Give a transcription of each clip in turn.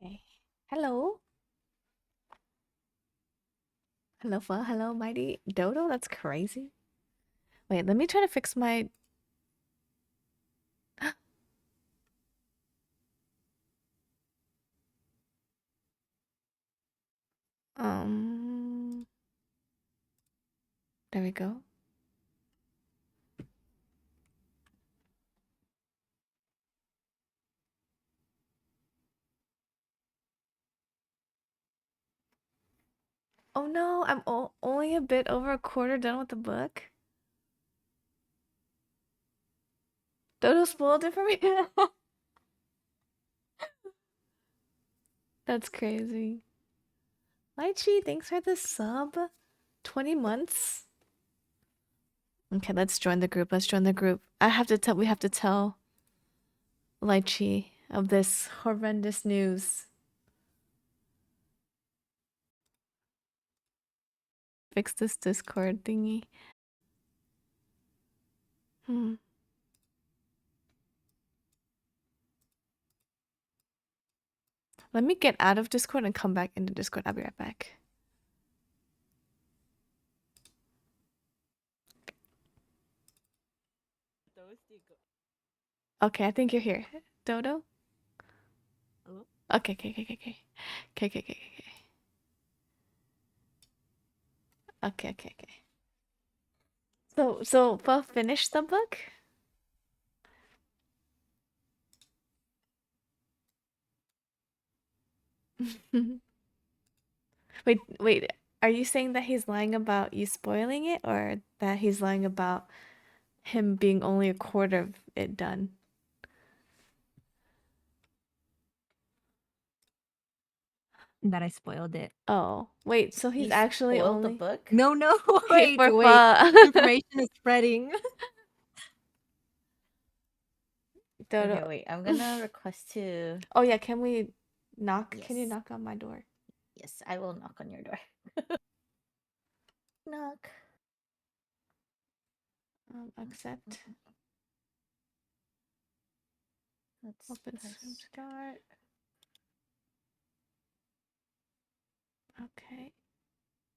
Okay. Hello. Hello, Pho. Hello, Mighty Dodo. That's crazy. Wait, let me try to fix my. Um. There we go. Oh no, I'm only a bit over a quarter done with the book. Dodo spoiled it for me. That's crazy. Lychee, thanks for the sub. 20 months. Okay, let's join the group. Let's join the group. We have to tell Lychee of this horrendous news. Fix this Discord thingy. Hmm. Let me get out of Discord and come back into Discord. I'll be right back. Okay, I think you're here. Dodo? Hello? Okay, okay, okay, okay, okay. Okay, okay, okay, okay. Okay, okay, okay. So Pho finished the book? Wait. Are you saying that he's lying about you spoiling it, or that he's lying about him being only a quarter of it done? That I spoiled it. Oh, wait, so he's You actually spoiled the only book? No, wait wait, for wait. Pho. Information is spreading. Dodo. Okay, wait. I'm gonna request to. Oh yeah, can we knock? Can you Yes. knock on my door? Yes, I will knock on your door. Knock. Accept. Let's Open swim press. start. Okay.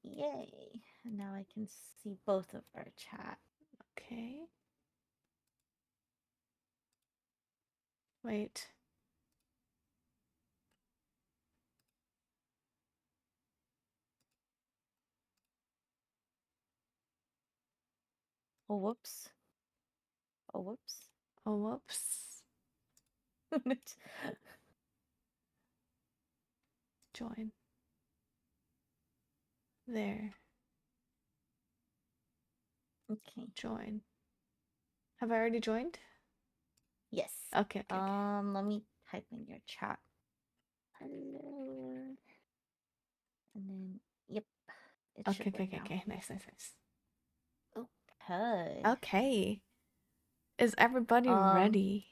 Yay. And now I can see both of our chat. Okay. Wait. Oh, whoops. Oh, whoops. Oh, whoops. Join. There. Okay. Join. Have I already joined? Yes. Okay, okay, okay. Let me type in your chat. Hello. And then, yep. It Okay, should okay, work okay, now. okay. Nice, nice, nice. Okay. Okay. Is everybody Um, ready?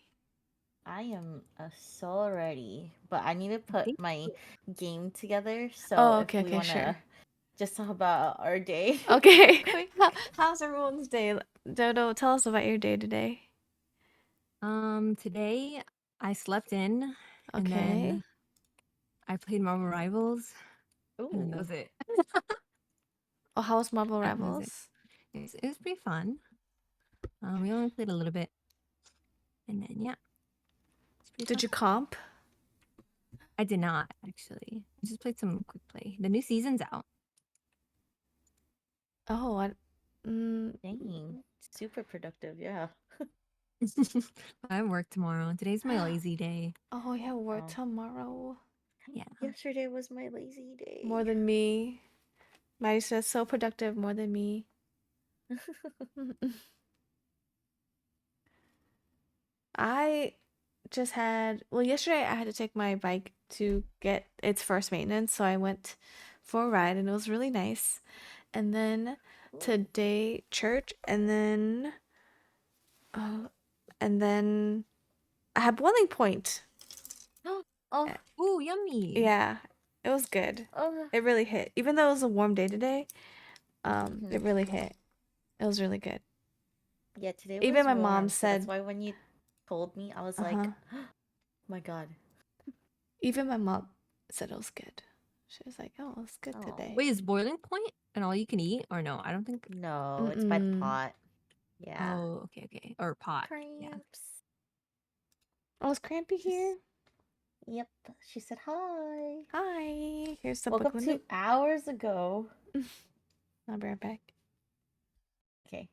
I am so ready, but I need to I put think my game together. So Oh, if okay, we okay, want sure. to just talk about our day real Okay. quick. How's everyone's day? Dodo, tell us about your day today. today I slept in and Okay. then I played Marvel Rivals and then that Ooh, was it. Oh, how was Marble That was it. Rivals? It was pretty fun. We only played a little bit and then yeah, it's pretty Did fun. you comp? I did not actually. I just played some quick play. The new season's out. Oh, dang. Super productive, yeah. I work tomorrow. Today's my lazy day. Oh, yeah, work Oh, tomorrow. Yeah. yesterday was my lazy More day. than me. Maddie says so productive, more than me. I just had, well, yesterday I had to take my bike to get its first maintenance, so I went for a ride and it was really nice. And then Ooh. today, church, uh, and then I had boiling point. Oh, Uh, Ooh, yummy. Yeah, it was good. oh. It really hit. Even though it was a warm day today, it Mhm. really hit. It was really good. Yeah, today Even was my mom warm, so that's said, why when you told me, I was like, uh-huh. my God. Even my mom said it was good. She was like, "Oh, it's good Oh. today." Wait, is boiling point and all you can eat or no? I don't think. No, it's by the Mm-mm. pot. Yeah. Oh, okay, okay. Or pot. Yeah. Cramps. Oh, is Crampy here? Yep. She said hi. Hi. Here's the Woke book up limit. 2 hours ago. I'll be right back. Okay.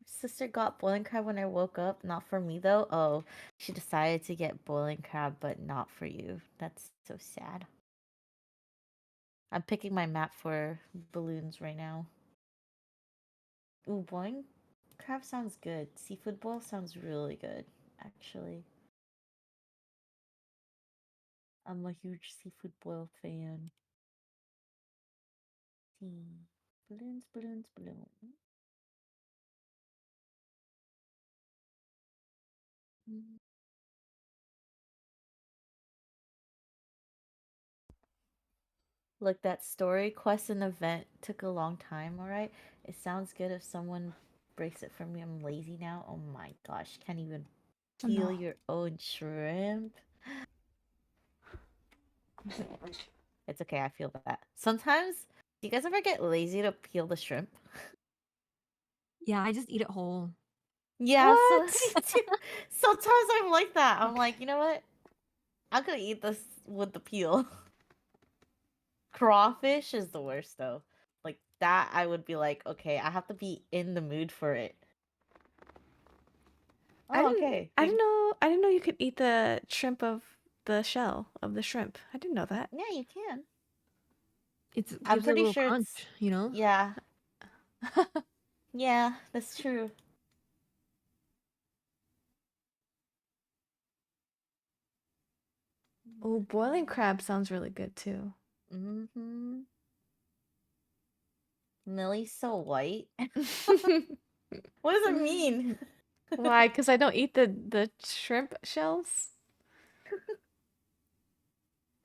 Sister got boiling crab when I woke up. Not for me though. Oh, she decided to get boiling crab, but not for you. That's so sad. I'm picking my map for balloons right now. Ooh, boiling crab sounds good. Seafood boil sounds really good, actually. I'm a huge seafood boil fan. See. Balloons, balloons, balloons. Mm. Look, that story quest and event took a long time, alright? It sounds good if someone breaks it for me. I'm lazy now. Oh my gosh, can't even Oh, peel no. your own shrimp. It's okay, I feel that. Sometimes, do you guys ever get lazy to peel the shrimp? Yeah, I just eat it whole. Yeah, so What? me too. Sometimes I'm like that. I'm like, you know what? I'm gonna eat this with the peel. Crawfish is the worst though. Like that, I would be like, okay, I have to be in the mood for it. I Oh, didn't. okay. I didn't know. I didn't know you could eat the shrimp of the shell of the shrimp. I didn't know that. Yeah, you can. It I'm gives it a pretty little sure it's. crunch, you know? Yeah, yeah, that's true. Oh, boiling crab sounds really good too. Mm-hmm. Millie's so white. What does it mean? Why? Because I don't eat the shrimp shells.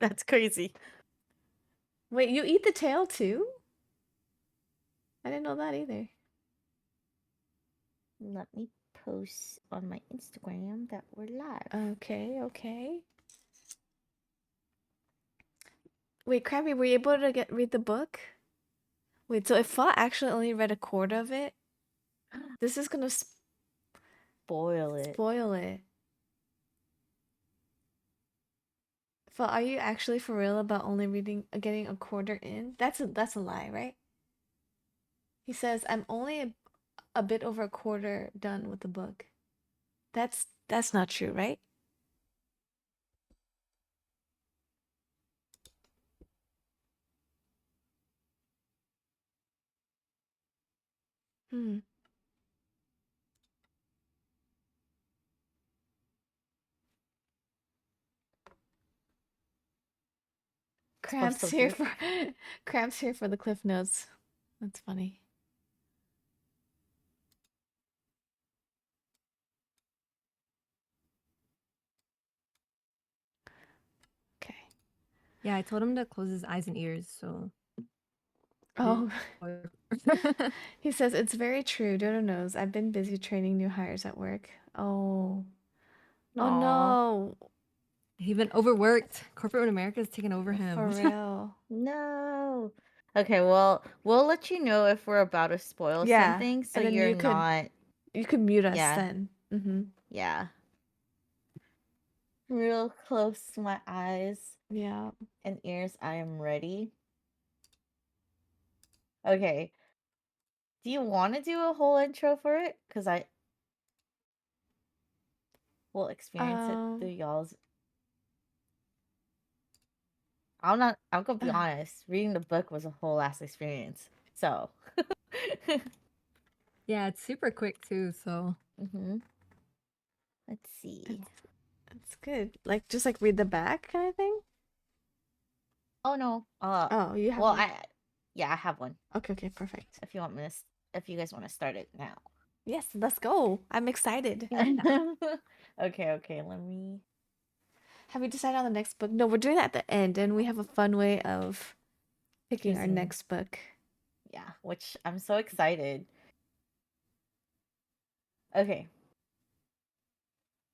That's crazy. Wait, you eat the tail too? I didn't know that either. Let me post on my Instagram that we're live. Okay, okay. Wait, Krabby, were you able to read the book? Wait, so if Fa actually only read a quarter of it, this is gonna Boil it. spoil it. Fa, are you actually for real about only getting a quarter in? That's a lie, right? He says, "I'm only a bit over a quarter done with the book." That's not true, right? Hmm. We're Cramps still here here. for Cramps here for the cliff notes. That's funny. Okay. Yeah, I told him to close his eyes and ears, so. Oh, he says it's very true. Dodo knows. I've been busy training new hires at work. Oh. Oh Aw. no. He's been overworked. Corporate America's taken over For him. real. No. Okay, well, we'll let you know if we're about to spoil Yeah. something so And then you're not. you could mute us Yeah, then. Mm-hmm. yeah. Real close to my eyes Yeah. and ears. I am ready. Okay. Do you want to do a whole intro for it? Because I will experience it through Um y'all's. I'm gonna be honest. Reading the book was a whole ass experience. So. Yeah, it's super quick too, so. Mm-hmm. Let's see. it's good. Like just like read the back kind of thing? Oh no. Oh, you have Well, one. yeah, I have one. Okay, okay, perfect. If you want me to, if you guys want to start it now. Yes, let's go. I'm excited. Okay, okay. Let me. Have we decided on the next book? No, we're doing that at the end, and we have a fun way of picking our Choosing. next book. Yeah, which I'm so excited. Okay.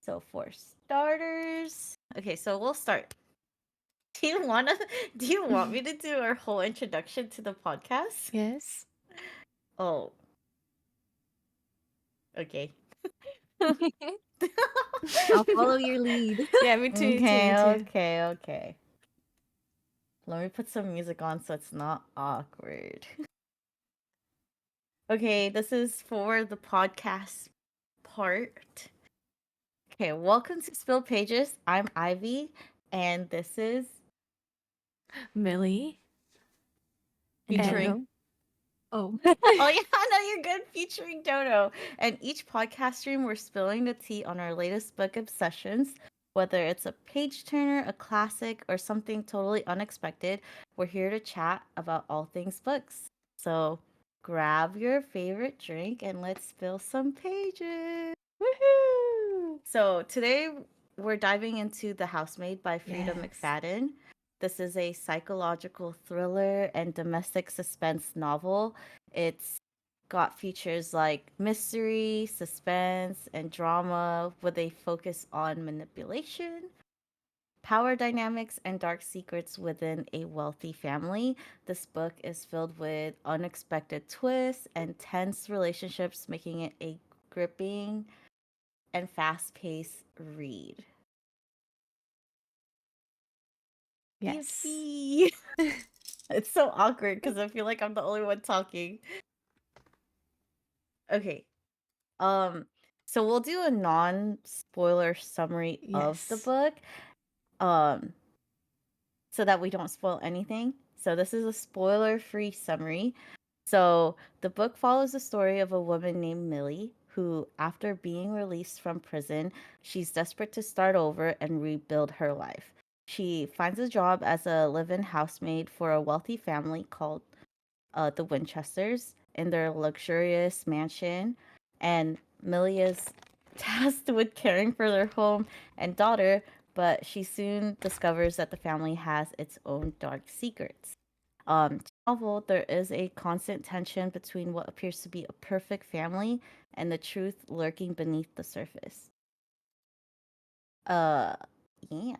So for starters, okay, so we'll start. Do you wanna? Do you want me to do our whole introduction to the podcast? Yes. Oh, okay. I'll follow your lead. Yeah, me too, me too, me Okay, too. okay, okay. Let me put some music on so it's not awkward. Okay, this is for the podcast part. Okay, welcome to Spill Pages. I'm Ivy, and this is Millie. And featuring. Dodo. Oh. Oh yeah, no, you're good. Featuring Dodo. And each podcast stream, we're spilling the tea on our latest book obsessions. Whether it's a page turner, a classic, or something totally unexpected, we're here to chat about all things books. So grab your favorite drink and let's spill some pages. Woohoo! So today we're diving into The Housemaid by Frida Yes. McFadden. This is a psychological thriller and domestic suspense novel. It's got features like mystery, suspense, and drama with a focus on manipulation, power dynamics, and dark secrets within a wealthy family. This book is filled with unexpected twists and tense relationships, making it a gripping and fast paced read. Yes. Yippee! It's so awkward because I feel like I'm the only one talking. Okay. Um, so we'll do a non-spoiler summary of the Yes. book. Um, so that we don't spoil anything. So this is a spoiler-free summary. So the book follows the story of a woman named Millie who, after being released from prison, she's desperate to start over and rebuild her life. She finds a job as a live-in housemaid for a wealthy family called the Winchesters in their luxurious mansion, and Millie is tasked with caring for their home and daughter, but she soon discovers that the family has its own dark secrets. Novel, there is a constant tension between what appears to be a perfect family and the truth lurking beneath the surface. Uh, yeah,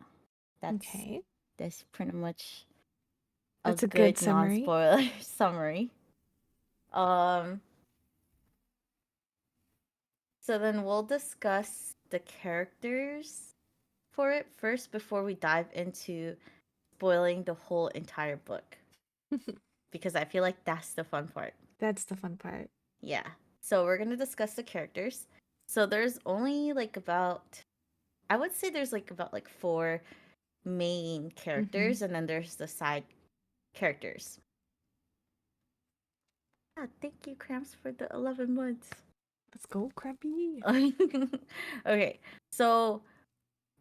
that's Okay. that's pretty much a That's a good good summary. non-spoiler summary. Um, So then we'll discuss the characters for it first before we dive into spoiling the whole entire book. Because I feel like that's the fun part. That's the fun part. Yeah. So we're going to discuss the characters. So there's only like about, I would say there's like about like four main characters, and then there's the side characters. Yeah, thank you, Cramps, for the 11 months. Let's go, Crappy. Okay, so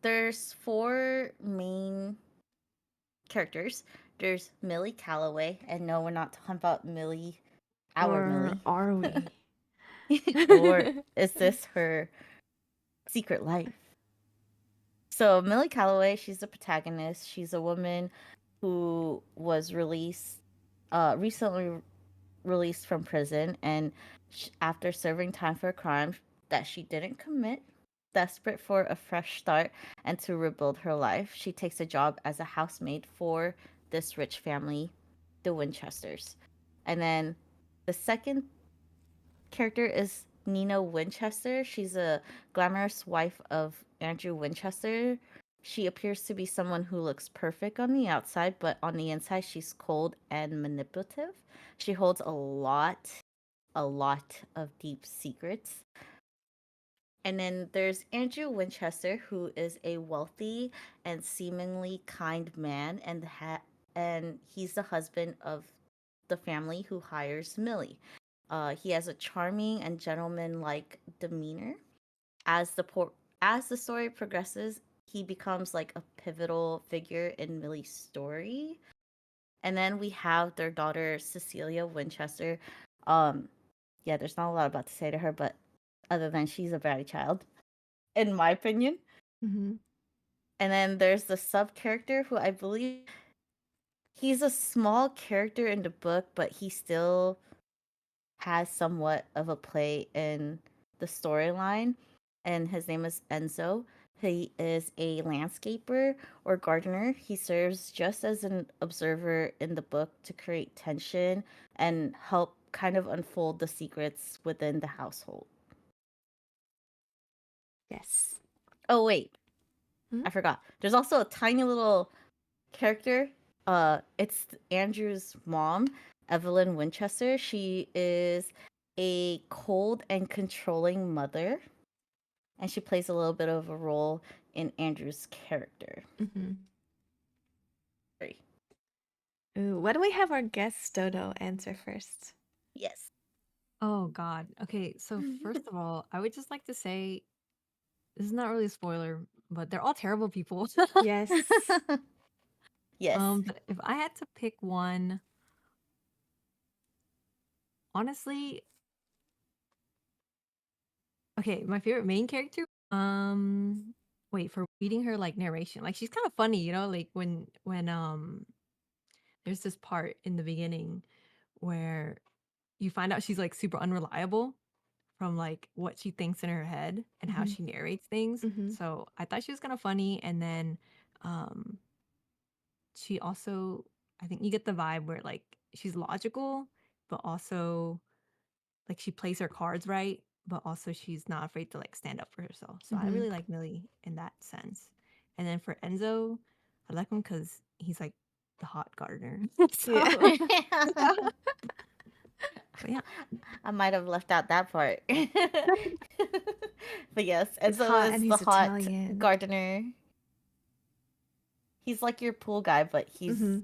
there's four main characters. There's Millie Calloway, and no, we're not talking about Millie, our Or Millie. are we? Or is this her secret life? So Millie Calloway, she's the protagonist. She's a woman who was recently released from prison, and after serving time for a crime that she didn't commit, desperate for a fresh start and to rebuild her life, she takes a job as a housemaid for this rich family, the Winchesters. And then the second character is Nina Winchester. She's a glamorous wife of Andrew Winchester. She appears to be someone who looks perfect on the outside, but on the inside, she's cold and manipulative. She holds a lot of deep secrets. And then there's Andrew Winchester, who is a wealthy and seemingly kind man, and he's the husband of the family who hires Millie. He has a charming and gentleman-like demeanor. As the as the story progresses, he becomes like a pivotal figure in Millie's story. And then we have their daughter Cecilia Winchester. Um, yeah, there's not a lot about to say to her, but other than she's a bratty child, in my opinion. Mm-hmm. And then there's the sub character who I believe he's a small character in the book, but he still has somewhat of a play in the storyline. And his name is Enzo. He is a landscaper or gardener. He serves just as an observer in the book to create tension and help kind of unfold the secrets within the household. Yes. Oh, wait, Hmm? I forgot. There's also a tiny little character. It's Andrew's mom, Evelyn Winchester. She is a cold and controlling mother, and she plays a little bit of a role in Andrew's character. Mm-hmm. Ooh, why don't we have our guest Dodo answer first? Yes. Oh God. Okay, so first of all, I would just like to say this is not really a spoiler, but they're all terrible people. Yes. Yes. But if I had to pick one, honestly, okay, my favorite main character. Wait, for reading her like narration, like she's kind of funny, you know, like when there's this part in the beginning where you find out she's like super unreliable from like what she thinks in her head and how Mm-hmm. she narrates things. Mm-hmm. So I thought she was kind of funny, and then um she also, I think you get the vibe where like she's logical, but also like she plays her cards right, but also she's not afraid to like stand up for herself. So I Mm-hmm. really like Millie in that sense. And then for Enzo, I like him because he's like the hot gardener. So, Yeah. but yeah, I might have left out that part. But yes, He's hot Enzo is and the he's hot Italian. gardener. He's like your pool guy, but he's Mm-hmm.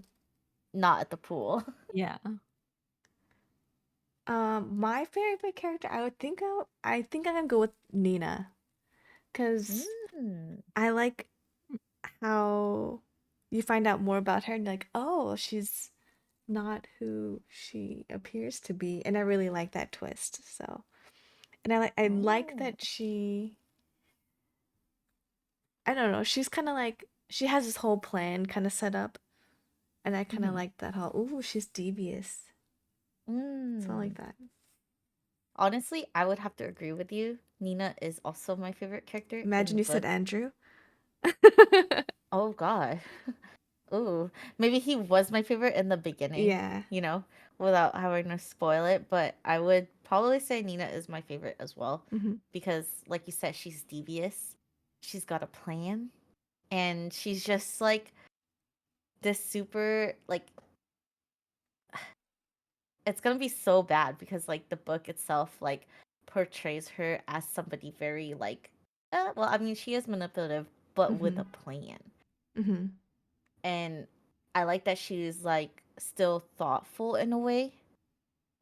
not at the pool. yeah. My favorite character, I think I'm gonna go with Nina, because Mm. I like how you find out more about her and you're like, oh, she's not who she appears to be, and I really like that twist. So, and I like Oh. that I don't know, she's kind of like she has this whole plan kind of set up, and I kind of Mhm. like that whole, ooh, she's devious. So I like Mm. that. Honestly, I would have to agree with you. Nina is also my favorite character in Imagine the you said book. Andrew. Oh God. Ooh, maybe he was my favorite in the beginning, Yeah. you know, without having to spoil it. But I would probably say Nina is my favorite as well Hmm. because, like you said, she's devious. She's got a plan, and she's just like this super like it's gonna be so bad because like the book itself like portrays her as somebody very like well, I mean, she is manipulative, but with Hmm. a plan. Hmm. And I like that she's like still thoughtful in a way,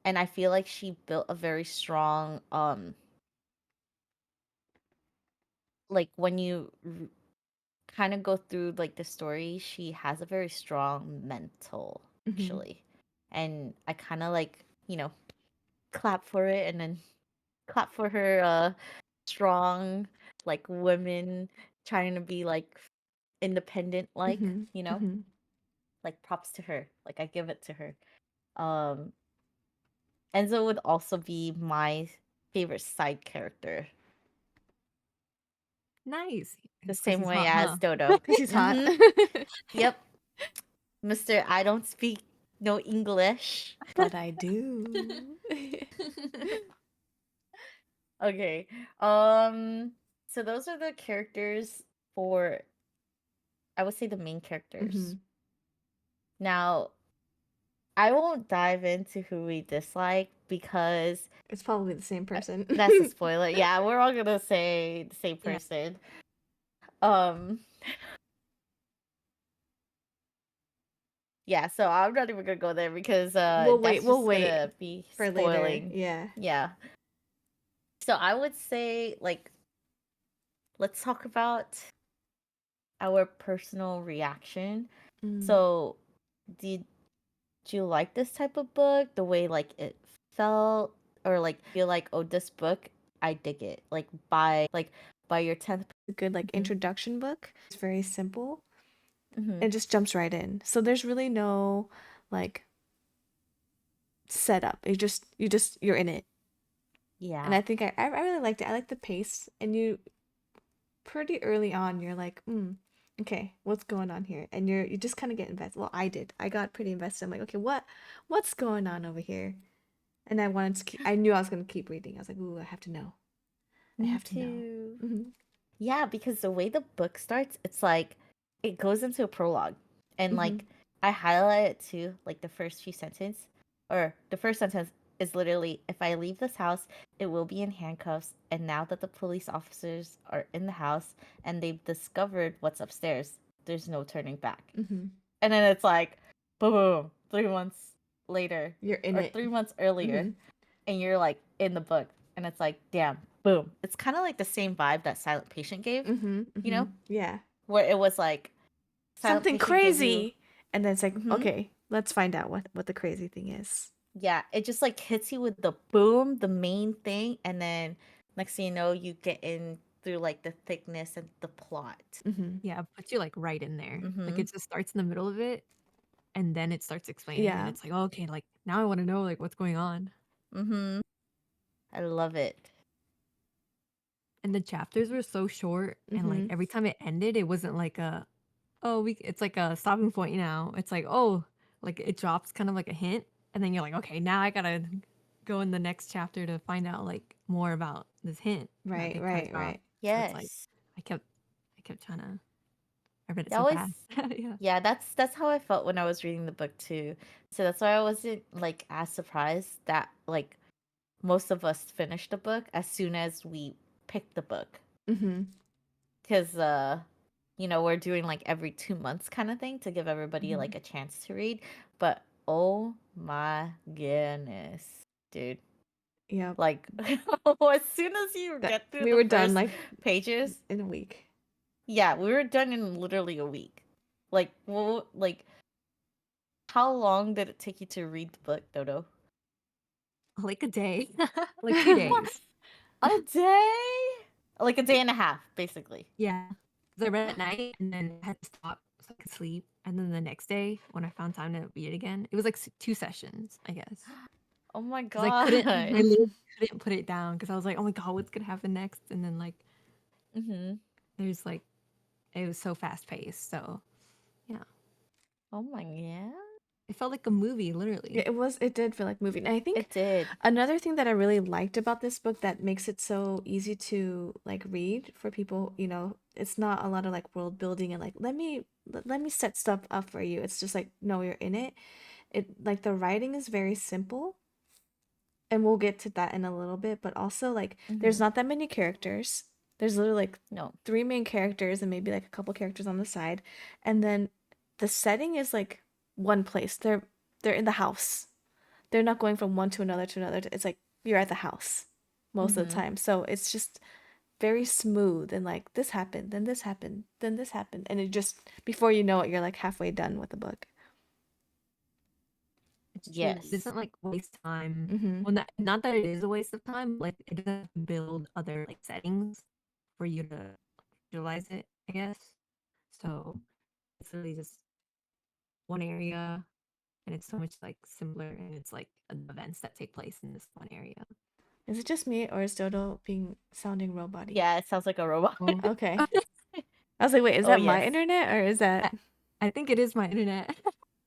and I feel like she built a very strong like when you kind of go through like the story, she has a very strong mental Hmm. actually. And I kind of like, clap for it, and then clap for her strong like women trying to be like independent, like, Hmm. Hmm. like props to her. Like I give it to her. Um Enzo would also be my favorite side character. Nice. The It's because same he's way hot, as huh? Dodo. Because he's hot. Mhm. Yep. Mr. I don't speak no English. But I do. Okay. So those are the characters for, I would say, the main characters. Hmm. Now, I won't dive into who we dislike because It's probably the same person. that's a spoiler. Yeah, we're all gonna say the same Yeah. person. Um, yeah, so I'm not even gonna go there because that's We'll just wait gonna be for later. spoiling. Yeah. Yeah. So I would say like let's talk about our personal reaction. Mm. So did you like this type of book? The way like it felt, or like feel like, oh, this book, I dig it. Like by your 10th. A good like Mhm. introduction book. It's very simple. Mhm. It just jumps right in. So there's really no like setup. You're in it. And Yeah. I think I really liked it. I like the pace, and you pretty early on, you're like, okay, what's going on here? And you just kind of get invested. Well, I did. I got pretty invested. I'm like, okay, what's going on over here? And I wanted to keep, I knew I was gonna keep reading. I was like, ooh, I have to know. I Me have to know. too. Mm-hmm. Yeah, because the way the book starts, it's like it goes into a prologue. And Mm-hmm. like I highlight it too, like the first few sentences. Or the first sentence is literally, if I leave this house, it will be in handcuffs. And now that the police officers are in the house and they've discovered what's upstairs, there's no turning back. Mm-hmm. And then it's like boom, 3 months later. You're in Or it. 3 months earlier. Mm-hmm. And you're like in the book. And it's like, damn, boom. It's kind of like the same vibe that Silent Patient gave, Mm-hmm. you Mm-hmm. know, Yeah. where it was like Silent Something Patient gave you, crazy. And then it's like, hmm okay, let's find out what the crazy thing is. yeah, it just like hits you with the boom, the main thing, and then next thing you know, you get in through like the thickness and the plot. Mm-hmm. Yeah, it puts you like right in there. Like Mm-hmm. it just starts in the middle of it and then it starts explaining and Yeah. it's like, oh, okay, like now I want to know like what's going on. Mm-hmm. I love it. And the chapters were so short and like Mm-hmm. every time it ended, it wasn't like a oh, we it's like a stopping point now. It's like, oh, like it drops kind of like a hint and then you're like, okay, now I got to go in the next chapter to find out like more about this hint that Right, they kind of right, dropped. right. So it's like Yes. I kept trying to I read it That so was fast. Yeah. yeah, that's how I felt when I was reading the book too. So that's why I wasn't like as surprised that like most of us finished the book as soon as we picked the book. Mm-hmm. Because we're doing like every 2 months kind of thing to give everybody Mhm. like a chance to read. But oh my goodness, dude. Yep. Like as soon as you That get through we the were done first like pages, in a week. yeah, we were done in literally a week. Like, well, like how long did it take you to read the book, Dodo? Like a day, like 2 days. A day? Like a day and a half, basically. Yeah, because I read at night and then had to stop so I could sleep. And then the next day, when I found time to read it again, it was like 2 sessions, I guess. Oh my Because I god. literally couldn't put it down because I was like, oh my god, what's gonna happen next? And then like, hmm there's like, it was so fast paced. So yeah, Oh my god. it felt like a movie, Yeah, literally. it did feel like moving. And I think It did. another thing that I really liked about this book that makes it so easy to like read for people, it's not a lot of like world building and like let me set stuff up for you. It's just like no, you're in it. It like the writing is very simple, and we'll get to that in a little bit, but also like there's hmm not that many characters. There's literally like No. three main characters and maybe like a couple characters on the side. And then the setting is like one place. They're in the house. They're not going from one to another to another. It's like you're at the house most of the hmm time. So it's just very smooth and like this happened, then this happened, then this happened. And it just before you know it, you're like halfway done with the book. It's true. It Yes. doesn't like waste time. Mm-hmm. Well, not that it is a waste of time. Like it doesn't build other like settings for you to visualize it, I guess. So it's really just one area and it's so much like simpler and it's like events that take place in this one area. Is it just me or is Dodo being sounding robot? Yeah, it sounds like a robot. Oh, Okay. I was like, wait, is Oh that my yes. internet or is that I, I think it is my internet.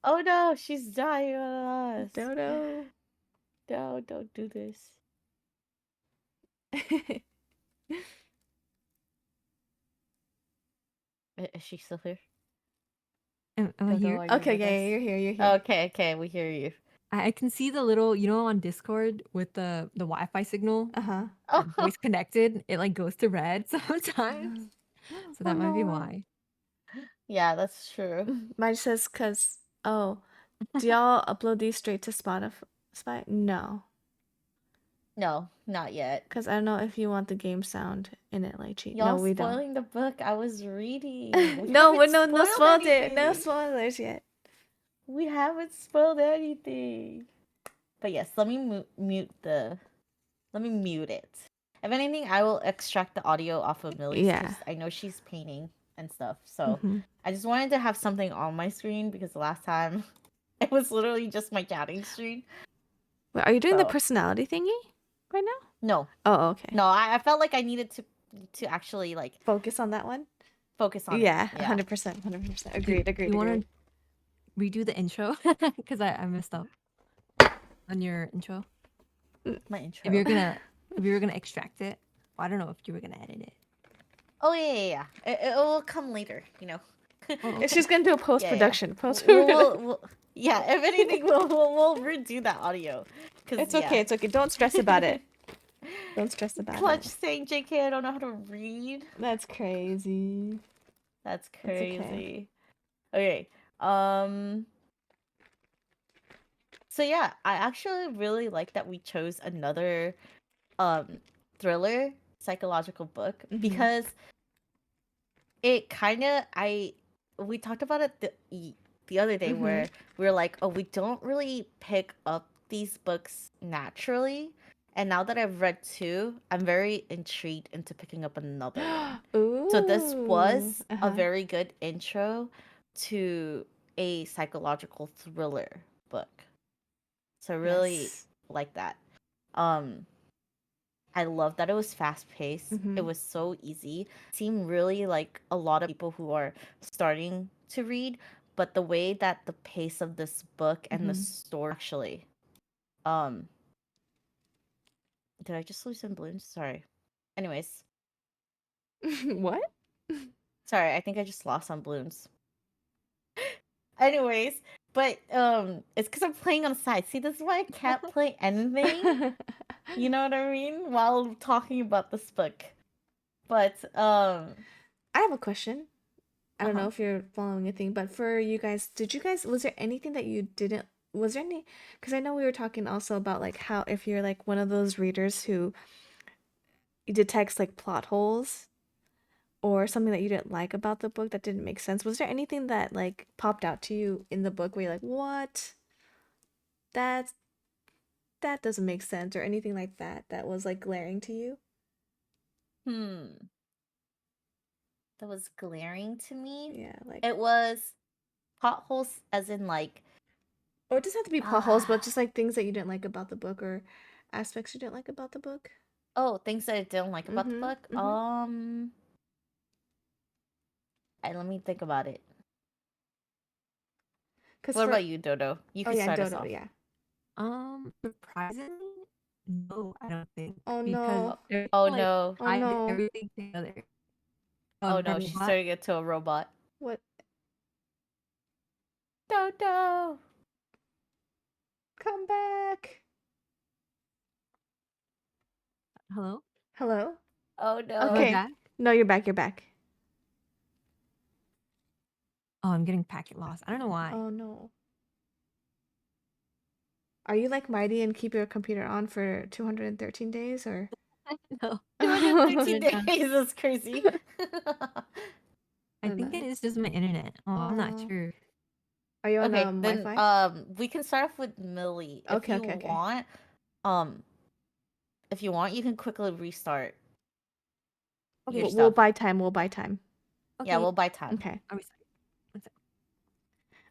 Oh no, she's dying on us. Dodo? No, don't do this. Is she still here? Am I Dodo, here? are you Okay, with yeah, us? yeah, you're here, you're here. Okay, okay, we hear you. I can see the little, on Discord with the Wi-Fi signal, Uh-huh. Oh, voice connected, it like goes to red sometimes. So oh that might be no. why. Yeah, that's true. Mine says, oh, do y'all upload these straight to Spotify? No. No, not yet. Because I don't know if you want the game sound in it, Lychee. No, Y'all we don't. spoiling the book I was reading. We No, haven't no spoiled spoiled it. No anything. spoilers yet. We haven't spoiled anything. But yes, let me mute the. Let me mute it. If anything, I will extract the audio off of Millie's Yeah. because I know she's painting and stuff. So Mm-hmm. I just wanted to have something on my screen because the last time it was literally just my chatting screen. Wait, are you doing the So personality thingy right now? no, Oh, okay. no, I felt like I needed to to actually like Focus on that one. focus on it. Yeah, Yeah. 100%, 100%. Do Agreed, agreed, you want agreed. to redo the intro? Because I messed up on your intro. My If intro. you're gonna if you were gonna extract it, well, I don't know if you were gonna edit it. Oh yeah. It will come later. You know. Oh, It's okay. just gonna do a post Yeah, yeah. production. Post We'll yeah. If anything, we'll redo that audio. Cause It's yeah. okay, it's okay. Don't stress about it. Don't stress about Clutch it. saying, "JK, I don't know how to read." That's crazy. That's It's okay. crazy. Okay. Um. So yeah, I actually really like that we chose another thriller psychological book Mhm. because it kind of I we talked about it the other day Mhm. where we were like, oh, we don't really pick up these books naturally. And now that I've read two, I'm very intrigued into picking up another one. So this Ooh. was a Uh-huh. very good intro to a psychological thriller book. So I really Yes. like that. Um I love that it was fast paced. It Mhm. was so easy. Seemed really like a lot of people who are starting to read, but the way that the pace of this book and the Mhm. story actually um did I just lose some balloons? Sorry. Anyways, What? sorry, I think I just lost some balloons. Anyways, but it's because I'm playing on the side. See, this is why I can't play anything. You know what I mean? While talking about this book. But I have a question. I don't know uh-huh. if you're following a thing, but for you guys, was there anything that you didn't, was there any, because I know we were talking also about like how if you're like one of those readers who detects like plot holes or something that you didn't like about the book that didn't make sense, was there anything that like popped out to you in the book where you're like, what? That that doesn't make sense or anything like that that was like glaring to you? Hmm. That was glaring to me. Yeah, like, It was potholes, as in like, or it doesn't have to be plot holes, but ah, just like things that you didn't like about the book or aspects you didn't like about the book. oh, things that I didn't like about the Mm-hmm. book. Mm-hmm. Let me think about it. Because What for, about you, Dodo? You oh could yeah, start us Dodo, off. yeah. Surprisingly, no, I don't think Oh because Oh, no. they're oh like no, Oh tied no. everything together. oh Oh, the no, she's robot. turning into a robot. What? Dodo. Come back. Hello. Hello? Oh Am I no. Okay. back? No, you're back, you're back. Oh, I'm getting packet lost. I don't know why. Oh no. Are you like Mighty and keep your computer on for 213 days or? No, 213 but days is crazy. I think it No. is just my internet. Oh, I'm not Oh. sure. Are you on Okay, then Wi-Fi? we can start off with Millie. Okay, okay, okay. Um if you want, you can quickly restart your Okay, We'll stuff. buy time, we'll buy time. Yeah, okay. we'll buy time. Okay. Are we sorry? One sec.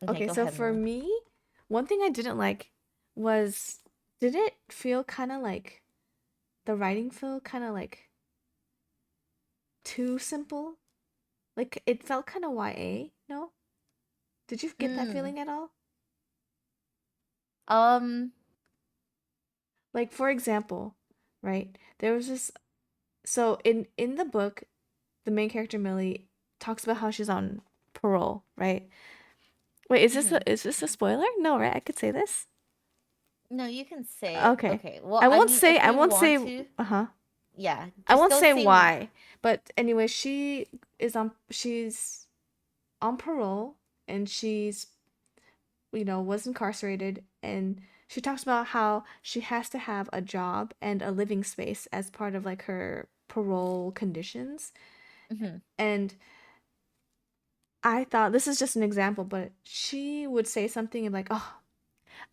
Okay, Okay, go so ahead, for Millie. me, one thing I didn't like was, did it feel kind of like, the writing feel kind of like too simple? Like it felt kind of YA, no? Did you get that Hmm. feeling at all? Um. Like for example, right? There was this, so in the book, the main character Millie talks about how she's on parole, right? Wait, Mhm. is this a spoiler? No, right? I could say this. No, you can say it. Okay. Okay. Well, I mean, if I you won't want say to, uh-huh. yeah, I just won't don't say say why. why. But anyway, she's on parole and she's, was incarcerated, and she talks about how she has to have a job and a living space as part of like her parole conditions. Mhm. And I thought, this is just an example, but she would say something like, "Oh,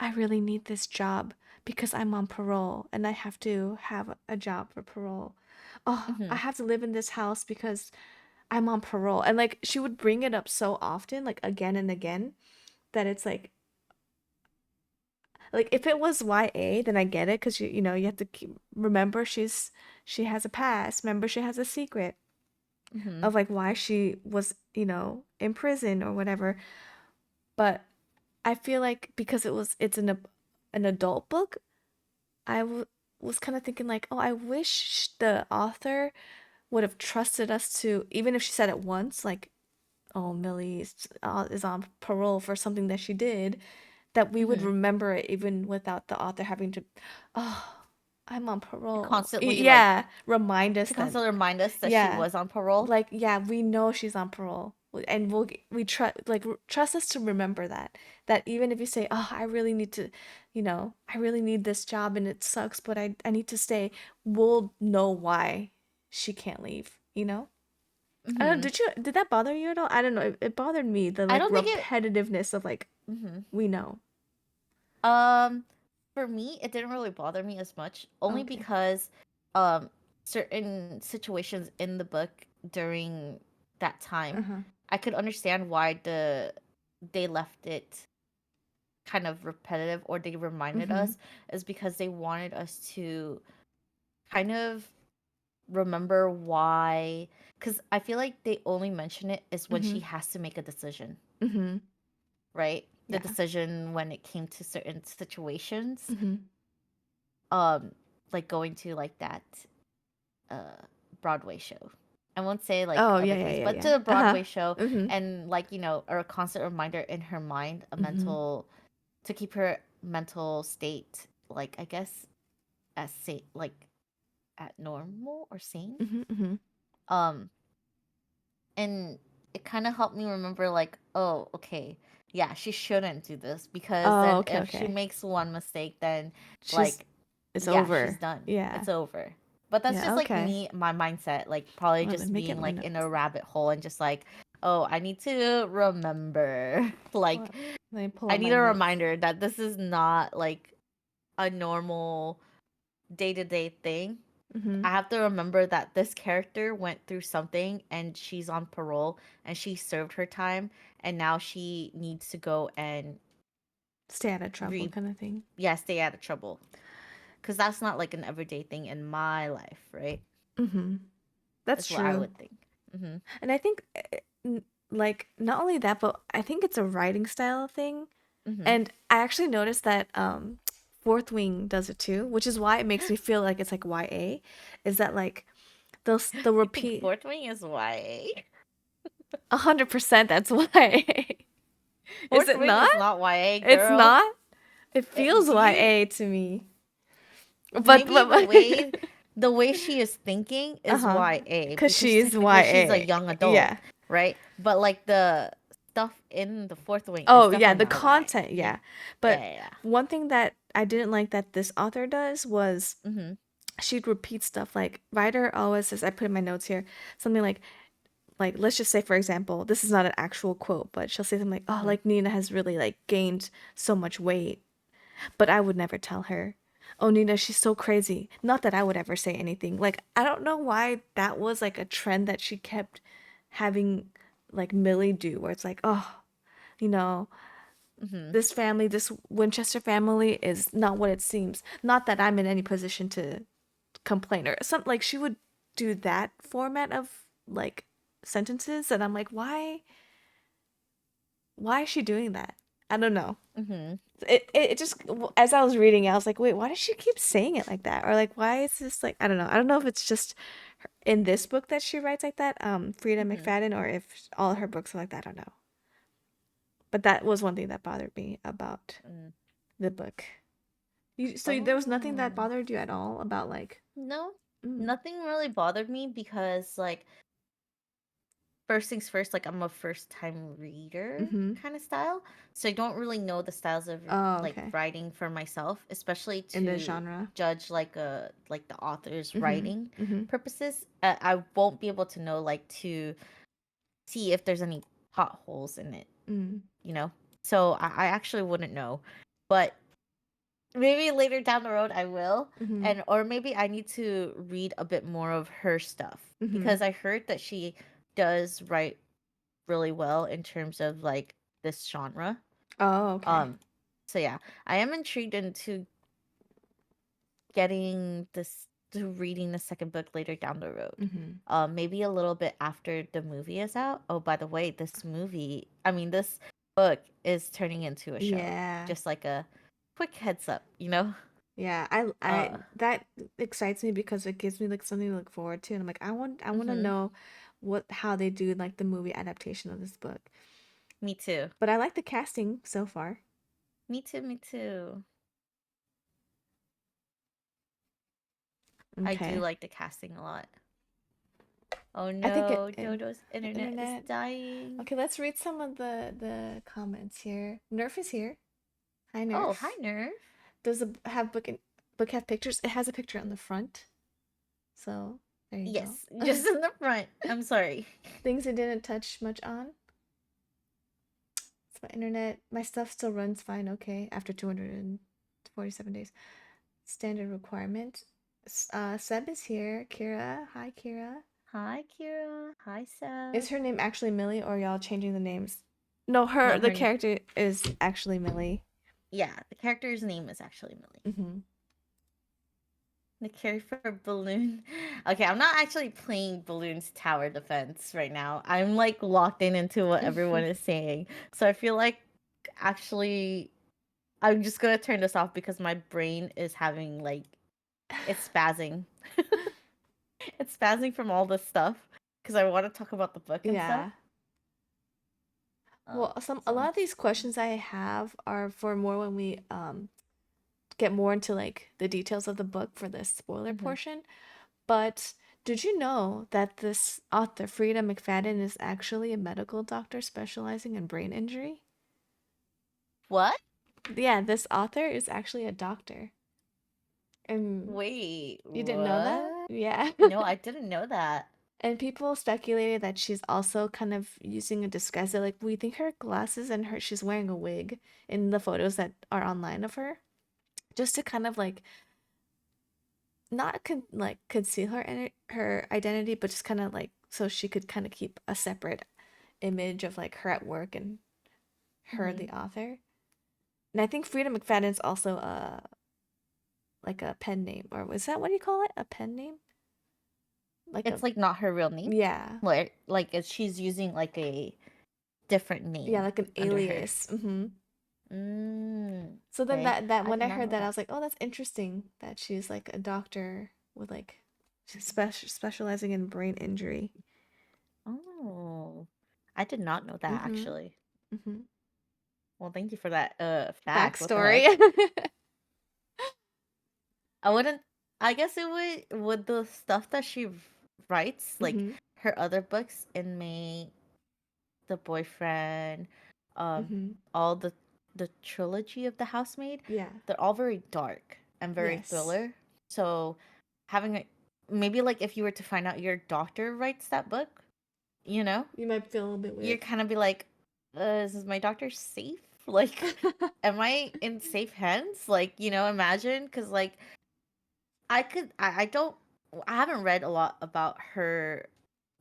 I really need this job because I'm on parole and I have to have a job for parole. Oh, I Mhm. have to live in this house because I'm on parole." And like she would bring it up so often, like again and again, that it's Like if it was YA, then I get it because you know you have to remember she has a past. Remember she has a secret Mm-hmm. of like why she was in prison or whatever. But I feel like because it's an adult book, I was kind of thinking like, oh, I wish the author would have trusted us to, even if she said it once, like, oh, Millie is on parole for something that she did, that we would Mm-hmm. remember it even without the author having to, oh, I'm on To parole. constantly like Yeah, remind us to that, constantly remind us that she yeah, was on parole. like, yeah, we know she's on parole. And we trust trust us to remember that even if you say, oh, I really need to, I really need this job and it sucks, but I need to stay, we'll know why she can't leave. I don't know, Mm-hmm. did that bother you at all? I don't know. It bothered me, the I like don't think it. repetitiveness of like Mm-hmm. we know. Um, for me, it didn't really bother me as much, only Okay. because certain situations in the book during that time, Uh-huh. I could understand why they left it kind of repetitive or they reminded Mhm. us is because they wanted us to kind of remember why, because I feel like they only mention it is when she Mhm. has to make a decision, Mhm. right? The Yeah. decision when it came to certain situations, Mhm. um like going to like that uh Broadway show. I won't say like Oh, yeah, other yeah, things, yeah, but yeah. to a Uh-huh. Broadway show, Mhm. and like a constant reminder in her mind, a Mhm. mental, to keep her mental state, like I guess as like at normal or sane. Mhm. Mhm. Um, and it kind of helped me remember like, oh, okay, yeah, she shouldn't do this, because Oh, then okay, if she okay. makes one mistake, then She's like, it's yeah, she's over. done. Yeah. It's over. But that's Yeah, just like okay. me, my mindset, like probably Let me just make it being my like in a notes. rabbit hole and just like, oh, I need to remember. Hold Like on. Let me pull I up need my a notes. reminder that this is not like a normal day-to-day thing. Mhm. I have to remember that this character went through something and she's on parole and she served her time, and now she needs to go and Stay out of trouble re kind of thing. yeah, stay out of trouble. Cuz that's not like an everyday thing in my life, right? Mhm. That's That's what I true. would think. Mhm. And I think like not only that, but I think it's a writing style thing. Mhm. And I actually noticed that Fourth Wing does it too, which is why it makes me feel like it's like YA. Is that like they'll You think repeat Fourth Wing is YA? 100%, that's YA. Is Fourth it Wing not? is not YA, It's girl. not? It feels Do you YA to me. But maybe but, the way she is thinking is uh-huh. YA, Cuz because she's technically she's a YA. young adult, Yeah. right? But like the stuff in the Fourth Wing is Oh, yeah, definitely the not content, YA. yeah. Yeah, But yeah, one thing that I didn't like that this author does was yeah. Mhm. she'd repeat stuff like writer always says, I put in my notes here, something like let's just say for example, this is not an actual quote, but she'll say something like, oh, Mhm. like Nina has really like gained so much weight, but I would never tell her, oh, Nina, she's so crazy. Not that I would ever say anything. Like I don't know why that was like a trend that she kept having like Millie do, where it's like, oh, you know Mhm. this family, this Winchester family is not what it seems. Not that I'm in any position to complain or something. Like she would do that format of like sentences, and I'm like, why is she doing that? I don't know. Mhm. It just, as I was reading it, I was like, wait, why does she keep saying it like that? Or like, why is this like, I don't know. I don't know if it's just in this book that she writes like that, Frida Mhm. McFadden, or if all her books are like that. I don't know. But that was one thing that bothered me about Mm. the book. There was nothing that Oh. bothered you at all about like, No. mm, Nothing really bothered me because like first things first, like I'm a first time reader mm-hmm. kind of style. So I don't really know the styles of Oh, like okay. writing for myself, especially In the to genre. judge like the author's Mm-hmm. writing Mm-hmm. purposes. I won't be able to know like to see if there's any potholes in it, Mm. you know? So I actually wouldn't know. But maybe later down the road I will. Mm-hmm. And or maybe I need to read a bit more of her stuff, Mm-hmm. because I heard that she does write really well in terms of like this genre. Oh, okay. Um So yeah, I am intrigued into getting this to reading the second book later down the road. Mm-hmm. Maybe a little bit after the movie is out. Oh, by the way, this book is turning into a show. Yeah. Just like a quick heads up, you know? Yeah, I Uh, that excites me because it gives me like something to look forward to, and I'm like, I want to mm-hmm. know how they do like the movie adaptation of this book. Me too. But I like the casting so far. Me too, me too. I do Okay. like the casting a lot. Oh I think no, Jojo's the internet is internet. dying. Okay, let's read some of the comments here. Nerf is here. Hi Oh, hi Nerf. Nerve. Does the book have pictures? It has a picture on the front. So, there you go. Yes, just in the front. I'm sorry. Things I didn't touch much on. It's my internet. My stuff still runs fine, okay, after 247 days. Standard requirement. Seb is here. Kira. Hi, Kira. Hi Kira. Hi Is Seb. her name actually Millie or y'all changing the names? No, No, the her character is actually Millie. yeah, the character's name is actually Millie. Mm-hmm. The carry for Balloon. Okay, I'm not actually playing Balloon's tower defense right now. I'm like locked into what everyone is saying. So I feel like actually I'm just gonna turn this off because my brain is having like it's spazzing. It's spazzing from all this stuff because I want to talk about the book and stuff. Yeah. Well, a So lot of these questions I have are for more when we get more into like the details of the book for the spoiler mhm. portion. But did you know that this author, Frida McFadden, is actually a medical doctor specializing in brain injury? What? Yeah, this author is actually a doctor. And Wait, you didn't know that? what? Yeah. No, I didn't know that. And people speculated that she's also kind of using a disguise. They're like, we think her glasses and she's wearing a wig in the photos that are online of her, just to kind of like not like conceal her identity, but just kind of like so she could kind of keep a separate image of like her at work and her Hmm. the author. And I think Frida McFadden's also a like a pen name, or was that what do you call it? A pen name? Like a It's like not her real name. yeah. She's using like a different Yeah, name like an under her. alias. Mm-hmm. So then Okay. that I when did I not heard know that, I that. was like, oh, that's interesting that she's like a doctor with like she's specializing in brain injury. Oh, I did not know that Mm-hmm. actually. Mm-hmm. Well, thank you for that fact. What the Backstory. heck? I wouldn't I guess it would the stuff that she writes, like Mm-hmm. her other books, Inmate, The Boyfriend, um, Mm-hmm. all the trilogy of The Housemaid, Yeah. they're all very dark and very Yes. thriller. So having a maybe like if you were to find out your doctor writes that book, you know, You might feel a little bit you're weird. kind of be like, is my doctor safe? Like, am I in safe hands? Like, imagine because like I don't I haven't read a lot about her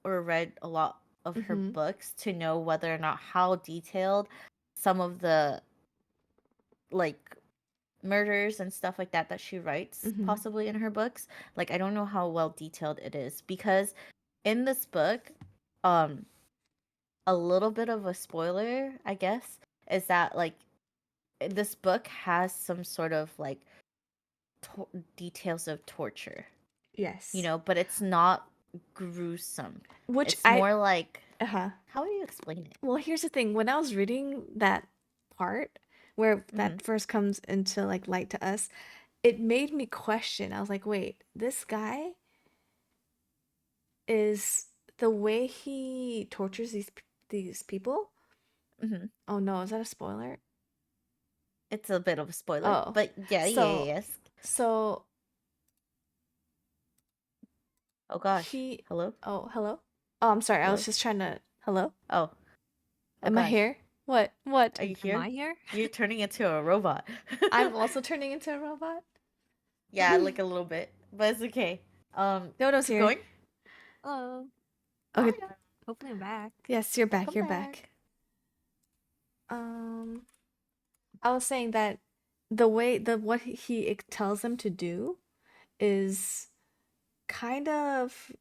or read a lot of her Mm-hmm. books to know whether or not how detailed some of the like murders and stuff like that she writes Mm-hmm. possibly in her books. Like I don't know how well detailed it is because in this book, um a little bit of a spoiler, I guess, is that like this book has some sort of like details of torture, Yes. but it's not gruesome. Which It's I more like, uh-huh. how do you explain it? Well, here's the thing. When I was reading that part where Mm-hmm. that first comes into like light to us, it made me question. I was like, wait, this guy is the way he tortures these people? Mm-hmm. Oh no, is that a spoiler? It's a bit of a spoiler, Oh. but yeah, So yes. so Oh gosh. he Hello? oh, hello? Oh, I'm sorry. I was Hello? just trying to hello? Oh, oh Am I gosh. here? What? What? Are you Am here? I here? You're turning into a robot. I'm also turning into a robot? Yeah, like a little bit, but it's okay. Dodo's Keep here. going. Hello. Okay. Hiya. Hopefully I'm back. Yes, you're back. Welcome You're back. back. Um I was saying that the way the what he tells them to do is kind of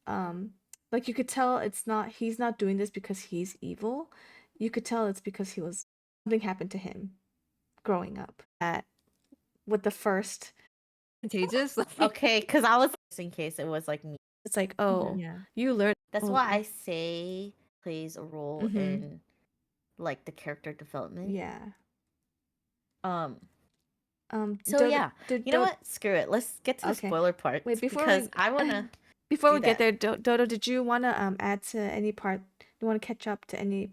like you could tell it's not he's not doing this because he's evil. You could tell it's because he was something happened to him growing up. At with the first Contagious. Like, Okay, because I was just in case it was like me. it's like, oh, yeah. you learned That's oh, why I say plays a role mm-hmm. in like the character development. Yeah. Um. So Dodo, yeah, you know Dodo, what? Screw it. Let's get to the okay. spoiler part Wait, because I wanna before do we get that. there, Dodo, did you want to add to any part? Do you want to catch up to any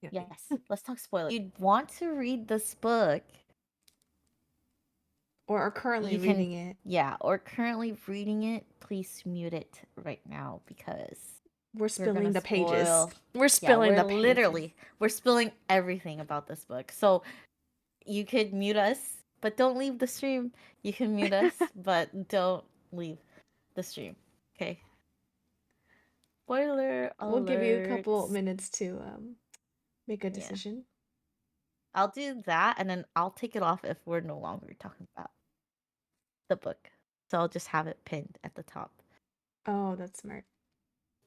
Yeah. Yes, let's talk spoilers. If you want to read this book, or are currently you can, reading it? yeah, or currently reading it, please mute it right now because We're we're spilling gonna the pages. spoil. We're Yeah, spilling we're the pages. literally we're spilling everything about this book. So you could mute us, but don't leave the stream. You can mute us, but don't leave the stream. Okay. Spoiler We'll give you a couple alerts. minutes to make a Yeah. decision. I'll do that and then I'll take it off if we're no longer talking about the book. So I'll just have it pinned at the top. Oh, that's smart.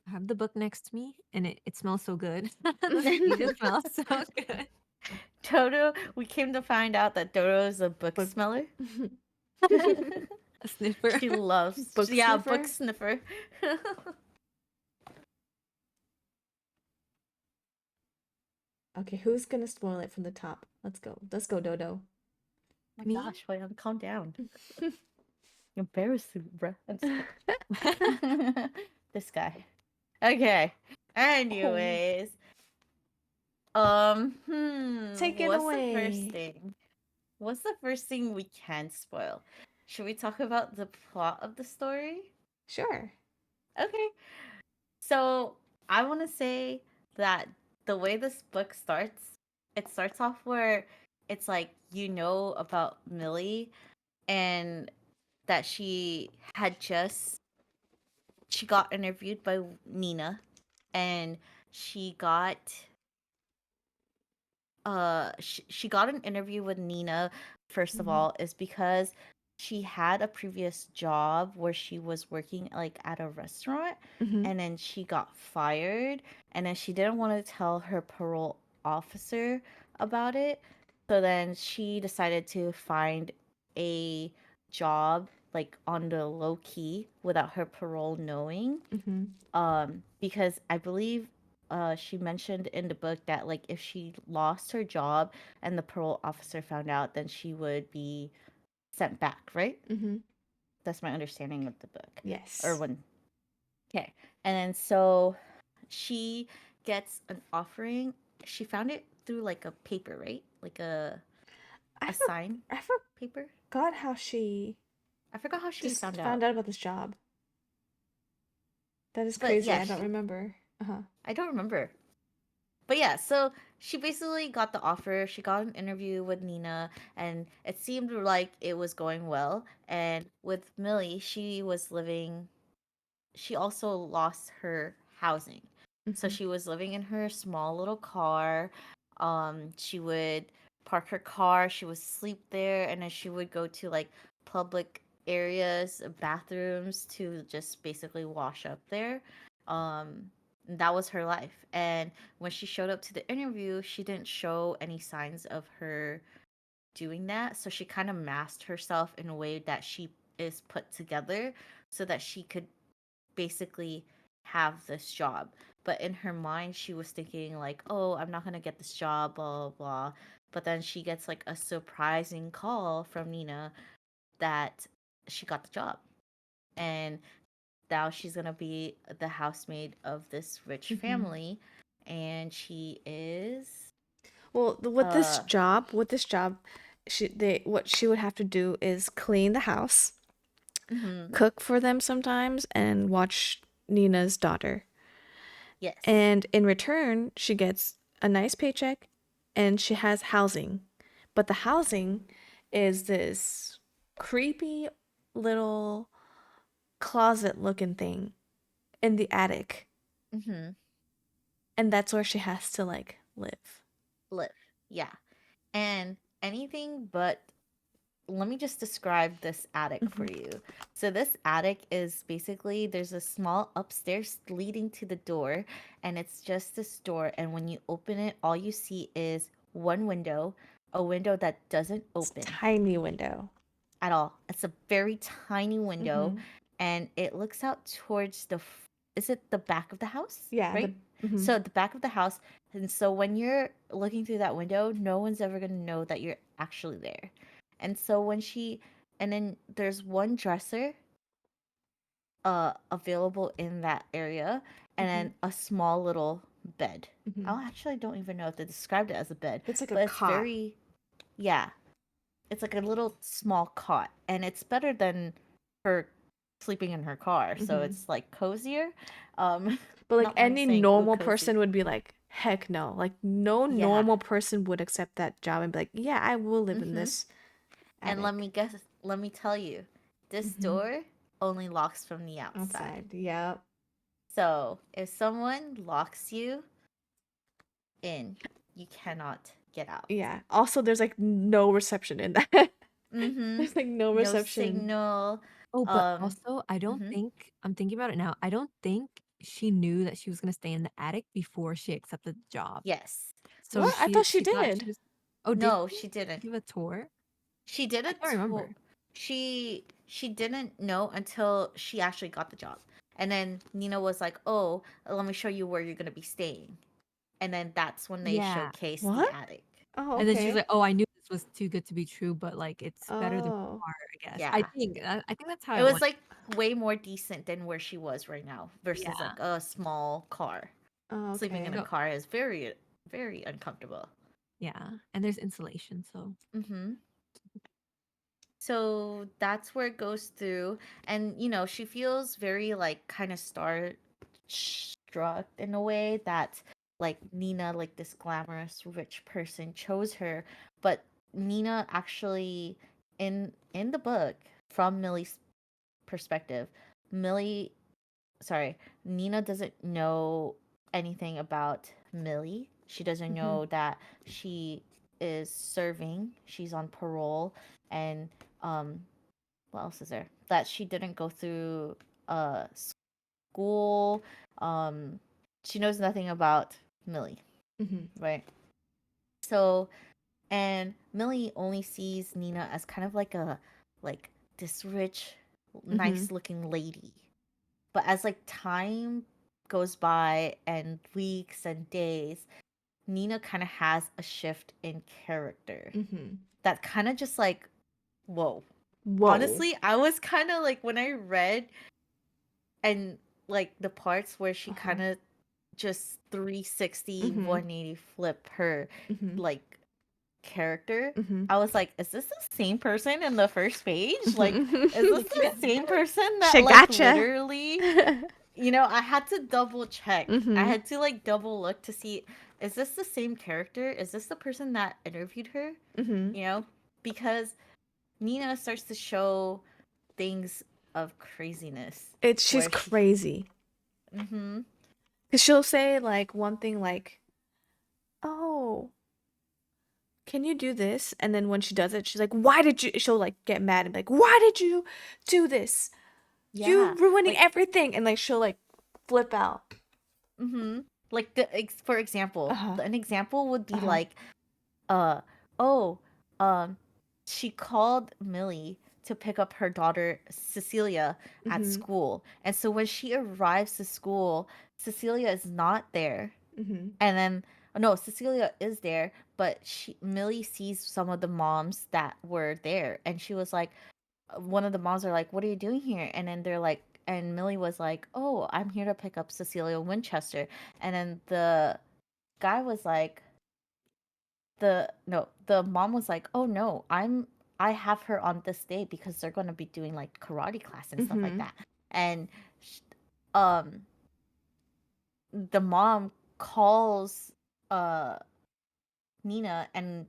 I have the book next to me, and it smells so good. The pages smell so good. Dodo, we came to find out that Dodo is a book Book- smeller. A sniffer. She loves, Book yeah, sniffer? book sniffer. Okay, who's gonna spoil it from the top? Let's go. Let's go, Dodo. My Me? gosh, Hoyan, calm down. You're embarrassing, bruh. I'm just kidding. This guy. Okay. Anyways. Take it What's the first away. thing? What's the first thing we can spoil? Should we talk about the plot of the story? Sure. Okay. So I want to say that the way this book starts, it starts off where it's like you know about Millie and that she got interviewed by Nina and she got she got an interview with Nina first of Mhm. all is because she had a previous job where she was working like at a restaurant Mm-hmm. and then she got fired and then she didn't want to tell her parole officer about it. So then she decided to find a job like on the low key without her parole knowing Mm-hmm. because I believe she mentioned in the book that like if she lost her job and the parole officer found out, then she would be sent back, right? Mm-hmm. That's my understanding of the book. Or Yes. when okay. And then so she gets an offering. She found it through like a paper, right? Like I a for- sign I paper. forgot how she I forgot how she just found found out. out about this job. That is But crazy. yeah, I don't remember. Uh-huh. I don't remember. But yeah, so she basically got the offer. She got an interview with Nina, and it seemed like it was going well. And with Millie, she also lost her housing. So Mm-hmm. she was living in her small little car. She would park her car, she would sleep there, and then she would go to like public areas, bathrooms to just basically wash up there. That was her life. And when she showed up to the interview, she didn't show any signs of her doing that. So she kind of masked herself in a way that she is put together so that she could basically have this job. But in her mind, she was thinking, like, oh, I'm not going to get this job, blah, blah, blah. But then she gets like a surprising call from Nina that she got the job. And now she's going to be the housemaid of this rich Mm-hmm. family. And she is. Well, with this job, what she would have to do is clean the house, Mm-hmm. cook for them sometimes, and watch Nina's daughter. Yes. And in return, she gets a nice paycheck and she has housing. But the housing is this creepy little closet looking thing in the attic. Mm-hmm. And that's where she has to like live. Live. Yeah. And anything but let me just describe this attic for Mhm. you. So this attic is basically there's a small upstairs leading to the door and it's just this door and when you open it all you see is one window, a window that doesn't It's a open tiny window. at all. It's a very tiny window Mhm. and it looks out towards is it the back of the house, Yeah. right? Mhm. So the back of the house and so when you're looking through that window, no one's ever going to know that you're actually there. And so when she and then there's one dresser available in that area and then Mhm. a small little bed. Mhm. I actually don't even know if they described it as a bed, It's like a but it's cot. very yeah, it's like a little small cot and it's better than her sleeping in her car, so Mhm. it's like cozier. um But like not like any saying ooh normal cozy. person would be like, heck no. Like no Yeah. normal person would accept that job and be like, yeah, I will live in Mm-hmm. this And attic. let me tell you, this Mhm. door only locks from the outside. Outside. Yep. So if someone locks you in, you cannot get out. Yeah. Also, there's like no reception in that. Mm-hmm. There's like no No reception. signal. Oh, but Um, also, I don't mm-hmm. think I'm thinking about it now. I don't think she knew that she was gonna stay in the attic before she accepted the job. Yes. So What? I thought she she thought she did. was. Oh, did No, she she didn't. give a tour? She did I a can't tour. remember. She didn't know until she actually got the job. And then Nina was like, "Oh, let me show you where you're gonna be staying." And then that's when they Yeah. showcased the What? attic. Oh, And then she's okay. like, "Oh, I knew this was too good to be true, but like it's better than Oh. far, I guess." I Yeah. think I think that's how It it was went. like way more decent than where she was right now versus Yeah. like a small car. Oh, Sleeping in a okay. So car is very, very uncomfortable. yeah, and there's insulation, so Mm-hmm. So that's where it goes through. And, you know, she feels very like kind of star struck in a way that like Nina, like this glamorous rich person, chose her. But Nina actually in the book, from Millie's perspective, Millie sorry, Nina doesn't know anything about Millie. She doesn't Mhm. know that she is serving. She's on parole, and um, what else is there? That she didn't go through school. Um, she knows nothing about Millie, Mhm. right? So, and Millie only sees Nina as kind of like like this rich, Mhm. nice looking lady. But as like time goes by and weeks and days, Nina kind of has a shift in character. Mhm. That kind of just like, whoa. Whoa. Honestly, I was kind of like when I read and like the parts where she Uh-huh. kind of just 360, Mhm. 180 flip her Mhm. like character, Mhm. I was like, is this the same person in the first page? Like, is this Mhm. the same person that She like gotcha. literally, you know, I had to double check. I Mhm. had to like double look to see, is this the same character? Is this the person that interviewed her? Mhm. You know, because Nina starts to show things of craziness She's where she, crazy. mm-hmm, Cause she'll say like one thing like, "Oh, can you do this?" And then when she does it, she's like, "Why did you?" She'll like get mad and be like, "Why did you do this? You yeah, ruining like, everything!" And like she'll like flip out. mm-hmm, like for example, Uh-huh. an example would be Uh-huh. like, uh oh she called Millie to pick up her daughter Cecilia at Mhm. school. And so when she arrives to school, Cecilia is not there. Mhm. And then no, Cecilia is there, but Millie sees some of the moms that were there and she was like one of the moms are like, "What are you doing here?" And then they're like and Millie was like, "Oh, I'm here to pick up Cecilia Winchester." And then the guy was like, the mom was like, "Oh no, I have her on this day because they're going to be doing like karate class and stuff like Mhm. that." And sh- um the mom calls uh Nina and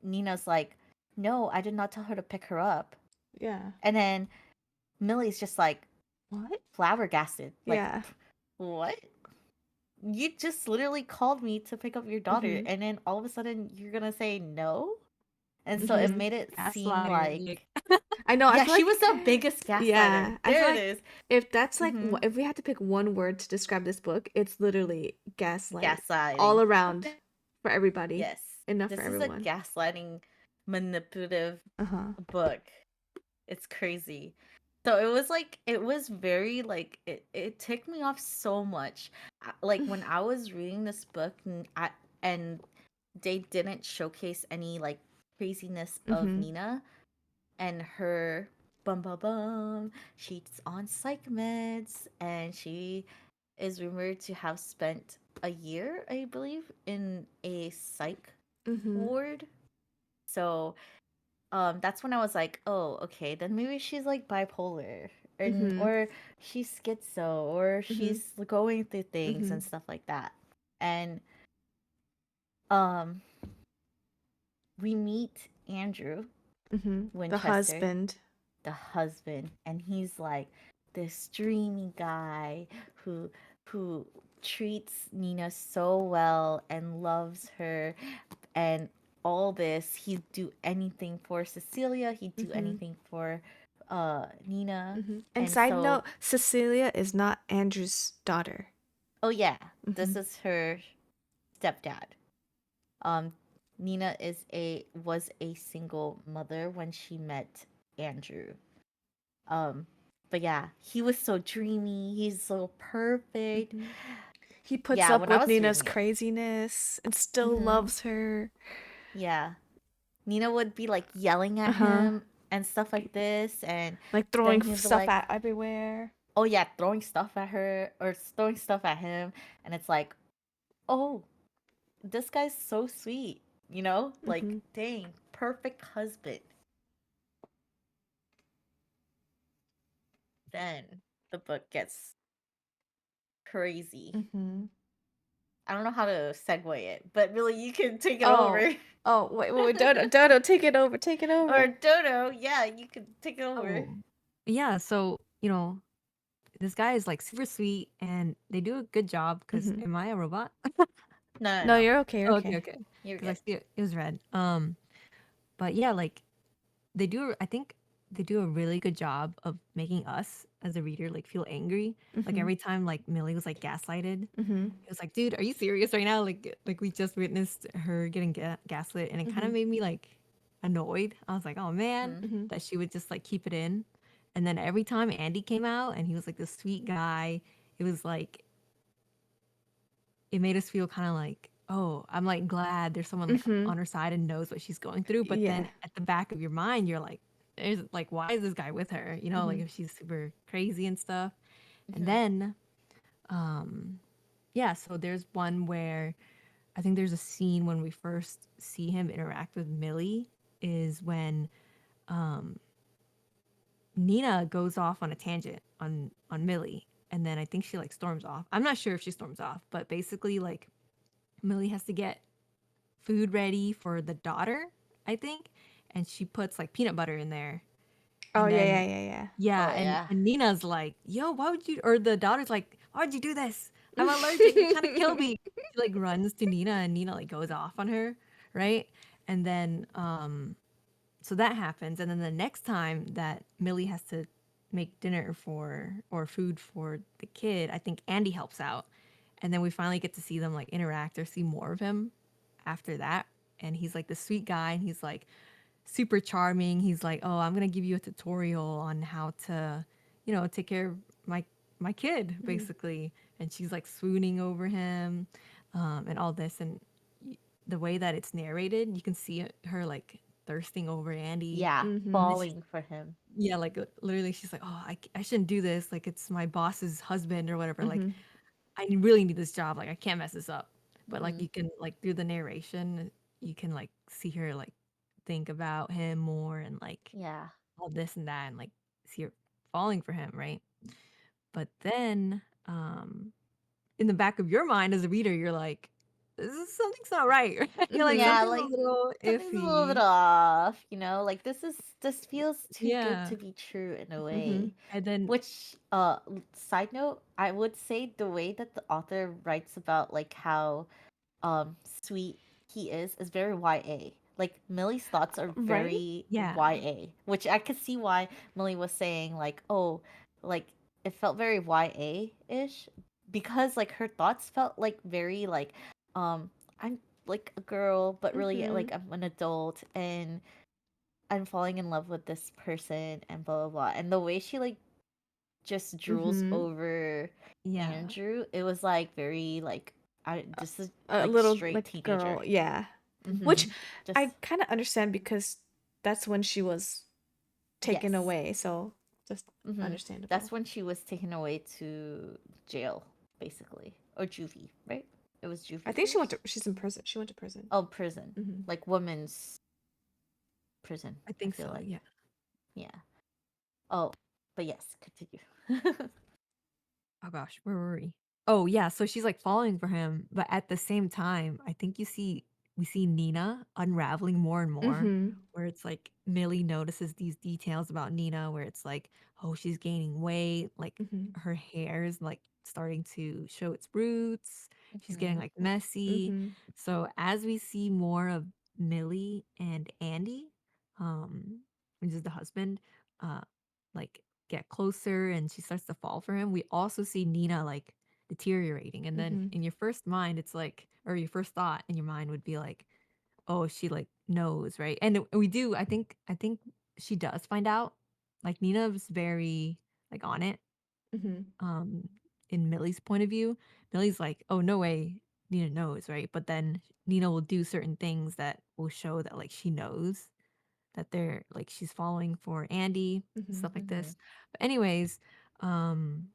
Nina's like, "No, I did not tell her to pick her up." Yeah. And then Millie's just like What? flabbergasted, like, Yeah. "What? You just literally called me to pick up your daughter Mhm. and then all of a sudden you're going to say no?" And so it Mm-hmm. made it seem Gaslighter. Like, like, I know. I yeah, feel she like, was the biggest gaslighter. yeah, I feel There it like is. if that's like, Mm-hmm. if we had to pick one word to describe this book, it's literally gaslight all Gaslighting. around for everybody, Yes. enough for This is a everyone. gaslighting, manipulative Uh huh. book. It's crazy. So it was like it was very like it ticked me off so much. Like when I was reading this book and they didn't showcase any like craziness of Mm-hmm. Nina and her bum bum bum. She's on psych meds and she is rumored to have spent a year, I believe, in a psych Mm-hmm. ward. So that's when I was like, oh, okay, then maybe she's like bipolar and Mm-hmm. or she's schizo or Mm-hmm. she's going through things Mm-hmm. and stuff like that. And um we meet Andrew Mm-hmm. The Winchester, husband. the husband, and he's like this dreamy guy who treats Nina so well and loves her and all this. He'd do anything for Cecilia, he'd do Mm-hmm. anything for Nina. Mm-hmm. And And side so, note, Cecilia is not Andrew's daughter. oh yeah, Mm-hmm. this is her stepdad. Um Nina is a was a single mother when she met Andrew. Um, but yeah, he was so dreamy. He's so perfect. Mm-hmm. He puts Yeah, up when I with was Nina's reading it. craziness and still Hmm. loves her. Yeah, Nina would be like yelling at Uh-huh. him and stuff like this, and Like then throwing he'd be stuff like, at everywhere. "Oh yeah," throwing stuff at her or throwing stuff at him, and it's like, "Oh, this guy's so sweet," you know? Like, Mm-hmm. dang, perfect husband. Then the book gets crazy. Mm-hmm. I don't know how to segue it, but really, you can take it Oh. over. Oh, wait, Dodo, Dodo, take it over, take it Or over. Dodo, yeah, you can take it over. oh, yeah. So, this guy is like super sweet and they do a good job because Mm-hmm. am I a robot? No, no, No, no. you're okay, you're Oh, okay, okay. okay. You're Because I good. see it was red. But yeah, like I think they do a really good job of making us as a reader like feel angry. Like Mm-hmm. every time like Millie was like gaslighted, Mm-hmm. it was like, dude, are you serious right now? Like we just witnessed her getting gaslit, and it kind Mm-hmm. of made me like annoyed. I was like, oh man, Mm-hmm. Mm-hmm. that she would just like keep it in. And then every time Andy came out and he was like this sweet guy, it was like it made us feel kind of like, oh, I'm like glad there's someone like Mm-hmm. on her side and knows what she's going through. But Yeah. then at the back of your mind, you're like, there's like, why is this guy with her? Mm-hmm. Like if she's super crazy and stuff. And Mm-hmm. then, um, yeah, so there's one where I think there's a scene when we first see him interact with Millie is when um, Nina goes off on a tangent on Millie, and then I think she like storms off. I'm not sure if she storms off, but basically like Millie has to get food ready for the daughter, I think, and she puts like peanut butter in there. Oh And yeah, yeah, then yeah, yeah. yeah, Oh yeah. and Nina's like, "Yo, why would you?" Or the daughter's like, "Why would you do this? I'm allergic. You're trying to kill me." She like runs to Nina, and Nina like goes off on her, right? And then so that happens, and then the next time that Millie has to make dinner for or food for the kid, I think Andy helps out, and then we finally get to see them like interact or see more of him after that. And he's like the sweet guy, and he's like super charming. He's like, "Oh, I'm gonna give you a tutorial on how to, take care of my kid, Mhm. basically." And she's like swooning over him, and all this. And the way that it's narrated, you can see her like thirsting over Andy. Yeah, Mhm. And she's falling for him. yeah, like literally, she's like, "Oh, I shouldn't do this. Like, it's my boss's husband or whatever. Like, Mhm. I really need this job. Like, I can't mess this up." But like, Mm-hmm. you can like through the narration, you can like see her like think about him more and like Yeah. all this and that and like see her falling for him, right? But then, in the back of your mind as a reader, you're like, something's not right. Right? You're like, Mhm. Yeah, something's a like little something's a little bit iffy. off, like this feels too good Yeah. to be true in a Mhm. way. And then, Which side note, I would say the way that the author writes about like how sweet he is very YA. Like Millie's thoughts are Right? very Yeah. YA, which I could see why Millie was saying like, oh, like it felt very YA ish because like her thoughts felt like very like, um, I'm like a girl, but really Mm-hmm. like I'm an adult and I'm falling in love with this person and blah blah blah. And the way she like just drools Mm-hmm. over Yeah. Andrew, it was like very like I this is A like little straight like teenager. girl, yeah. Mm-hmm. Which Just I kind of understand because that's when she was taken yes. away, so just Mm-hmm. understandable. That's when she was taken away to jail, basically, or juvie, right? It was I juvie think first. she's in prison. She went to prison. Oh, prison, Mm-hmm. like women's prison. I I think feel so. like, Yeah. yeah. Oh, but yes, continue. Oh gosh, where were we? Oh yeah, so she's like falling for him, but at the same time, I think we see Nina unraveling more and more, Mm-hmm. where it's like Millie notices these details about Nina, where it's like, oh, she's gaining weight, like Mm-hmm. her hair is like starting to show its roots. She's getting Mm-hmm. like messy. Mm-hmm. So as we see more of Millie and Andy, which is the husband, uh, like get closer and she starts to fall for him, we also see Nina like deteriorating. And then Mm-hmm. in your first mind, it's like, or your first thought in your mind would be like, oh, she like knows, right? And we do, I think she does find out. Like Nina was very like on it. Mm-hmm. Um, in Millie's point of view, Millie's like, oh, no way, Nina knows, right? But then Nina will do certain things that will show that like she knows that they're like she's following for Andy, Mm-hmm. stuff like Mm-hmm. this. But anyways, um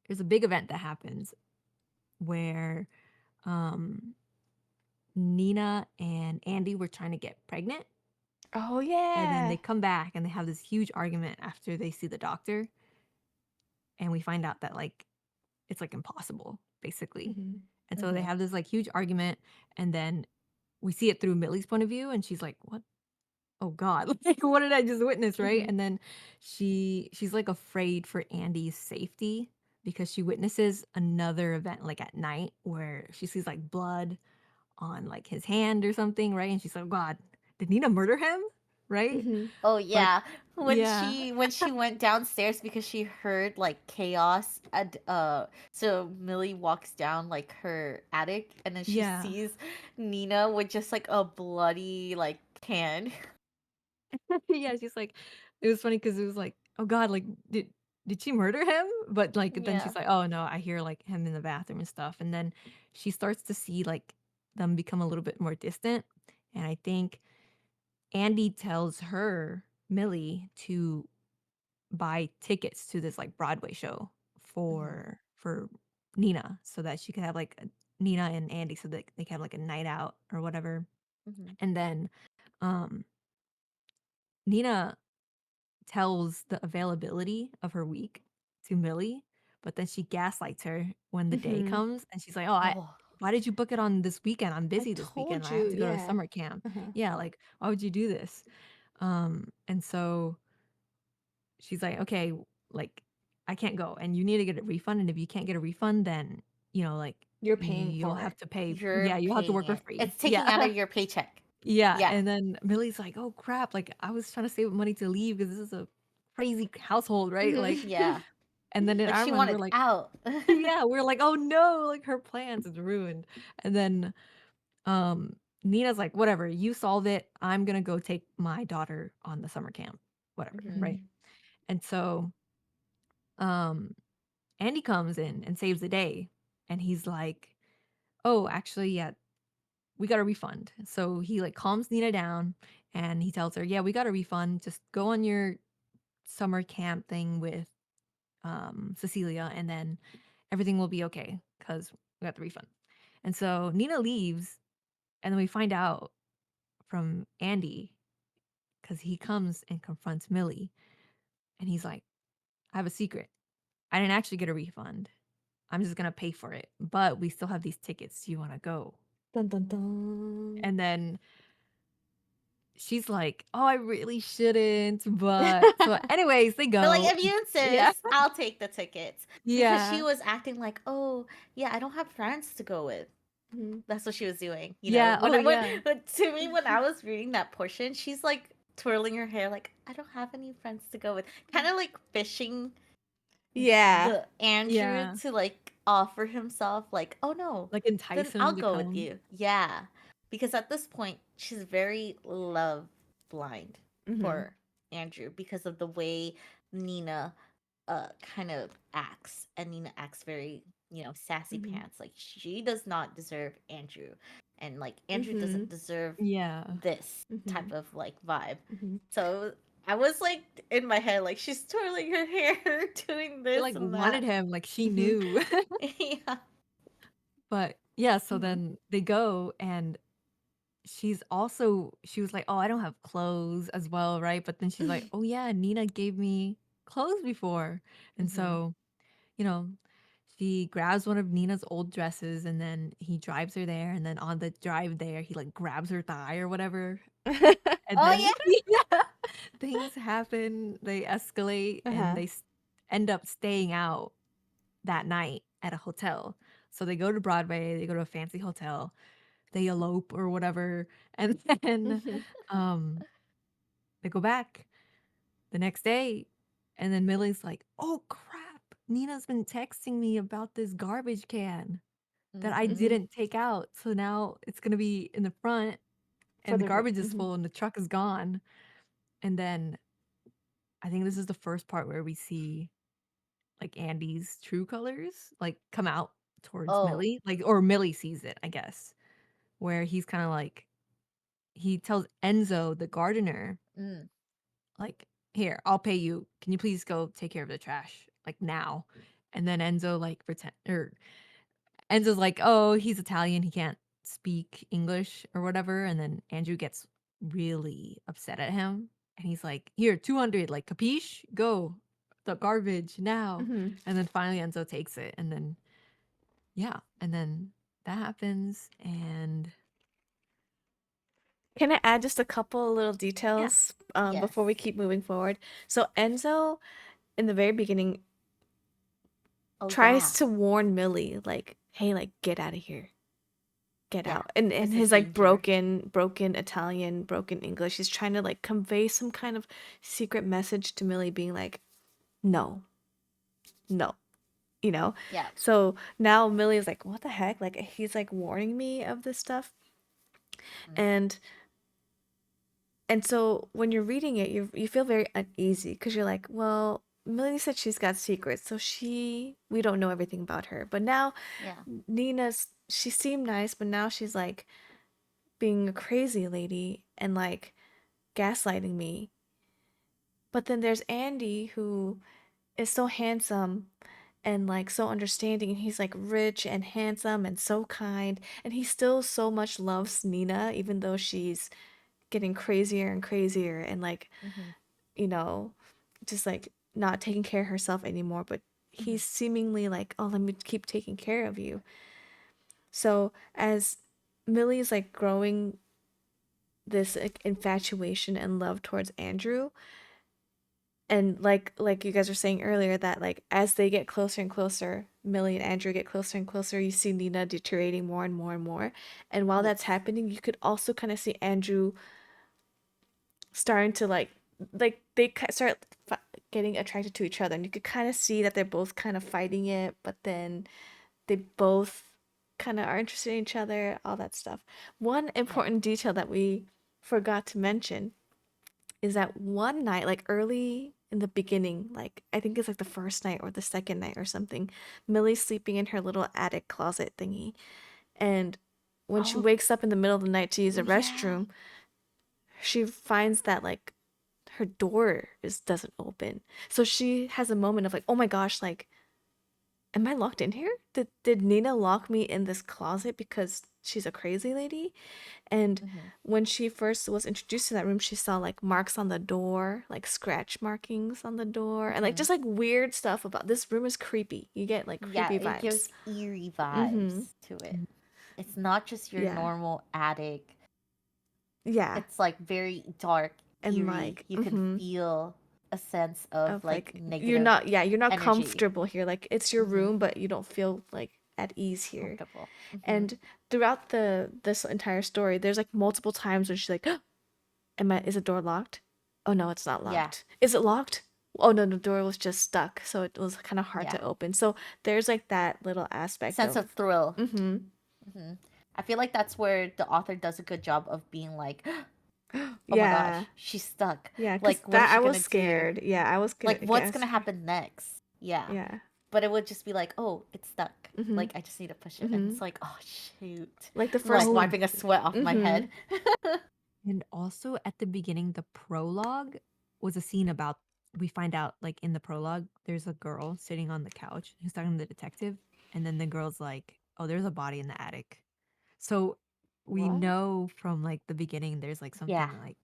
there's a big event that happens where um Nina and Andy were trying to get pregnant, Oh and then yeah. they come back and they have this huge argument after they see the doctor, and we find out that like it's like impossible basically. Mm-hmm. And so they Mm-hmm. have this like huge argument, and then we see it through Millie's point of view, and she's like, what, oh god, like what did I just witness, right? Mm-hmm. And then she's like afraid for Andy's safety because she witnesses another event like at night where she sees like blood on like his hand or something, right? And she's like, god, did Nina murder him, right? Mm-hmm. Oh Like, yeah, yeah, when she went downstairs because she heard like chaos and so Millie walks down like her attic and then she yeah. sees Nina with just like a bloody like can. Yeah, she's like, it was funny because it was like, oh god, like did she murder him? But like then Yeah. she's like, oh no, I hear like him in the bathroom and stuff. And then she starts to see like them become a little bit more distant. And I think Andy tells her, Millie, to buy tickets to this like Broadway show Mm-hmm. for Nina so that she could have like Nina and Andy so that they can have like a night out or whatever. Mm-hmm. And then um Nina tells the availability of her week to Millie, but then she gaslights her when the day Mm-hmm. comes and she's like, "Oh, I Oh. why did you book it on this weekend? I'm I busy this weekend. told I have you, to go to yeah. summer camp." Uh-huh. Yeah, like, "Why would you do this?" And so she's like, "Okay, like I can't go and you need to get a refund, and if you can't get a refund, then, like You're paying you'll for have it. to pay, You're yeah, you'll have to paying work for it. free." It's Yeah. taking out of your paycheck. Yeah, Yeah. and then Millie's like, "Oh crap, like I was trying to save money to leave because this is a crazy household, right?" Mm-hmm. Like, Yeah. and then in Like our she mind we're wanted like, out. yeah, we're like, "Oh no, like her plans is ruined." And then Nina's like, "Whatever, you solve it. I'm going to go take my daughter on the summer camp." Whatever, Mm-hmm. right? And so um Andy comes in and saves the day, and he's like, "Oh, actually, yeah, we got a refund." So he like calms Nina down and he tells her, "Yeah, we got a refund. Just go on your summer camp thing with Cecilia, and then everything will be okay because we got the refund." And so Nina leaves, and then we find out from Andy because he comes and confronts Millie, and he's like, "I have a secret. I didn't actually get a refund. I'm just gonna pay for it, but we still have these tickets. Do you want to go?" Dun dun dun. And then she's like, "Oh, I really shouldn't." But so, anyways, they But like, go. if you Yeah, insist, I'll take the tickets because she yeah. was acting like, oh yeah, I don't have friends to go with. Mhm. That's what she was doing. You know, Yeah. when Oh I when, yeah. when to me when I was reading that portion, she's like twirling her hair, like I don't have any friends to go with, kind of like fishing Yeah. the Andrew Yeah. to like offer himself, like, oh no, Like then entice I'll him to go with come. you. Yeah, because at this point she's very love blind Mhm. for Andrew because of the way Nina kind of acts, and Nina acts very, sassy Mhm. pants. Like she does not deserve Andrew, and like Andrew doesn't Mhm. deserve Yeah. this type Mhm. of like vibe. Mhm. So I was like in my head, like she's twirling her hair, doing She this like and wanted that. him, like she Mhm. knew. Yeah. But yeah, so Mhm. then they go and she was like, "Oh, I don't have clothes as well, right?" But then she's like, "Oh yeah, Nina gave me clothes before." And Hmm. so, you know, she grabs one of Nina's old dresses and then he drives her there and then on the drive there, he like grabs her thigh or whatever. And Oh then yeah. yeah, things happen, they escalate and Uh-huh. end up staying out that night at a hotel. So they go to Broadway, they go to a fancy hotel, they elope or whatever, and then Mhm. um they go back the next day and then Millie's like, "Oh crap. Nina's been texting me about this garbage can that I Hmm. Mhm. didn't take out. So now it's going to be in the front For and the the garbage is mhm. full and the truck is gone." And then I think this is the first part where we see like Andy's true colors like come out towards Oh. Millie, like or Millie sees it, I guess, where he's kind of like he tells Enzo, the gardener, Mm. like, "Here, I'll pay you. Can you please go take care of the trash like now?" And then Enzo like pretend or Enzo's like, "Oh, he's Italian. He can't speak English or whatever." And then Andrew gets really upset at him and he's like, "Here, 200, like capiche? Go. The garbage now." Mhm. And then finally Enzo takes it and then yeah, and then that happens and Can I add just a couple little yeah. details Yes. before we keep moving forward? So Enzo, in the very beginning, Oh tries yeah. to warn Millie, like, "Hey, like, get out of here, get Yeah. out." And This is his like danger. broken Italian, broken English, he's trying to like convey some kind of secret message to Millie, being like, "No, no," you know. Yeah. So now Millie is like, "What the heck?" Like he's like warning me of this stuff, Mm. and so when you're reading it, you feel very uneasy because you're like, well, Millie said she's got secrets, so we don't know everything about her. But now Yeah. she seemed nice, but now she's like being a crazy lady and like gaslighting me. But then there's Andy who is so handsome and like so understanding, and he's like rich and handsome and so kind, and he still so much loves Nina even though she's getting crazier and crazier and like, Hmm. you know, just like not taking care of herself anymore, but Hmm. he's seemingly like, oh, let me keep taking care of you. So as Millie is like growing this like infatuation and love towards Andrew, and like you guys were saying earlier, that like as they get closer and closer, Millie and Andrew get closer and closer, you see Nina deteriorating more and more and more. And while that's Yes. happening, you could also kind of see Andrew starting to like they start getting attracted to each other, and you could kind of see that they're both kind of fighting it, but then they both kind of are interested in each other, all that stuff. One Yeah. important detail that we forgot to mention is that one night, like early in the beginning, like I think it's like the first night or the second night or something, Millie's sleeping in her little attic closet thingy, and when she Oh. wakes up in the middle of the night to use Oh the yeah. restroom, she finds that like her door is doesn't open. So she has a moment of like, "Oh my gosh, like am I locked in here? Did Nina lock me in this closet because she's a crazy lady?" And Hmm. when she first was introduced to that room, she saw like marks on the door, like scratch markings on the door, and like Hmm. just like weird stuff about this room is creepy. You get like Yeah, creepy it vibes. gives eerie Mm-hmm. vibes to it. It's not just your Yeah. normal attic. Yeah. It's like very dark, And eerie. like, You can mm-hmm. feel a sense of Of like like you're negative not, yeah, you're not energy. comfortable here. Like it's your Hmm. room, but you don't feel like at ease here. Comfortable. And throughout this entire story, there's like multiple times when she's like, is the door locked? Oh no, it's not Yeah. locked. Is it locked? Oh no, the door was just stuck, so it was kind of hard Yeah. to open. So there's like that little aspect Sense of of thrill. mm-hmm. I feel like that's where the author does a good job of being like, oh my gosh, Yeah. she's stuck. Yeah, because Like, what is that I she was gonna do? scared. Yeah, I was gonna Like, what's guess. gonna happen next? Yeah. Yeah. But it would just be like, oh, it's stuck. Mm-hmm. Like, I just need to push it. And Mm-hmm. it's like, oh, shoot. Like the I'm like first. Oh, wiping a sweat off my Mm-hmm. head. and also at the beginning, the prologue was a scene about, we find out like in the prologue, there's a girl sitting on the couch who's talking to the detective. And then the girl's like, oh, there's a body in the attic. So we What? know from like the beginning, there's like Yeah. something like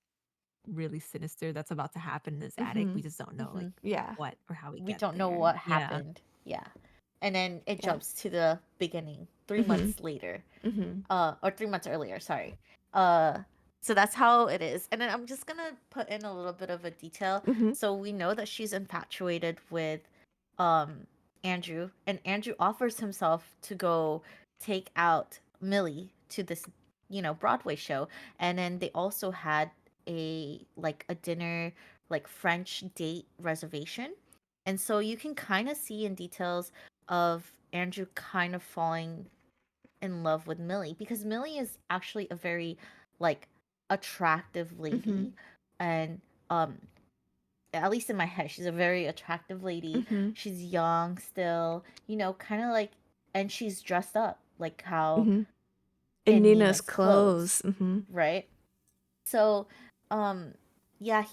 really sinister that's about to happen in this attic. Mm-hmm. We just don't know like Yeah. what or how we We get don't know there. what Yeah. happened. Yeah. And then it Yeah. jumps to the beginning, 3 months later. Mm-hmm. Or 3 months earlier, sorry. Uh so that's how it is. And then I'm just gonna put in a little bit of a detail. Mm-hmm. So we know that she's infatuated with um Andrew, and Andrew offers himself to go take out Millie to this, Broadway show. And then they also had a dinner, like French date reservation. And so you can kind of see in details of Andrew kind of falling in love with Millie, because Millie is actually a very like attractive Mm-hmm. lady. And at least in my head, she's a very attractive lady. Mm-hmm. She's young still, kind of like, and she's dressed up like how Mm-hmm. In in Nina's Nina's clothes, clothes. Mm-hmm. right? So, um, yeah,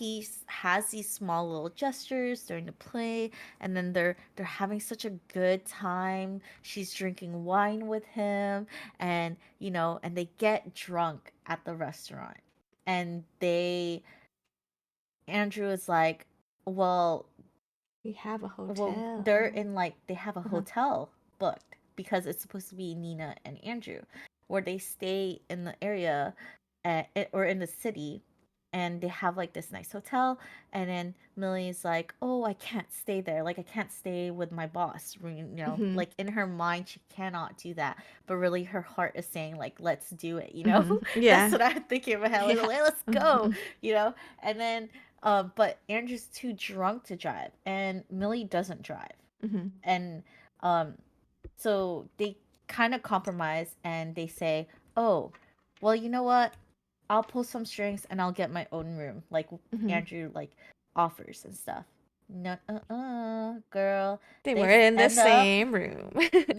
has these small little gestures during the play, and then they're having such a good time. She's drinking wine with him, and and they get drunk at the restaurant, and Andrew is like, well, We have a they're hotel. in like they have a Uh-huh. hotel booked because it's supposed to be Nina and Andrew, where they stay in the area, or in the city, and they have like this nice hotel. And then Millie's like, "Oh, I can't stay there. Like I can't stay with my boss." Mm-hmm. Like in her mind she cannot do that, but really her heart is saying like, "Let's do it." Mm-hmm. That's Yeah. what I'm thinking in my head. Like, Yeah. let's Mm-hmm. go. And then but Andrew's too drunk to drive, and Millie doesn't drive. Mm-hmm. And um, so they kind of compromise, and they say, "Oh, well, you know what? I'll pull some strings and I'll get my own room." Like Mm-hmm. Andrew offers and stuff. No, girl. They They were in the end up same room.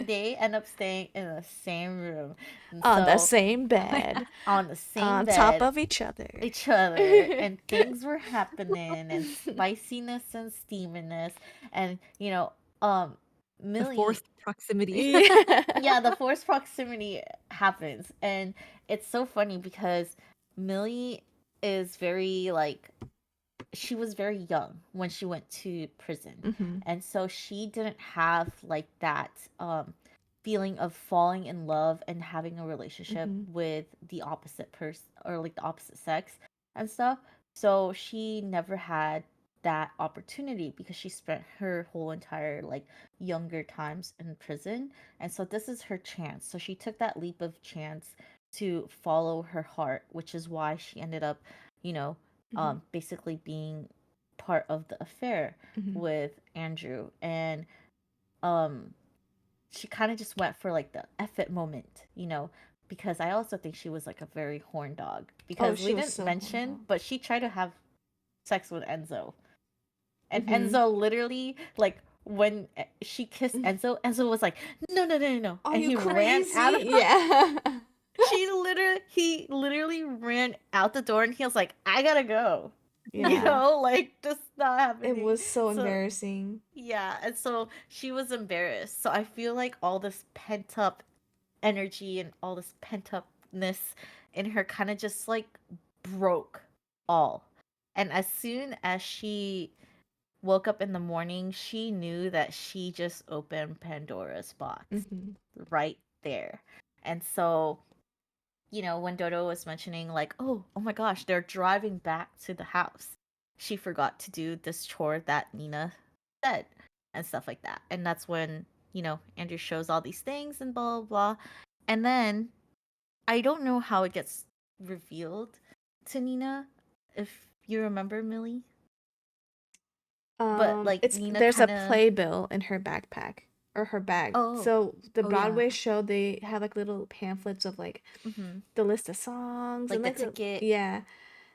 they end up staying in the same room, and On the so same bed. on the same On top bed, of each other. each other, and things were happening, and spiciness and steaminess. And The Millie, forced proximity. Yeah. yeah, the forced proximity happens. And it's so funny because Millie is very like, she was very young when she went to prison. Mm-hmm. And so she didn't have like that feeling of falling in love and having a relationship Mm-hmm. with the opposite person, or like the opposite sex and stuff. So she never had that opportunity because she spent her whole entire like younger times in prison. And so this is her chance. So she took that leap of chance to follow her heart, which is why she ended up, you know, Mm-hmm. basically being part of the affair Mm-hmm. with Andrew. And um, she kind of just went for like the F it moment, because I also think she was like a very horn dog, Oh, because she we was didn't so mention, horrible. but she tried to have sex with Enzo. And Mm-hmm. Enzo literally, like, when she kissed Enzo, Enzo was like, no, no, no, no, no. Are And you he ran out of crazy? Yeah. he literally ran out the door, and he was like, I gotta go. Yeah. Like, just not It happening. was so So embarrassing. yeah, and so she was embarrassed. So I feel like all this pent up energy and all this pent upness in her kind of just like broke all. And as soon as she woke up in the morning, she knew that she just opened Pandora's box Mm-hmm. right there. And so, when Dodo was mentioning, like, oh my gosh, they're driving back to the house, she forgot to do this chore that Nina said and stuff like that. And that's when Andrew shows all these things and blah blah blah. And then I don't know how it gets revealed to Nina, if you remember, Millie. But like It's Nina there's a kind of, playbill in her backpack or her bag. oh, So the oh yeah. Broadway show, they have like little pamphlets of like Hmm. the list of songs and Like the like ticket. yeah.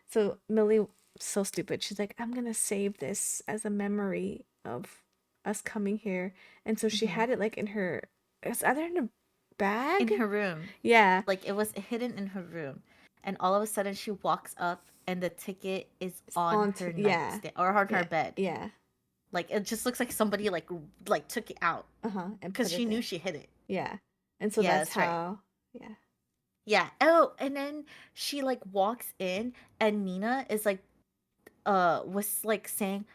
So Millie, so stupid. She's like, I'm gonna save this as a memory of us coming here. And so she Hmm. had it like in her, it's either in a bag. In her room. Yeah, Like it was hidden in her room. And all of a sudden she walks up and the ticket is it's on on her yeah, nightstand or on her yeah, bed. yeah. Like it just looks like somebody like took it out Uh-huh, and because put she it knew there. she hid it. Yeah, and so Yeah, that's that's right. how. Yeah. Yeah. Oh, and then she like walks in and Nina is like was like saying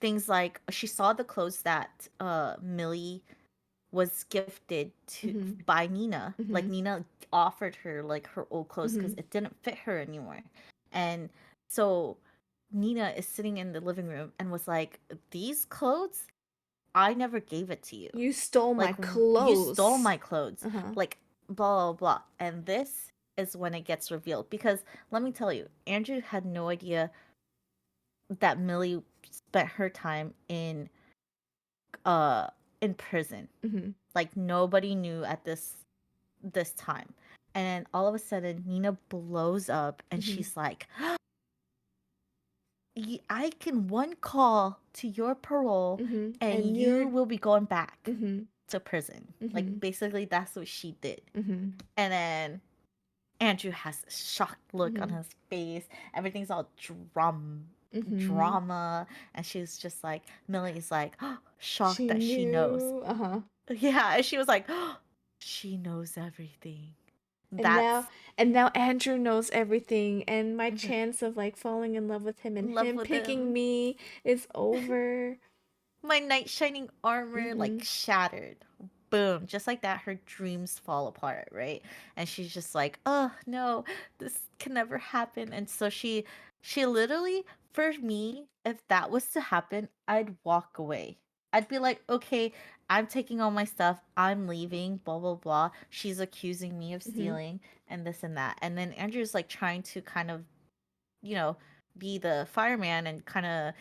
things like she saw the clothes that Millie was gifted to Mhm. by Nina. Like Mhm. Nina offered her like her old clothes because Mhm. it didn't fit her anymore. And so Nina is sitting in the living room and was like, "These clothes, I never gave it to you. You stole my Like you stole clothes. my clothes." Uh-huh. Like blah blah blah. And this is when it gets revealed because let me tell you, Andrew had no idea that Millie spent her time uh in prison. Mhm. Like nobody knew at this time. And then all of a sudden Nina blows up and Mhm. she's like, I can one call to your parole Mhm. and And you you're will be going back mhm. to prison. Like Mhm. basically that's what she did. Mhm. And then Andrew has a shocked look on Mhm. his face. Everything's all Mhm. drama. And she's just like, Millie's like, shocked She that she knows. knew. Uh-huh. Yeah. And she was like, she knows everything. And now That's and now Andrew knows everything and my in chance of like falling in love with him and love him with picking him. me is over. My knight shining armor like Mhm. shattered. Boom. Just like that, her dreams fall apart, right? And she's just like, oh no, this can never happen. And so she literally, for me, if that was to happen, I'd walk away. I'd be like, okay, I'm taking all my stuff, I'm leaving, blah blah blah. She's accusing me of Mhm. stealing and this and that. And then Andrew's like trying to kind of you know, be the fireman and kind of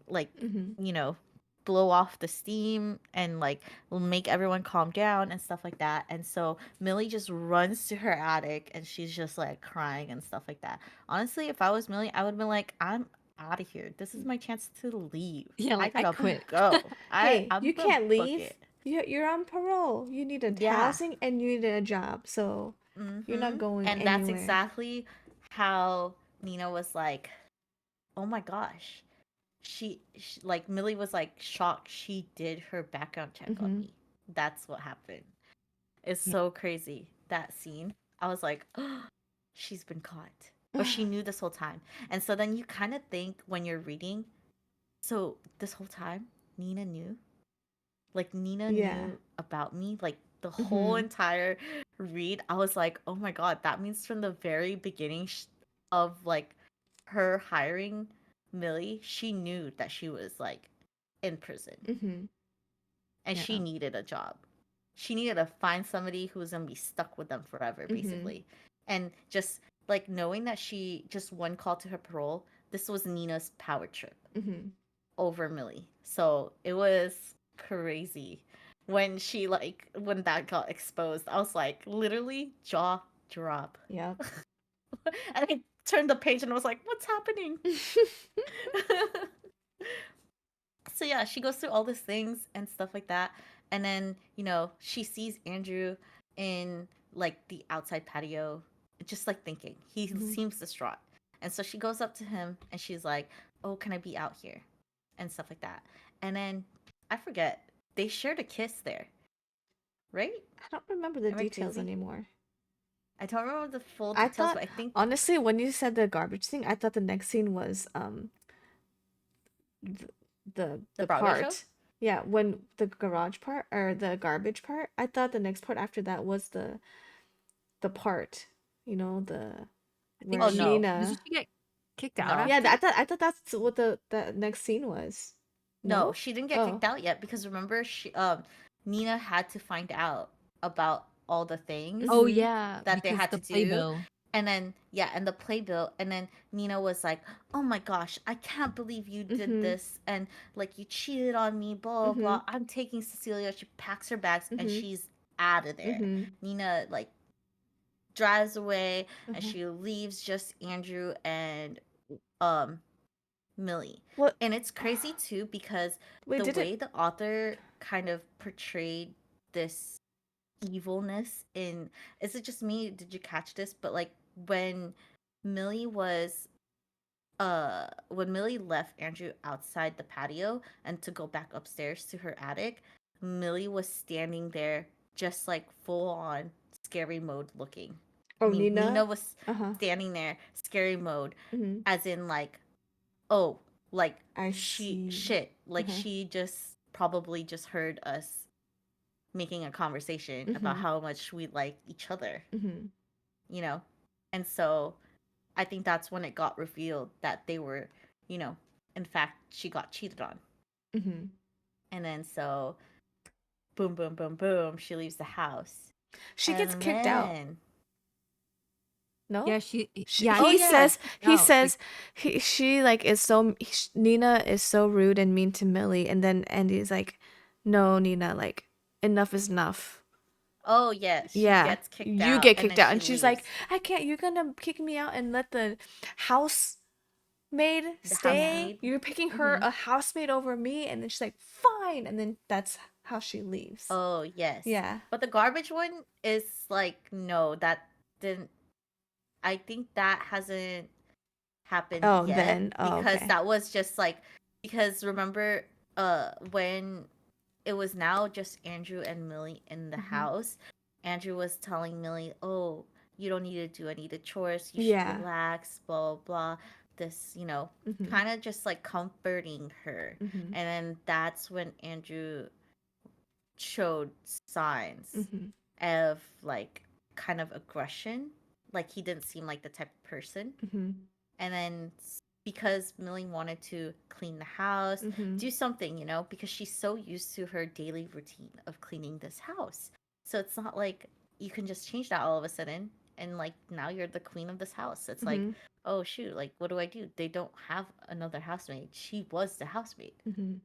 like, Mhm. you know, blow off the steam and like make everyone calm down and stuff like that. And so Millie just runs to her attic and she's just like crying and stuff like that. Honestly, if I was Millie, I would have been like, I'm out of here. This is my chance to leave. Yeah, I like I gotta quit. go. Hey, I'm you gonna can't book leave. it. You're on parole. You need a Yeah. housing and you need a job. So you're not Mm-hmm. going And that's anywhere. exactly how Nina was like, oh my gosh, she like Millie was like shocked she did her background check on Mhm. me. That's what happened. It's Yeah. so crazy that scene. I was like, oh, she's been caught. Or she knew this whole time. And so then you kind of think when you're reading, so this whole time Nina knew. Like Nina Yeah. knew about me. Like the whole Mhm. entire read, I was like, oh my god, that means from the very beginning of like her hiring Millie, she knew that she was like in prison Mhm. and she Yeah. needed a job. She needed to find somebody who was gonna be stuck with them forever, Mhm. basically. And just like knowing that she just one call to her parole, this was Nina's power trip Mhm. over Millie. So it was crazy when she like when that got exposed. I was like literally jaw drop. Yep. And I turned the page and was like, what's happening? So yeah, she goes through all these things and stuff like that. And then, she sees Andrew in like the outside patio, just like thinking. He Mhm. seems distraught. And so she goes up to him and she's like, oh, can I be out here? And stuff like that. And then I forget, they shared a kiss there, right? I don't remember the Am I details crazy? anymore. I don't remember the full I details, thought, but I think honestly, when you said the garbage thing, I thought the next scene was th- the the Broadway show. part. Yeah, when the garage part or the garbage part, I thought the next part after that was the part, the I think Oh where she no, doesn't Nina. she get kicked out no. Yeah, after? I thought that's what the next scene was. No, No? she didn't get Oh. kicked out yet because remember Nina had to find out about all the things Oh Mhm. yeah, that they because had the to do. playbill. And then yeah, and the playbill, and then Nina was like, "Oh my gosh, I can't believe you did Mhm. this, and like you cheated on me, blah blah Mhm. blah. I'm taking Cecilia." She packs her bags and Mhm. she's out of there. Mhm. Nina like drives away and Uh-huh. she leaves just Andrew and um Millie. What? And it's crazy too because Wait, the did it? way the author kind of portrayed this evilness in, is it just me? Did you catch this? But like when Millie was when Millie left Andrew outside the patio and to go back upstairs to her attic, Millie was standing there just like full on scary mode looking. I Oh, mean, Nina Nina. was Uh-huh. standing there scary mode Mhm. as in like, oh, like I she see. shit, like Uh-huh. she just probably just heard us making a conversation about Mhm. how much we like each other, Mhm. you know? And so I think that's when it got revealed that they were, you know, in fact, she got cheated on. Mhm. And then so boom, boom, boom, boom, she leaves the house. She gets And kicked out. then, No? Yeah, yeah, oh He she yeah, got says kicked he out. Like, says she like is so Nina is so rude and mean to Millie, and then Andy's like, no, Nina, like enough is enough. oh yeah, she Yeah, gets kicked you out get and kicked then out, she and she's like, leaves. I can't. You're gonna kick me out and let the housemaid The yeah. stay. housemaid. You're picking her Mm-hmm. a housemaid over me, and then she's like, fine, and then that's how she leaves. Oh yes. Yeah. But the garbage one is like, no, that didn't, I think that hasn't happened Oh, yet then. Oh, because okay. that was just like, because remember when it was now just Andrew and Millie in the Mhm. house, Andrew was telling Millie, "Oh, you don't need to do any of the chores. You should Yeah. relax, blah blah blah." This, Mhm. kind of just like comforting her. Mhm. And then that's when Andrew showed signs Mhm. of like kind of aggression. Like he didn't seem like the type of person. Mhm. And then because Millie wanted to clean the house, Mhm. do something, because she's so used to her daily routine of cleaning this house. So it's not like you can just change that all of a sudden and like now you're the queen of this house. It's like, Mhm. oh shoot, like what do I do? They don't have another housemaid. She was the housemaid. Mhm.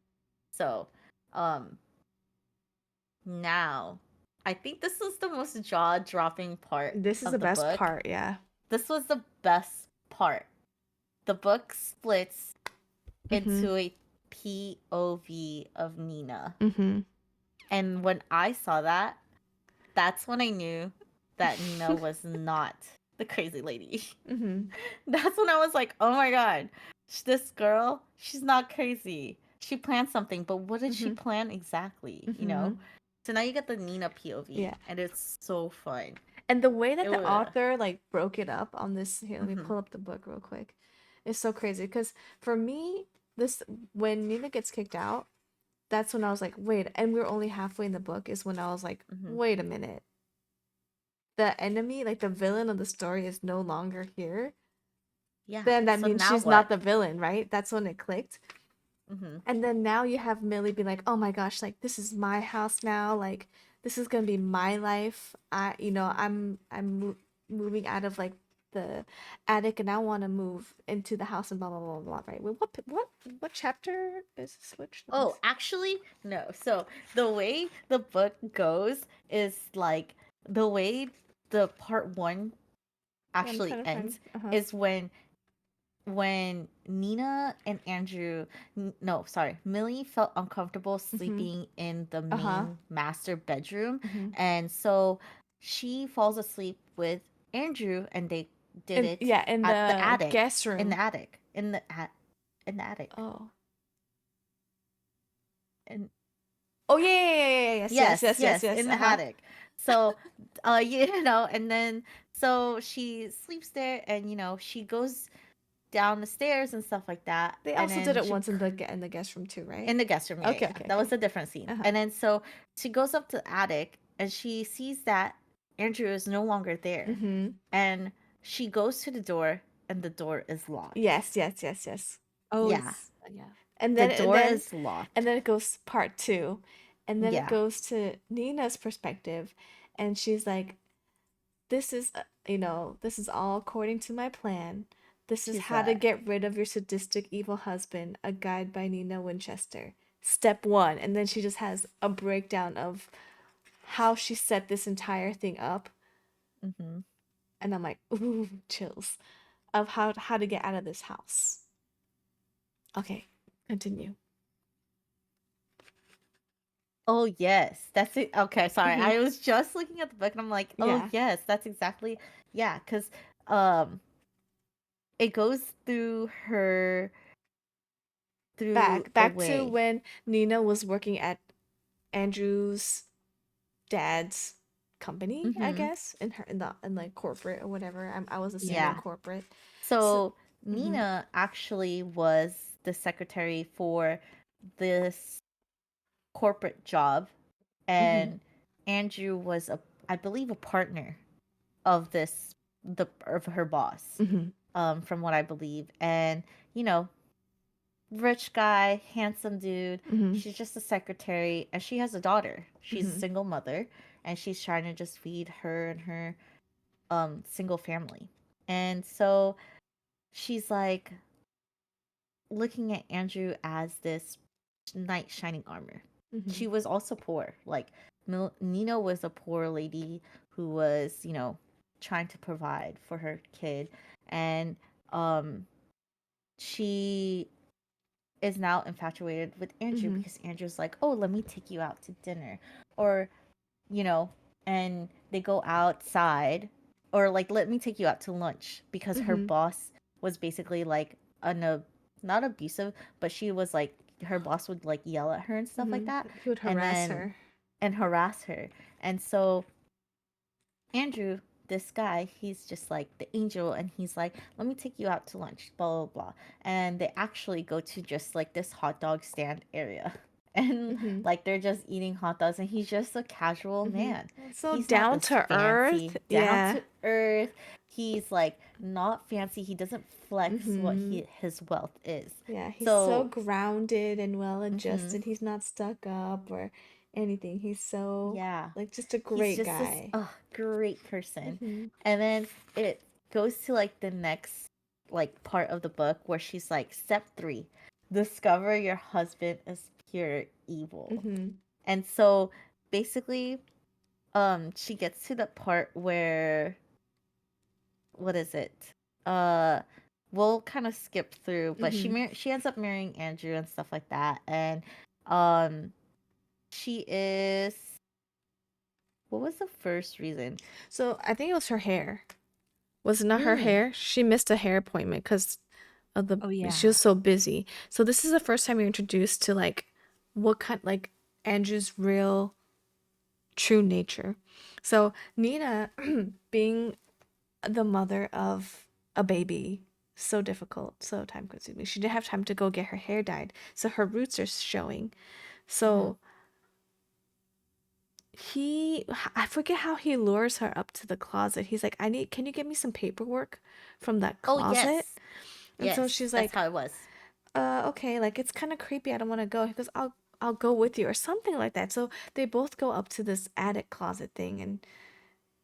So, um now I think this was the most jaw-dropping part This is the of the best book. part, yeah. This was the best part. The book splits Mhm. into a POV of Nina. Mhm. And when I saw that, that's when I knew that Nina was not the crazy lady. Mhm. That's when I was like, oh my god, this girl, she's not crazy. She planned something, but what did she Mhm. plan exactly? Mhm. So now you get the Nina POV, Yeah. and it's so fun. And the way that It the was. author like broke it up on this here, let me Mm-hmm, pull up the book real quick. It's so crazy because for me, this when Nina gets kicked out, that's when I was like, wait, and we are only halfway in the book is when I was like, mm-hmm. wait a minute. The enemy, like the villain of the story is no longer here. Yeah. Then that So means now she's what? not the villain, right? That's when it clicked. Mm-hmm. And then now you have Millie be like, "Oh my gosh, like this is my house now. Like this is gonna be my life. Moving out of like the attic, and I want to move into the house and blah blah blah blah." Right? Wait, what chapter is this? Which? Let me Oh, actually, no. So the way the book goes is like the way the part one Yeah, I'm actually trying to find. ends Uh huh. is when Nina and Andrew, no, sorry, Millie felt uncomfortable Mhm. sleeping in the Uh huh. main master bedroom, Mhm. and so she falls asleep with Andrew, and they did And it yeah, in at the the attic, guest in the room. attic, in the attic, Oh. and Oh yeah, yeah, yeah, yeah, yes, yes, yes, yes, yes, yes, yes. in Uh the huh. attic. So, and then so she sleeps there, and she goes down the stairs and stuff like that, They and also did then it once in the guest room too, right? in the guest room, yeah, Okay, yeah, okay, that was okay. a different scene. Uh huh. And then so she goes up to the attic, and she sees that Andrew is no longer there, Mhm. and she goes to the door, and the door is locked. Yes, yes, yes, yes. Oh Yeah, yeah. and The then door is locked. it goes part two, and then it Yeah, goes to Nina's perspective, and she's like, "This is, this is all according to my plan. This is she's how to get rid of your sadistic evil husband. A guide by Nina Winchester. Step one," and then she just has a breakdown of how she set this entire thing up, hmm and I'm like, ooh, chills of how to get out of this house. Okay, continue. Oh yes, that's it. Okay, sorry. Mm-hmm. I was just looking at the book and I'm like, oh Yeah. yes, that's exactly yeah, because um it goes through her through a Back to way. when Nina was working at Andrew's dad's company, I Mm-hmm. guess, in like corporate or whatever. I was assuming Yeah. corporate. So, So mhm, Nina actually was the secretary for this corporate job, mhm, and Andrew was a, I believe, a partner of this the of her boss, mhm, from what I believe, and you know, rich guy, handsome dude. mhm, She's just a secretary, and she has a daughter. She's a mhm, single mother, and she's trying to just feed her and her single family. And so she's like looking at Andrew as this knight shining armor. mhm, She was also poor. Like Nina was a poor lady who was, trying to provide for her kid, and um she is now infatuated with Andrew mhm, because Andrew's like, "Oh, let me take you out to dinner." Or, you know, and they go outside, or like, "Let me take you out to lunch," because her mhm, boss was basically like not abusive, but she was like her boss would like yell at her and stuff like mhm. that, He would and harass then her. and harass her. And so Andrew, this guy, he's just like the angel, and he's like, "Let me take you out to lunch," blah blah blah. And they actually go to just like this hot dog stand area. And Mhm, like they're just eating hot dogs, and he's just a casual mhm. man. So He's not down this to earth. fancy, down Yeah. to earth. He's like not fancy. He doesn't flex what Mhm. his wealth is. Yeah, he's so So, grounded and well mhm. adjusted. He's not stuck up or anything. He's so Yeah. like just a He's great just this guy. great person. Mhm. And then it goes to like the next like part of the book where she's like, step 3, discover your husband is pure evil. Mhm. And so basically she gets to the part where, what is it? Uh we'll kind of skip through, but Mhm. she ends up marrying Andrew and stuff like that. And um she is, what was the first reason? So I think it was her hair. Was it not her Mm, hair? She missed a hair appointment because of the Oh she was yeah. so busy. So this is the first time you're introduced to like what kind like Andrew's real true nature. So Nina being the mother of a baby, so difficult, so time consuming. She didn't have time to go get her hair dyed. So her roots are showing. mm-hmm. So he I forget how he lures her up to the closet. He's like, can you get me some paperwork from that Oh closet? yes, And so yes, she's that's like, how it was. okay, like it's kind of creepy. I don't want to go. He goes, I'll go with you or something like that. So they both go up to this attic closet thing, and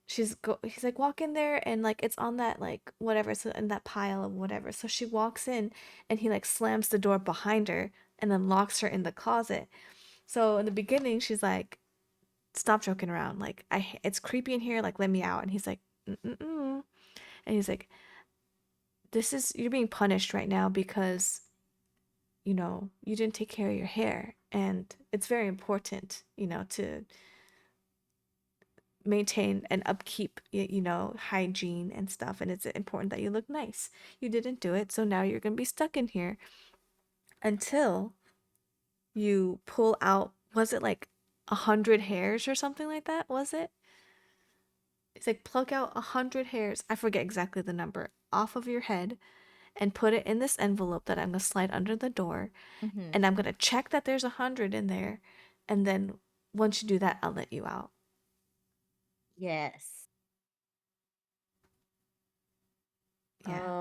he's like, walk in there, and like it's on that like whatever, so in that pile of whatever. So she walks in, and he like slams the door behind her and then locks her in the closet. So in the beginning, she's like, stop joking around. Like it's creepy in here. Like let me out. And he's like, mm-mm. And he's like, you're being punished right now because you didn't take care of your hair, and it's very important, to maintain and upkeep, hygiene and stuff, and it's important that you look nice. You didn't do it, so now you're going to be stuck in here until you pull out, was it like 100 hairs or something like that? Was it? It's like pluck out 100 hairs. I forget exactly the number off of your head and put it in this envelope that I'm going to slide under the door, Mm-hmm. and I'm going to check that there's 100 in there, and then once you do that, I'll let you out. Yes. Yeah.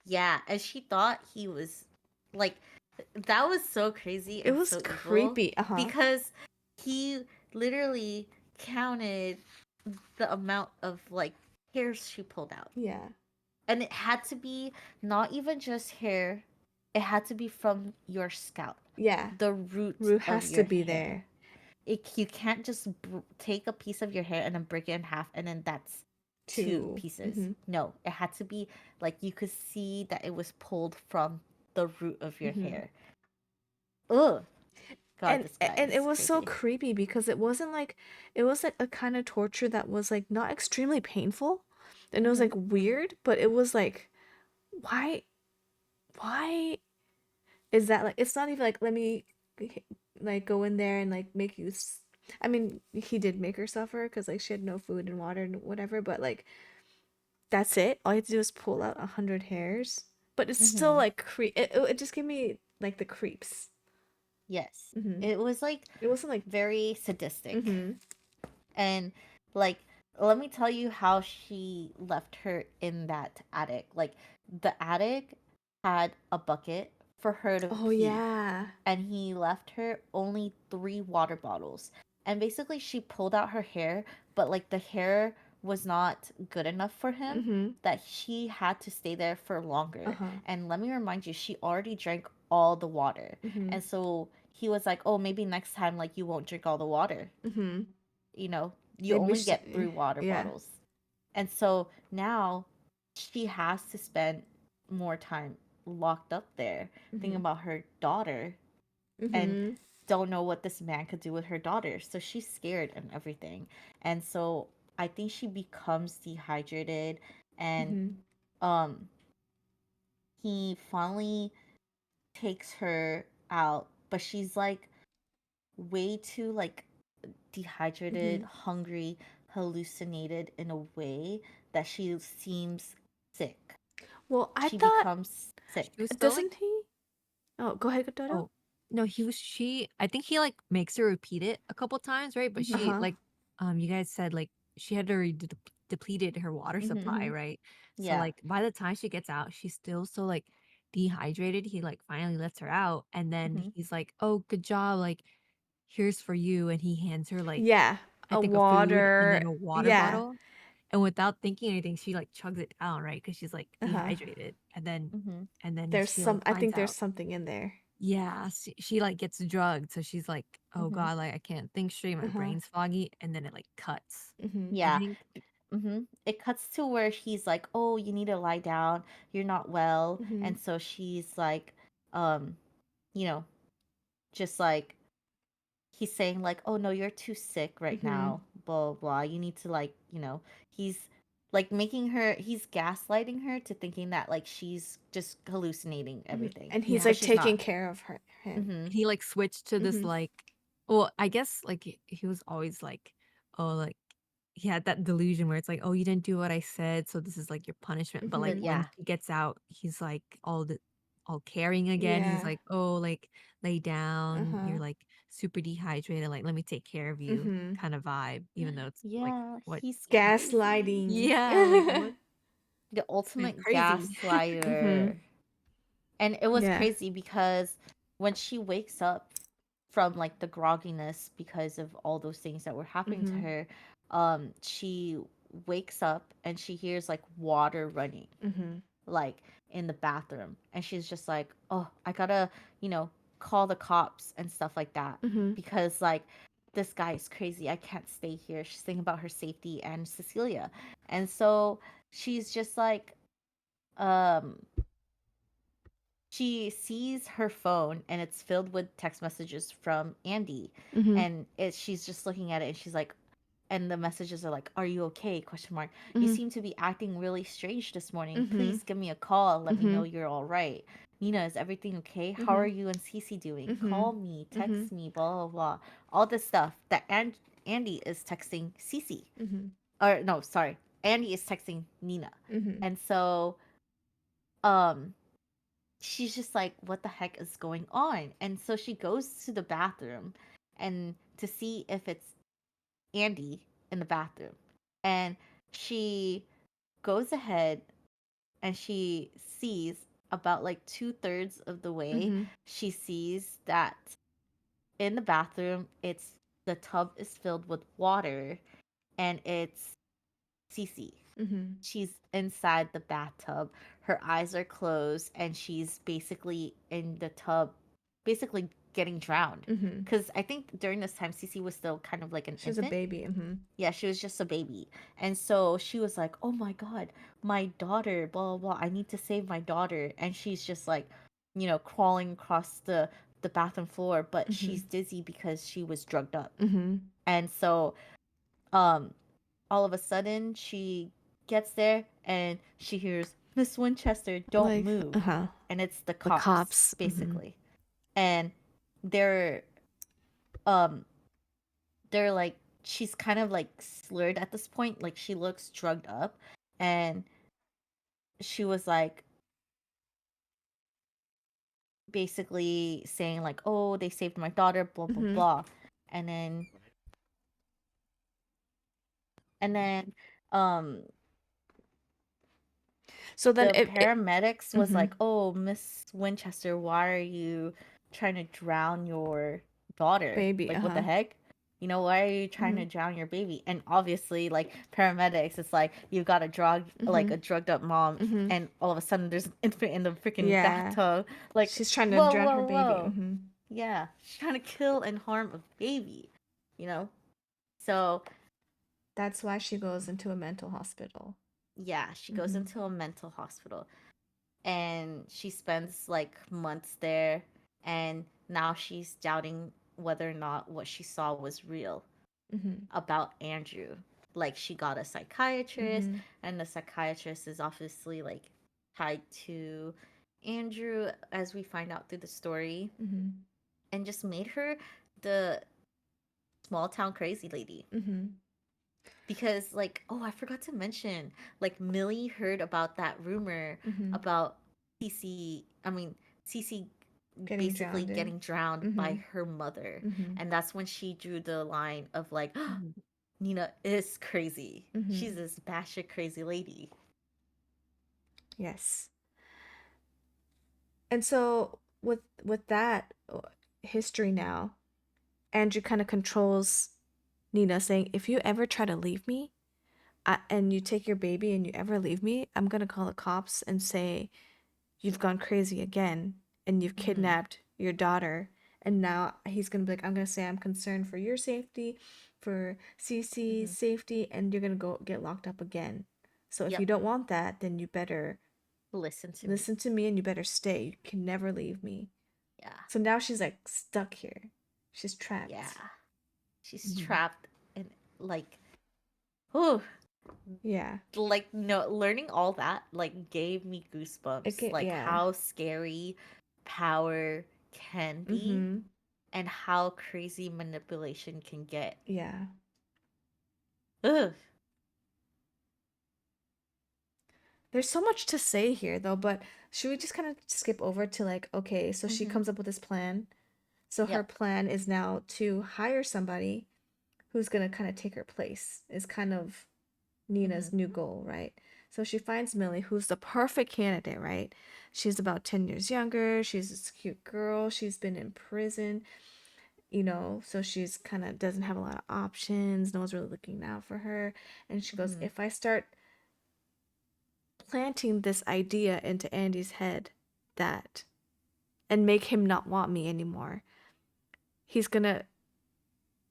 Yeah, and she thought he was like that was so crazy It and was so evil creepy. Uh-huh. because he literally counted the amount of like hairs she pulled out. Yeah. And it had to be not even just hair, it had to be from your scalp, Yeah. the root Root of has to your be hair. there. You can't just take a piece of your hair and then break it in half and then that's two Two. pieces. Mm-hmm. No, it had to be like you could see that it was pulled from the root of your Mm-hmm. hair. Ugh. God, And this guy and it is was so crazy. creepy because it was like a kind of torture that was like not extremely painful. And it was Mm-hmm. like weird, but it was like why why is that like it's not even like let me like go in there and like make you I mean, he did make her suffer because like she had no food and water and whatever, but like that's it. All you have to do is pull out 100 hairs, but it's still Mm-hmm. like it just gave me like the creeps. Yes. Mm-hmm. It was like It wasn't like very sadistic. mm-hmm. And like let me tell you how she left her in that attic. Like the attic had a bucket for her to Oh pee yeah. and he left her only 3 water bottles. And basically she pulled out her hair, but like the hair was not good enough for him Mm-hmm. that she had to stay there for longer. Uh-huh. And let me remind you, she already drank all the water. Mm-hmm. And so he was like, "Oh, maybe next time like you won't drink all the water. Mm-hmm. You know, you Maybe only get 3 water yeah. bottles." And so now she has to spend more time locked up there thinking Mm-hmm. about her daughter and Mm-hmm. don't know what this man could do with her daughter. So she's scared and everything. And so I think she becomes dehydrated and Mm-hmm. um he finally takes her out, but she's like way too like dehydrated, Mm-hmm. hungry, hallucinated in a way that she seems sick. Well, I She thought becomes sick. She was still like, doesn't he? Oh, go ahead, Dodo. oh, no, I think he like makes her repeat it a couple times, right? But Mhm. she Uh-huh. like, you guys said like she had already depleted her water Mhm. supply, Mm-hmm. right? So Yeah. like by the time she gets out, she's still so like dehydrated. He like finally lets her out, and then Mhm. he's like, "Oh, good job! Like, here's for you," and he hands her like Yeah. I A think a food and water. then a water Yeah. bottle. And without thinking anything, she like chugs it down, right? Because she's like Uh-huh. dehydrated, Mhm. and then There's she like some I finds think there's out. something in there. Yeah, she like gets drugged, so she's like, "Oh Mhm. God, like I can't think straight, my Uh-huh. brain's foggy," and then it like cuts. Mm-hmm. I Yeah. think. Mhm. It cuts to where he's like, "Oh, you need to lie down. You're not well." Mm-hmm. And so she's like, um, you know, just like he's saying like, "Oh no, you're too sick right Mm-hmm. now." Blah blah. Blah. You need to like, he's like making her. He's gaslighting her to thinking that like she's just hallucinating Mm-hmm. everything, And he's Yeah, but like she's taking not. care of him. Mhm. he like switched to this Mm-hmm. like, well, I guess like he was always like, oh, like he had that delusion where it's like, oh, you didn't do what I said, so this is like your punishment. But like Mm-hmm. when Yeah. he gets out, he's like all caring again. He's Yeah. like, oh, like lay down, Uh-huh. you're like super dehydrated, like let me take care of you, Mm-hmm. kind of vibe. Even though it's like Yeah. what, He's crazy. Gaslighting. yeah, like what, The this man ultimate crazy. Mm-hmm. gaslighter. And it was Yeah. crazy because when she wakes up from like the grogginess because of all those things that were happening to Mm-hmm. her, she wakes up and she hears like water running Mm-hmm. like in the bathroom and she's just like, "Oh, I gotta, you know, call the cops and stuff like that Mm-hmm. because like this guy is crazy. I can't stay here." She's thinking about her safety and Cecilia. And so she's just like um she sees her phone and it's filled with text messages from Andy, Mm-hmm. and she's just looking at it and she's like, and the messages are like, "Are you okay?" Question mark. "You Mm-hmm. seem to be acting really strange this morning. Mm-hmm. Please give me a call and let me Mm-hmm. know you're all right. Nina, is everything okay? How Mm-hmm. are you and Cece doing? Mm-hmm. Call me, Mm-hmm. text me, blah blah blah." All this stuff that Andy is texting Cece, Mm-hmm. or no, sorry, Andy is texting Nina, Mm-hmm. and so um she's just like, "What the heck is going on?" And so she goes to the bathroom and to see if it's Andy in the bathroom. And she goes ahead and she sees about like 2/3 of the way, Mm-hmm. she sees that in the bathroom, the tub is filled with water, and it's Cece. Mm-hmm. She's inside the bathtub. Her eyes are closed, and she's basically in the tub, basically getting drowned. Mm-hmm. Because I think during this time, Cece was still kind of like an She was a infant. baby. Mm-hmm. Yeah, she was just a baby. And so she was like, "Oh my god, my daughter, blah blah blah. I need to save my daughter." And she's just like, crawling across the bathroom floor, but Mm-hmm. she's dizzy because she was drugged up. Mm-hmm. And so um all of a sudden she gets there and she hears, "Miss Winchester, don't Like, move." uh-huh. And it's the The cops, cops. Mm-hmm. basically. And they're um they're like, she's kind of like slurred at this point, like she looks drugged up, and she was like basically saying like, "Oh, they saved my daughter, blah blah Mm-hmm. blah." And then and then um So then the paramedics was mm-hmm. like, "Oh, Miss Winchester, why are you trying to drown your daughter? Baby, Like, what the uh-huh. heck? Why are you trying Mm-hmm. to drown your baby?" And obviously, like paramedics, it's like you've got Mm-hmm. a drugged up mom, Mm-hmm. and all of a sudden there's an infant in the freaking Yeah. bathtub. Like, She's trying to whoa, drown her whoa, baby. whoa, Mm-hmm. yeah, she's trying to kill and harm a baby, you know. So That's why she goes into a mental hospital. yeah, she goes Mm-hmm. into a mental hospital, and she spends like months there, and now she's doubting whether or not what she saw was real Mm-hmm. about Andrew. Like, she got a psychiatrist, Mm-hmm. and the psychiatrist is obviously like tied to Andrew, as we find out through the story, Mm-hmm. and just made her the small town crazy lady. Mm-hmm. Because, like, oh, I forgot to mention, like, Millie heard about that rumor Mm-hmm. about Cece Getting basically drowned in. getting drowned by Mm-hmm. her mother. Mm-hmm. And that's when she drew the line of like, Mhm. Nina is crazy. Mm-hmm. She's this batshit crazy lady. Yes. And so with that history now, Andrew kind of controls Nina, saying, "If you ever try to leave me, and you take your baby and you ever leave me, I'm gonna call the cops and say you've gone crazy again and you've Mm-hmm. kidnapped your daughter." And now he's gonna be like, "I'm gonna say I'm concerned for your safety, for Mm-hmm. Cece's safety, and you're gonna go get locked up again. So if you Yep. don't want that, then you better Listen to me. listen to me and you better stay. You can never leave me." Yeah. So now she's like stuck here. She's Yeah. trapped. She's Mhm. trapped, and like, oh, Yeah. like, no, learning all that like gave me goosebumps, like Yeah. how scary power can be, Mm-hmm. and how crazy manipulation can get. Yeah. Ugh. There's so much to say here though, but should we just kind of skip over to like, okay, so she Mm-hmm. comes up with this plan. So her Yep. plan is now to hire somebody who's gonna kind of take her place, is kind of Mm-hmm. Nina's new goal, right? So she finds Millie, who's the perfect candidate, right? She's about 10 years younger. She's this cute girl. She's been in prison, so she's kind of doesn't have a lot of options. No one's really looking out for her. And she goes, Mm-hmm. if I start planting this idea into Andy's head that and make him not want me anymore, he's gonna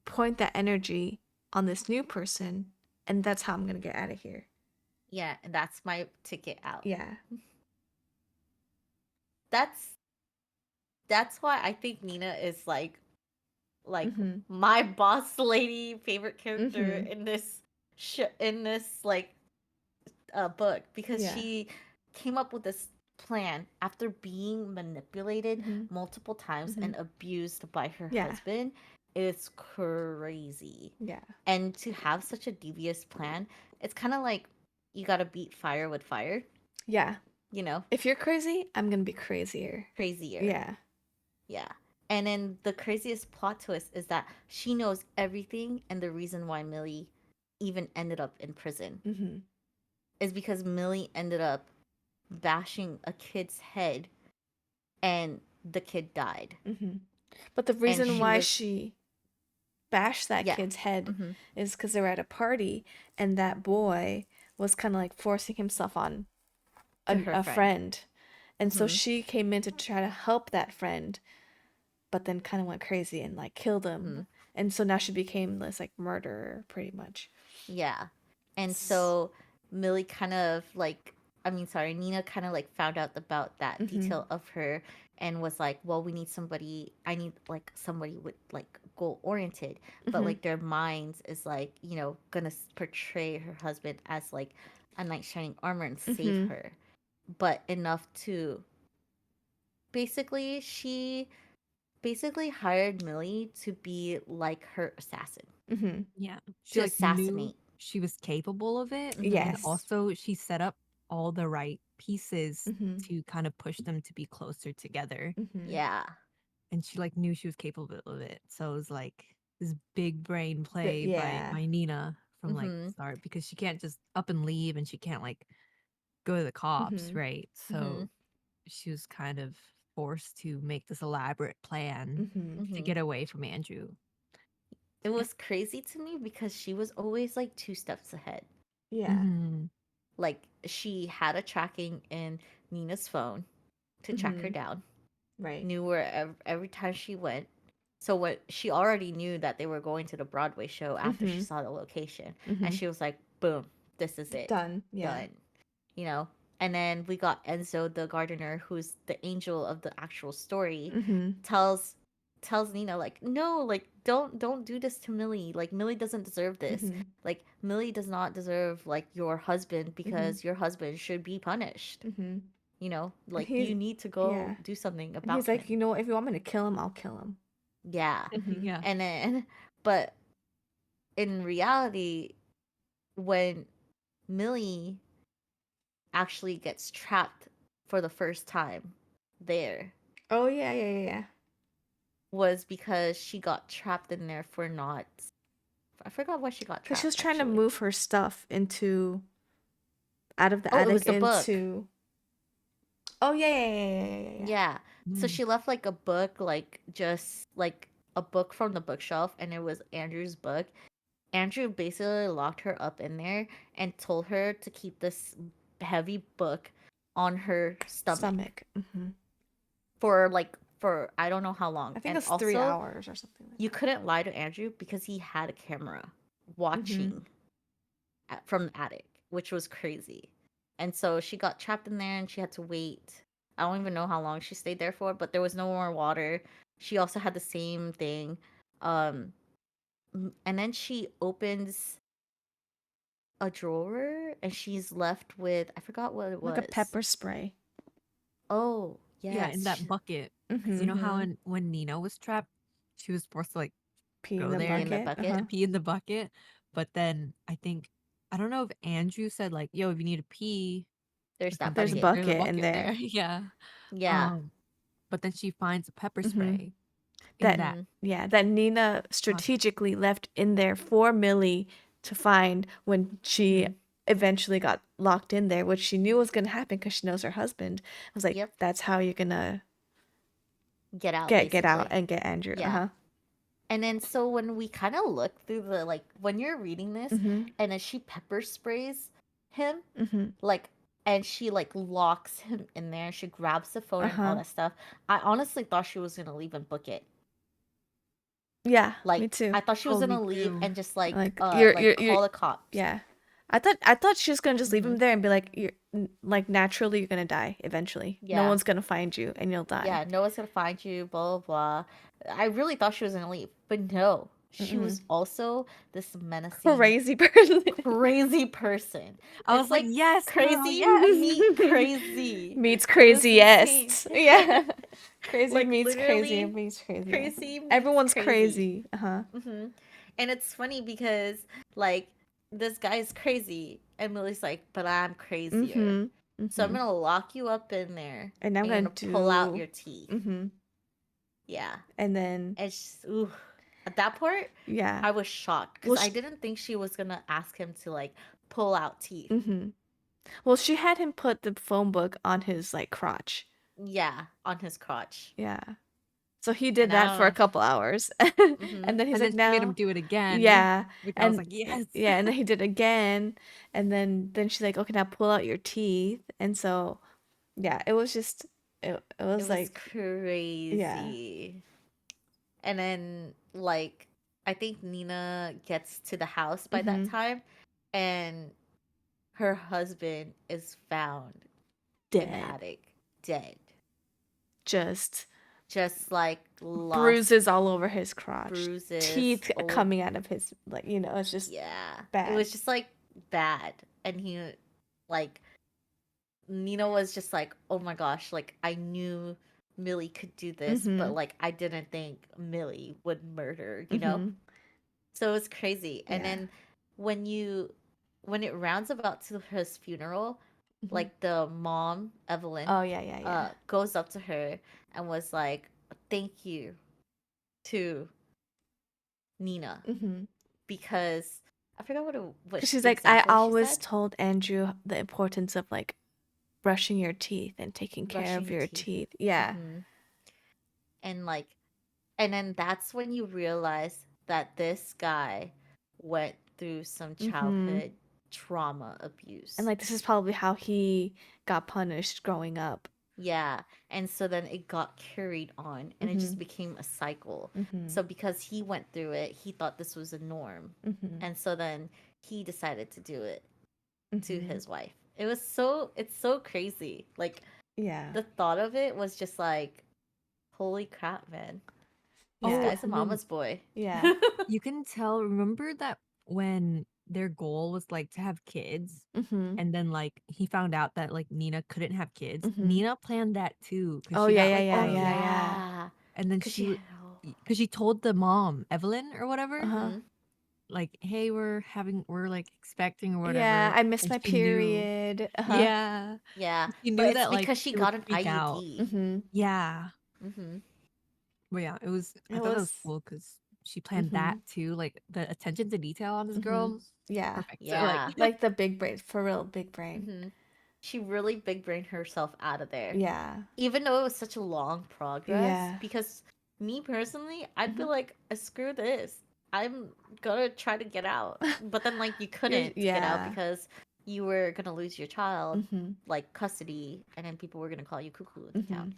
point that energy on this new person, and that's how I'm gonna get out of here. Yeah, and that's my ticket out. Yeah. That's that's why I think Nina is like Mm-hmm. my boss lady favorite character Mm-hmm. in this in this like book, because Yeah. she came up with this plan after being manipulated Mm-hmm. multiple times Mm-hmm. and abused by her Yeah. husband. Is crazy. Yeah. And to have such a devious plan, it's kind of like you got to beat fire with fire, Yeah. you know, If you're crazy, I'm gonna be crazier. crazier. Yeah. Yeah. And then the craziest plot twist is that she knows everything, and the reason why Millie even ended up in prison Mm-hmm. is because Millie ended up bashing a kid's head, and the kid died. But the And reason she why was, she bashed that yeah. kid's head Mhm. is because they were at a party and that boy was kind of like forcing himself on To her a friend. friend. And so Mhm. she came in to try to help that friend, but then kind of went crazy and like killed him. Mhm. And so now she became this like murderer pretty much. Yeah. And so Millie kind of like, I mean, sorry, Nina kind of like found out about that Mm-hmm. detail of her and was like, well, we need somebody, I need like somebody with like goal oriented, but Mm-hmm. like their minds is like, gonna portray her husband as like a knight shining armor and save Mm-hmm. her, but enough to she basically hired Millie to be like her assassin, Mm-hmm. Yeah. She to like knew assassinate. she was capable of it. Mm-hmm. And Yes. also she set up all the right pieces Mm-hmm. to kind of push them to be closer together. Mm-hmm. Yeah. And she like knew she was capable of it. So it was like this big brain play by Yeah. Nina from like Mm-hmm. start because she can't just up and leave and she can't like go to the cops, Mm-hmm. right? Mm-hmm. So she was kind of forced to make this elaborate plan Mm-hmm. to Mm-hmm. get away from Andrew. It Yeah. was crazy to me because she was always like two steps ahead. Yeah. Hmm. Like she had a tracking in Nina's phone to track her Mm-hmm. down, Right. knew where every time she went. So what she already knew that they were going to the Broadway show after she Mm-hmm. saw the location. And Mm-hmm. she was like, boom, this is it. Done. Yeah. Done. You know? And then we got Enzo the gardener, who's the angel of the actual story, Mm-hmm. tells tells Nina like, no, like don't do this to Millie. Like Millie doesn't deserve this. Mm-hmm. Like Millie does not deserve like your husband Mm-hmm. because your husband should be punished. Mm-hmm. And Like he's you need to go yeah. do something And he's about like, him. you know, if you want me to kill him, I'll kill him. Yeah. Mm-hmm. Yeah. And then but in reality, when Millie actually gets trapped for the first time there, Oh yeah, yeah, yeah, yeah. was because she got trapped in there for not, I forgot why she got Because she was trapped trying to actually. move her stuff into out of the Oh, it attic was the book. into. Oh yeah, yeah, yeah, yeah, yeah, yeah. Yeah. So Mm. she left like a book, like just like a book from the bookshelf, and it was Andrew's book. Andrew basically locked her up in there and told her to keep this heavy book on her stomach Stomach. Mm-hmm. for I don't know how long. I think And it's 3 also, hours or something like you that. couldn't lie to Andrew because he had a camera Mm-hmm. watching from the attic, which was crazy. And so she got trapped in there and she had to wait. I don't even know how long she stayed there for, but there was no more water. She also had the same thing. Um, and then she opens a drawer and she's left with, I forgot what it Like a was. pepper spray. Oh, Yeah, in yes. that bucket. Because Mm-hmm. you know how Mm-hmm. when Nina was trapped, she was forced to like Pee in go the Pee there in the bucket. bucket. Uh-huh. to pee in the bucket. But then I think I don't know if Andrew said like, "Yo, if you need to pee or There's that There's a something, bucket. there's a bucket in bucket there." there. Yeah. Yeah. Um, but then she finds a pepper Mm-hmm. spray in That that Mm-hmm. yeah, that Nina pocket. strategically left in there for Millie to find when she Mm-hmm. eventually got locked in there, which she knew was gonna happen because she knows her husband. I was like, Yep. that's how you're gonna Get out, get out basically. and get Andrew. Yeah. Uh-huh. And then so when we kind of look through the like when you're reading this Mm-hmm. and then she pepper sprays him Mm-hmm. like and she like locks him in there, she grabs the phone and all Uh-huh. that stuff. I honestly thought she was gonna leave and book it. Yeah, me Like too. I thought she was Oh, me gonna leave too. and just like Like you're call the cops. yeah. I thought she was gonna just leave Hmm. him there and be like, like naturally you're gonna die eventually. No Yeah. one's gonna find you and you'll die. Yeah, no one's gonna find you, blah blah blah. I really thought she was gonna leave, but no. She Mm-mm. was also this menacing Crazy person. crazy person. I was It's like, like "Yes, girl, crazy yes." meet crazy. Meets It was insane. craziest. Yeah. Crazy Like meets crazy literally, meets craziest. crazy meets Everyone's crazy. crazy. Uh-huh. Hmm. And it's funny because like this guy's crazy, and Millie's like, but I'm crazier. Mm-hmm. So I'm Mm-hmm. gonna lock you up in there, And I'm and you're gonna gonna pull out do your teeth. mm-hmm. Yeah. And then And she's, ooh. At that part, yeah. I was shocked because Well I didn't think she was gonna ask him to like pull out teeth. mm-hmm. Well, she had him put the phone book on his like crotch. Yeah, on his crotch. Yeah. So he And did that for a I couple hours. don't know. And then he's And then like, she made him now, do it again, yeah. which I was And like, yes. yeah, and then he did again. And then she's like, okay, now pull out your teeth. And so, yeah, it was just, it It was was like, yeah. crazy. And then like I think Nina gets to the house by that Mm-hmm. time and her husband is found in the Dead. attic, dead. Just Just like lost bruises all over his crotch, bruises. teeth Oh, coming out of his, like, it's just yeah. It bad. was just like bad. And he, like, Nina was just like, oh my gosh, like, I knew Millie could do this, Mm-hmm. but like, I didn't think Millie would murder, you know? Mm-hmm. So it was crazy. And Yeah. then when you, when it rounds about to his funeral, Mm-hmm. like the mom, Evelyn, Oh, yeah, yeah, yeah. goes up to her and was like, thank you to Nina Mm-hmm. because I forgot what Because she's like, I exactly she always said. told Andrew the importance of like brushing your teeth and taking care Brushing of your your teeth. teeth. Yeah. And like, and then that's when you realize that this guy went through some Mm-hmm. childhood trauma And abuse. like, this is probably how he got punished growing up. Yeah. And so then it got carried on and it Mm-hmm. just became a cycle. Mm-hmm. So because he went through it, he thought this was a norm. Mm-hmm. And so then he decided to do it to Mm-hmm. his wife. It's so crazy. Like Yeah. the thought of it was just like, holy crap, man. This Yeah. Oh, guy's a and then mama's boy. Yeah. you can tell, remember that when their goal was like to have kids, Mm-hmm. and then like he found out that like Nina couldn't have kids. Mm-hmm. Nina planned that too because Oh, she yeah, got yeah, like yeah, Oh yeah, yeah. yeah. and then Cause she because she told the mom, Evelyn or whatever, Uh-huh. mm-hmm. like, hey, we're like expecting or Yeah, whatever, I missed and my she knew. period. Uh-huh. Yeah, Yeah. she But knew it's that like because she she would got an freak out. IUD. Mm-hmm. Yeah, Mm-hmm. but yeah, it was. I It thought that was was, cool because she planned mm-hmm. that too. Like the attention to detail on this Mm-hmm. girl, Yeah. perfect. So like, Yeah. Like the big brain, for real, big brain. Mm-hmm. She really big brained herself out of there. Yeah. Even though it was such a long progress, Yeah. because me personally, I'd be Mm-hmm. like, screw this. I'm gonna try to get out. But then like you couldn't get out Yeah. because you were gonna lose your child, Mm-hmm. like custody, and then people were gonna call you cuckoo in the Mm-hmm. town.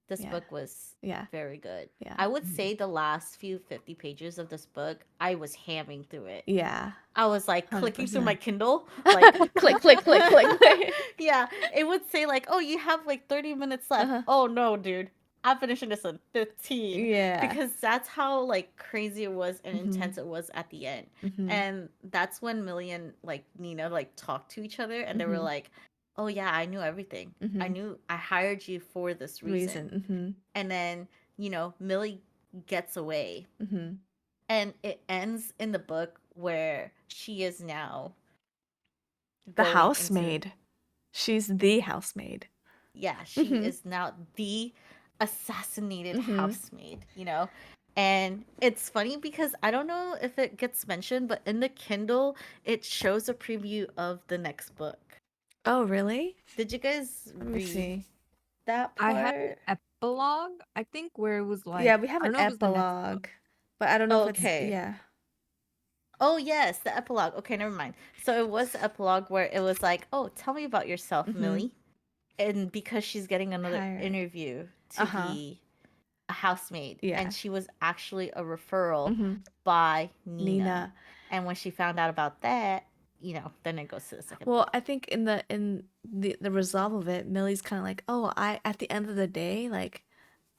This Yeah. book was Yeah. very good. Yeah. I would mhm. say the last few 50 pages of this book, I was hamming through it. Yeah. I was like clicking through my 100%. Kindle, like Click, click, click, click, click. yeah, it would say like, "Oh, you have like 30 minutes left." Uh-huh. Oh no, dude. I'm finishing this in 15 Yeah. because that's how like crazy it was and Mm-hmm. intense it was at the end. Mm-hmm. And that's when Millie and like Nina like talked to each other and they were Mm-hmm. like, "Oh yeah, I knew everything. I Mm-hmm. knew I hired you for this reason." Reason. Mm-hmm. And then, Millie gets away Mm-hmm. and it ends in the book where she is now The going into housemaid. She's the housemaid. yeah, she Mm-hmm. is now the assassinated Mm-hmm. housemaid. And it's funny because I don't know if it gets mentioned, but in the Kindle, it shows a preview of the next book. Oh, really? Did you guys Let me read see. that I had part? an epilogue, I think, where it was Yeah, like, we have I an don't know if it was the next book. epilogue, but I don't know if it's, Okay. yeah. Oh, yes, the epilogue. Okay, never mind. So it was the epilogue where it was like, oh, tell me about yourself, Mm-hmm. Millie. And because she's getting another Hired. interview to Uh-huh. be a housemaid, Yeah. and she was actually a referral Mm-hmm. by Nina. Nina. And when she found out about that, then it goes to the second Well, book. I think in the resolve of it, Millie's kind of like, oh, I at the end of the day, like,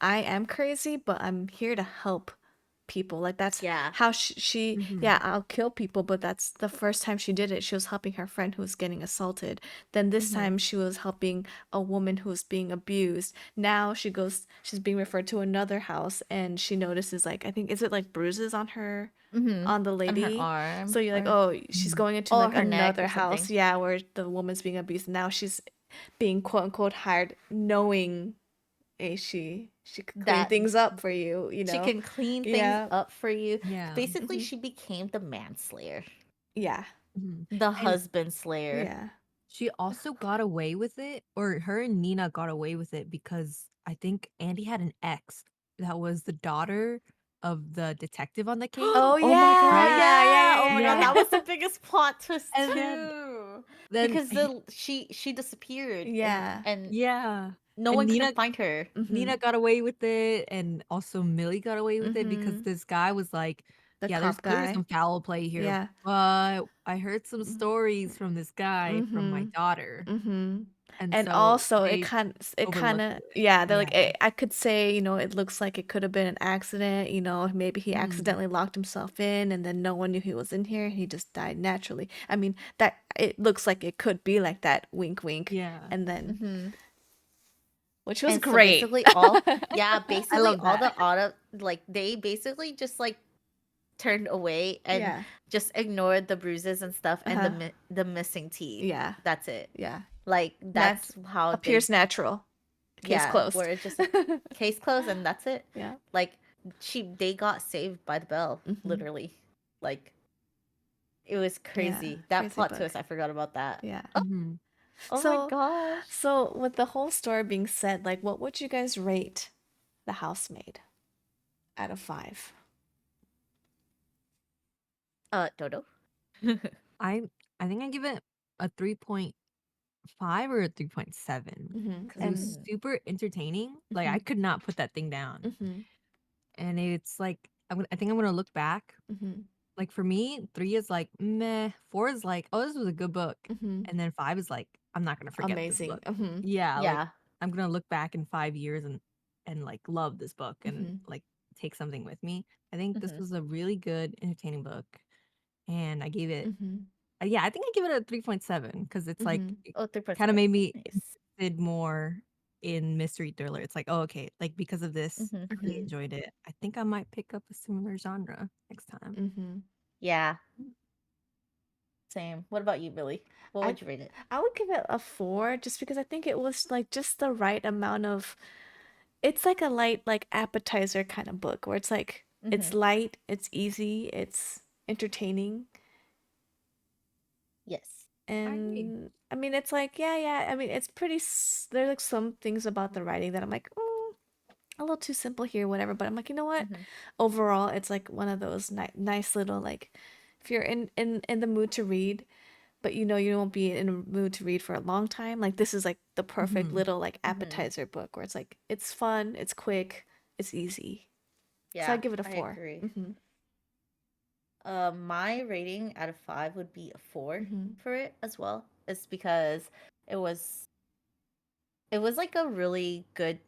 I am crazy, but I'm here to help people. Like that's Yeah. how she Mhm. yeah, I'll kill people, but that's the first time she did it. She was helping her friend who was getting assaulted. Then this Mm-hmm. time she was helping a woman who was being abused. Now she's being referred to another house and she notices like I think is it like bruises on her Mm-hmm. on the On her lady. So arm you're like, or oh, she's Mhm. going into oh like her neck another or house, something. yeah, where the woman's being abused. Now she's being quote unquote hired, knowing she could clean That things up for you, she can clean things Yeah. up for you. Yeah. Basically, Hmm. she became the manslayer, Mhm. Yeah. the And husband slayer. Yeah. She also got away with it, or her and Nina got away with it because I think Andy had an ex that was the daughter of the detective on the case, Oh Oh my god, right? yeah, yeah, yeah. yeah, Oh yeah, my god, yeah. that Yeah. was the biggest plot twist And too. then Because she disappeared Yeah. and yeah. no And one couldn't find her. Mm-hmm. Nina got away with it, and also Millie got away with it because Mm-hmm. this guy was like, The "Yeah, there's cop clearly guy. some foul play here, Yeah. but I heard some stories from this guy from my Mm-hmm. daughter." Mm-hmm. And And so also they it kind overlooked of it. yeah, they're like Yeah. I could say, it looks like it could have been an accident, maybe he Mhm. accidentally locked himself in and then no one knew he was in here, he just died naturally. I mean, that it looks like it could be like that, wink wink. Yeah. And then Hmm. which was And so great. basically all, yeah, I basically love all that. the auto, like they basically just like turned away and Yeah. just ignored the bruises and stuff and Uh-huh. the missing teeth. Yeah. That's it. Yeah. Like Nat that's how they, appears natural. Case yeah, closed. where it's just like case closed and that's it. Yeah. Like they got saved by the bell, Mm-hmm. literally. Like it was Yeah. crazy. That Crazy plot book. twist, I forgot about that. Yeah. Oh, Mhm. oh my So, gosh. so with the whole story being said, like, what would you guys rate The Housemaid out of 5? Dodo. I I think I give it a 3.5 or a 3.7 Mm-hmm. because it was And Mm, super entertaining. Like, mm-hmm. I could not put that thing down. Mm-hmm. And it's like, I think I'm gonna look back. Mm-hmm. Like, for me, 3 is like, meh. 4 is like, "Oh, this was a good book." Mm-hmm. And then 5 is like, "I'm not gonna forget this Amazing. book." Mm-hmm. Yeah, like, yeah. I'm gonna look back in 5 years and, like, love this book and, Mm-hmm. like, take something with me. I think this Hmm. was a really good, entertaining book, and I gave it Mm-hmm. yeah, I think I give it a 3.7 because it's like Mm-hmm. it Oh, kinda 3.7. made me Nice. interested more in mystery thriller. It's like, "Oh, okay, like, because of this, Hmm. I really Mm-hmm. enjoyed it. I think I might pick up a similar genre next time." Mm-hmm. Yeah. Same. What about you, Billy? What I would you rate it? I would give it a 4 just because I think it was like just the right amount of it's like a light like appetizer kind of book where it's like Hmm. it's light, it's easy, it's entertaining. Yes. I agree. And I mean, it's like, yeah, yeah. I mean, it's pretty. There's like some things about the writing that I'm like, a little too simple here, whatever. But I'm like, you know what? Hmm. Overall, it's like one of those nice little like, if you're in the mood to read, but you won't be in a mood to read for a long time. Like this is like the perfect Mhm. little like Hmm. appetizer book where it's like it's fun, it's quick, it's easy. So I Yeah, give it a I 4. agree. Mm-hmm. My rating out of 5 would be a 4 Mm-hmm. for it as well. It's because it was it was like a really good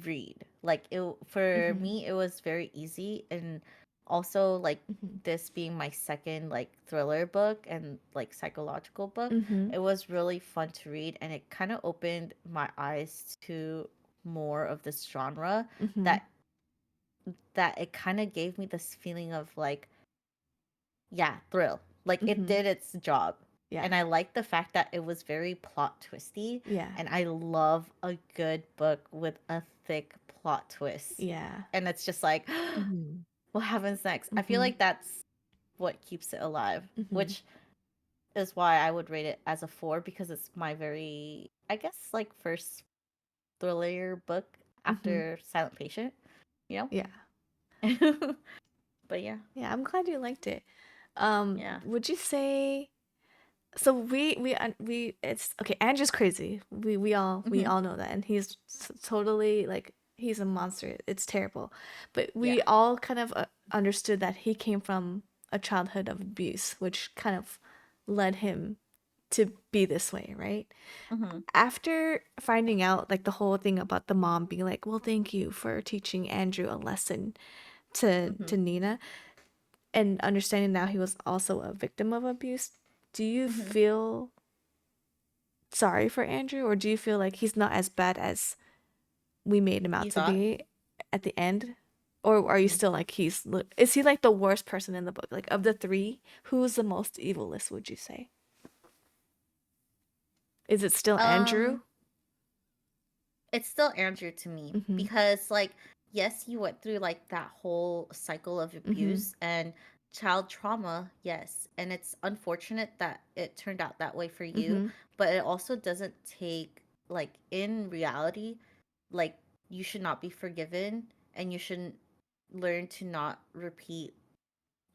read. Like it for Mm-hmm. me it was very easy and also like Mm-hmm. this being my second like thriller book and like psychological book, Mm-hmm. it was really fun to read and it kind of opened my eyes to more of this genre Mm-hmm. that it kind of gave me this feeling of like yeah, thrill. Like it Mm-hmm. did its job. Yeah. And I like the fact that it was very plot twisty. Yeah. And I love a good book with a thick plot twist. Yeah. And it's just like, Mhm. what happens next? I feel Mm-hmm. like that's what keeps it alive, Mm-hmm. which is why I would rate it as a 4 because it's my very, I guess, like first thriller book Mm-hmm. after Silent Patient, you Yeah. know? But yeah, Yeah, I'm glad you liked it. yeah. Would you say so we it's okay, Andrew's crazy. We Hmm. all know that and he's totally like he's a monster. It's terrible. But Yeah. we all kind of understood that he came from a childhood of abuse, which kind of led him to be this way, right? Hmm. After finding out like the whole thing about the mom being like, "Well, thank you for teaching Andrew a lesson," Hmm. to Nina, and understanding now he was also a victim of abuse, do you Hmm. feel sorry for Andrew, or do you feel like he's not as bad as we made him out You to thought? be at the end? Or are you Mhm. still like is he like the worst person in the book? Like of the three, who's the most evilest, would you say? Is it still Andrew? Um, it's still Andrew to me Mm-hmm. because like yes, you went through like that whole cycle of Mm-hmm. abuse and child trauma, yes. And it's unfortunate that it turned out that way for you, Mm-hmm. but it also doesn't take, like, in reality, like, you should not be forgiven and you shouldn't learn to not repeat,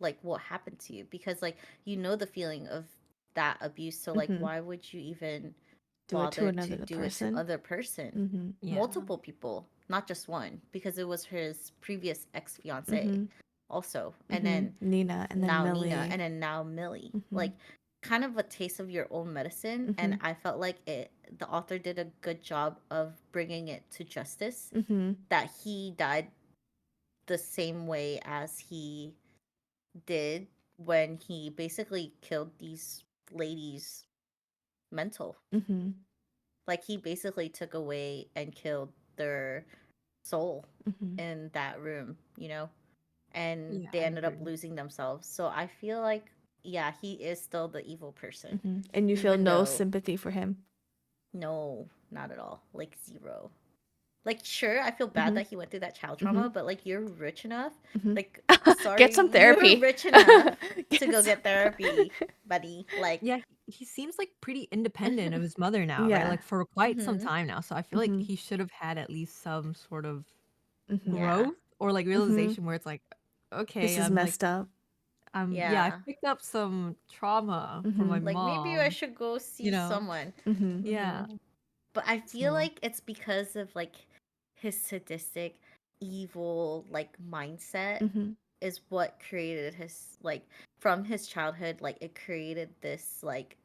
like, what happened to you because, like, you know the feeling of that abuse. So, like, Mm-hmm. why would you even Do it to bother to another do it to person. other person? Mm-hmm. Yeah. Multiple people, not just one, because it was his previous ex fiance Mm-hmm. also. And Mm-hmm. then Nina and then now Nina, Millie. and then now Millie. Mm-hmm. Like, kind of a taste of your own medicine. Mm-hmm. And I felt like the author did a good job of bringing it to justice Mm-hmm. that he died the same way as he did when he basically killed these ladies mental. Mm-hmm. Like, he basically took away and killed their soul Mm-hmm. in that room, you know? And Yeah, they I ended up agree. losing themselves. So I feel like, yeah, he is still the evil person. Mm-hmm. And you feel Even no though, sympathy for him. no, not at all. Like, zero. Like, sure, I feel bad Mm-hmm. that he went through that child Mm-hmm. trauma, but, like, you're rich enough. Mm-hmm. Like, Get sorry, some you're therapy. rich enough to Get go some. get therapy, buddy. Like, Yeah, he seems like pretty independent of his mother now, right? Yeah. Like for quite some hmm time now. So I feel like Mm-hmm. he should have had at least some sort of Mm-hmm. yeah, growth or like Mm-hmm. realization where it's like, This okay, is messed up. yeah, I yeah. picked up some trauma from Mm-hmm. my Like, maybe I mom, should go you see know? someone. Mm-hmm. hmm Yeah. But I feel So, like it's because of, like, his sadistic, evil, like, mindset Mm-hmm. is what created his, like, from his childhood, like, it created this, like,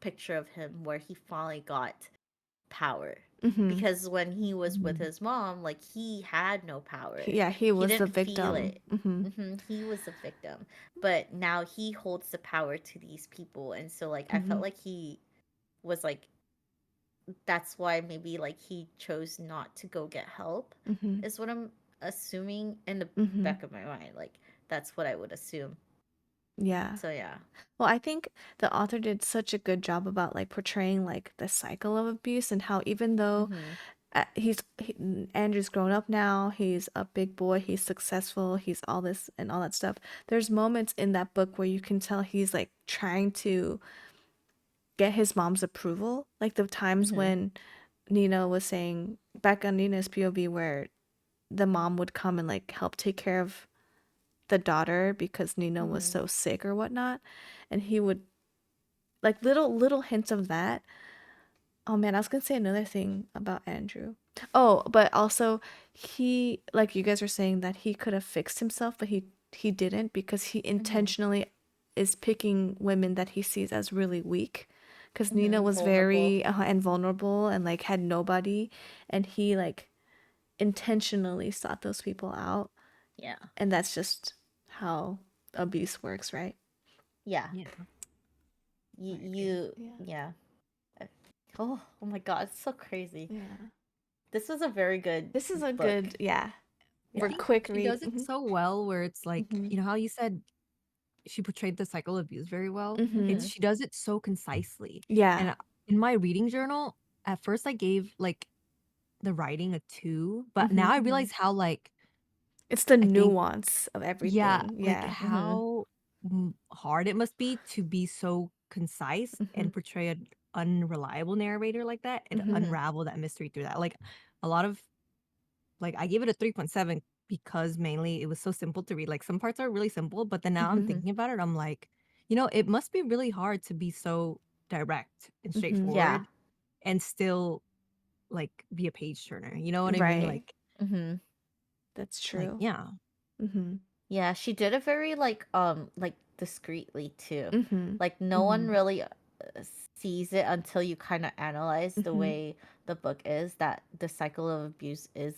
picture of him where he finally got power. Mm-hmm. Because when he was with mhm. his mom, like, he had no power. Yeah, he He was the didn't feel victim. it. Mm-hmm. He was a victim. But now he holds the power to these people. And so, like, I Mm-hmm. felt like he was, like, that's why maybe, like, he chose not to go get help, Mm-hmm. is what I'm assuming in the Mm-hmm. back of my mind. Like, that's what I would assume. Yeah. So, yeah. Well, I think the author did such a good job about like portraying like the cycle of abuse and how even though hmm Andrew's grown up now, he's a big boy, he's successful, he's all this and all that stuff. There's moments in that book where you can tell he's like trying to get his mom's approval. Like the times hmm when Nina was saying back on Nina's POV where the mom would come and like help take care of the daughter because Nina was hmm so sick or whatnot. And he would like little hints of that. Oh man, I was gonna say another thing about Andrew. Oh, but also he like you guys were saying that he could have fixed himself, but he didn't because he hmm intentionally is picking women that he sees as really weak. Because Nina was Vulnerable. very and vulnerable and like had nobody, and he like intentionally sought those people out, Yeah. and that's just how abuse works, right? Yeah. Yeah, You, I agree. you, yeah. Uh, oh my God, it's so crazy. Yeah. This was a very good This is a book. good, yeah. I For Yeah. think quick she read. does it so well where it's like, Mm-hmm. you know how you said she portrayed the cycle of abuse very well? Mm-hmm. It's hmm she does it so concisely. Yeah. And in my reading journal, at first I gave like the writing a 2, but Mm-hmm. now I hmm realize how like It's the I think nuance of yeah, everything. like Yeah. hmm how hard it must be to be so concise Mm-hmm. and portray an unreliable narrator like that and Mm-hmm. hmm unravel that mystery through that. Like a lot of like I gave it a 3.7 because mainly it was so simple to read. Like some parts are really simple, but then now I'm Mm-hmm. hmm thinking about it, I'm like, you know, it must be really hard to be so direct and Mm-hmm. Yeah. straightforward and still like be a page turner. You know what I mean? Right. hmm That's Like true. yeah. Mm-hmm. Yeah, she did it very, like, discreetly too. Mm-hmm. Like, no one Mhm. really sees it until you kind of analyze the Mm-hmm. way the book is, that the cycle of abuse is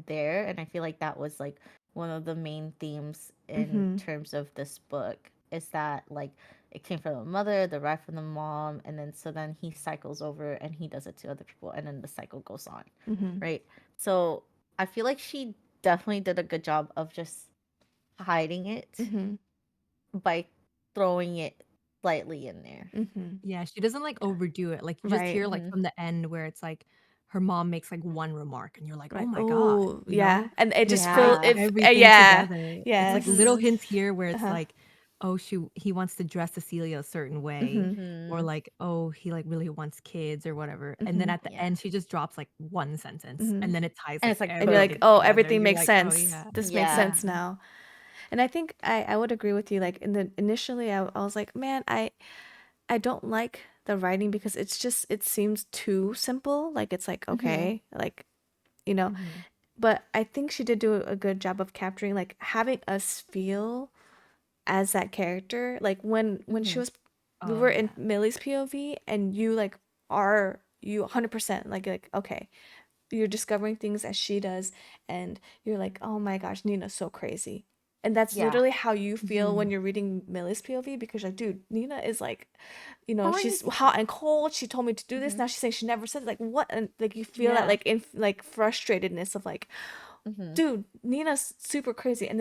there. And I feel like that was, like, one of the main themes in Mm-hmm. terms of this book, is that, like, it came from the mother, the right from the mom, and then so then he cycles over and he does it to other people, and then the cycle goes on, Mm-hmm. right? So I feel like she definitely did a good job of just hiding it Mm-hmm. by throwing it slightly in there. Mm-hmm. Yeah, she doesn't like Yeah. overdo it. Like you just Right. hear like Mhm. from the end where it's like her mom makes like one remark and you're like, "Oh Right. my god," Oh, you yeah. know? And it And it just feels ties Yeah. if everything yeah. together. It's like little Yes. Mhm. hints here where it's Uh-huh. like, oh, he wants to dress Cecilia a certain way, Mhm. or Mhm. like, oh, he like really wants kids or whatever. And then Mhm. at the Yeah. end, she just drops like one sentence, Mhm. and then it ties And like it's like And you're like, boom. everything "Oh, together. everything You're makes like, oh sense. yeah, This makes Yeah. yeah, sense now." And I think I would agree with you. Like in the initially, I was like, man, I don't like the writing because it's just it seems too simple. Like it's like Mhm. okay, like you know. hmm But I think she did do a good job of capturing like having us feel as that character. Like when she Mhm. was, we oh were in yeah, Millie's POV, and you like are you 100% like okay, you're discovering things as she does, and you're like, oh my gosh, Nina's so crazy. And that's Yeah. literally how you feel when hmm you're reading Millie's POV, because you're like, dude, Nina is like, she's crazy, hot and cold. She told me to do this. Mhm. Now she's saying she never said it. Like what? And like you feel that yeah, like in like frustratedness of like, Mhm. dude, Nina's super crazy. And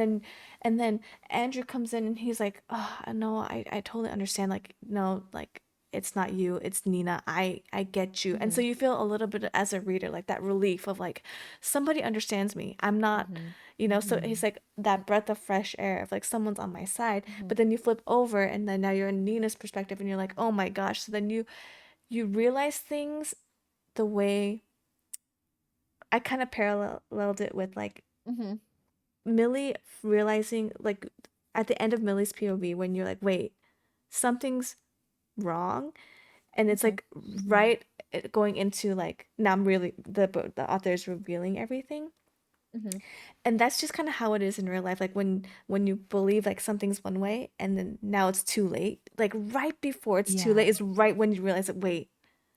then Andrew comes in and he's like, oh, no, I totally understand. Like, no, like it's not you, it's Nina. I get you. And so Mhm. you feel a little bit as a reader, like that relief of like somebody understands me. I'm not, Mhm. so hmm he's like that breath of fresh air of like someone's on my side. Mhm. But then you flip over and then now you're in Nina's perspective and you're like, oh my gosh. So then you realize things the way I kind of paralleled it with like Mhm. Millie realizing like at the end of Millie's POV when you're like, wait, something's wrong, and it's Mhm. like hmm right going into like now I'm really the author is revealing everything, Mhm. and that's just kind of how it is in real life. Like when you believe like something's one way and then now it's too late. Like right before it's too yeah. late is right when you realize that wait,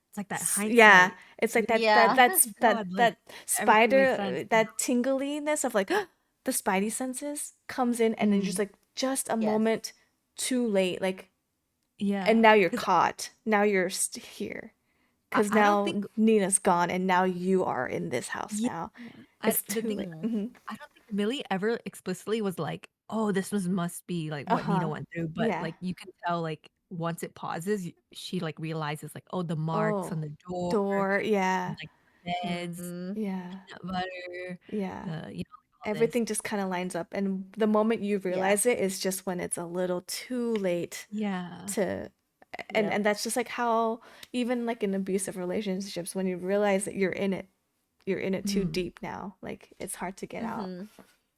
It's like that yeah, hindsight. it's like You're that like, that Yeah. oh that's my that god, like that everything makes sense spider now. that tingliness of like the spidey senses comes in and then just Mm, like just a Yes. moment too late, like, and yeah, now you're because caught, now you're here because I don't now think Nina's gone and now you are in this house yeah, now. I It's the too thing late. Mhm. I don't think Millie ever explicitly was like, "Oh, this was must be, like, what Nina Uh-huh. went through," but, Yeah. like, you can tell, like, once it pauses, she, like, realizes, like, "Oh, the marks on Oh, the door, door, and, yeah. like, beds, Mhm. Yeah. peanut butter, Yeah. like, all this." Everything just kind of lines up, and the moment you Yeah. realize it is just when it's a little too late Yeah. to, and Yep. that's just like how even like in abusive relationships, when you realize that you're in it too Mhm. deep now, like it's hard to get out. Mhm.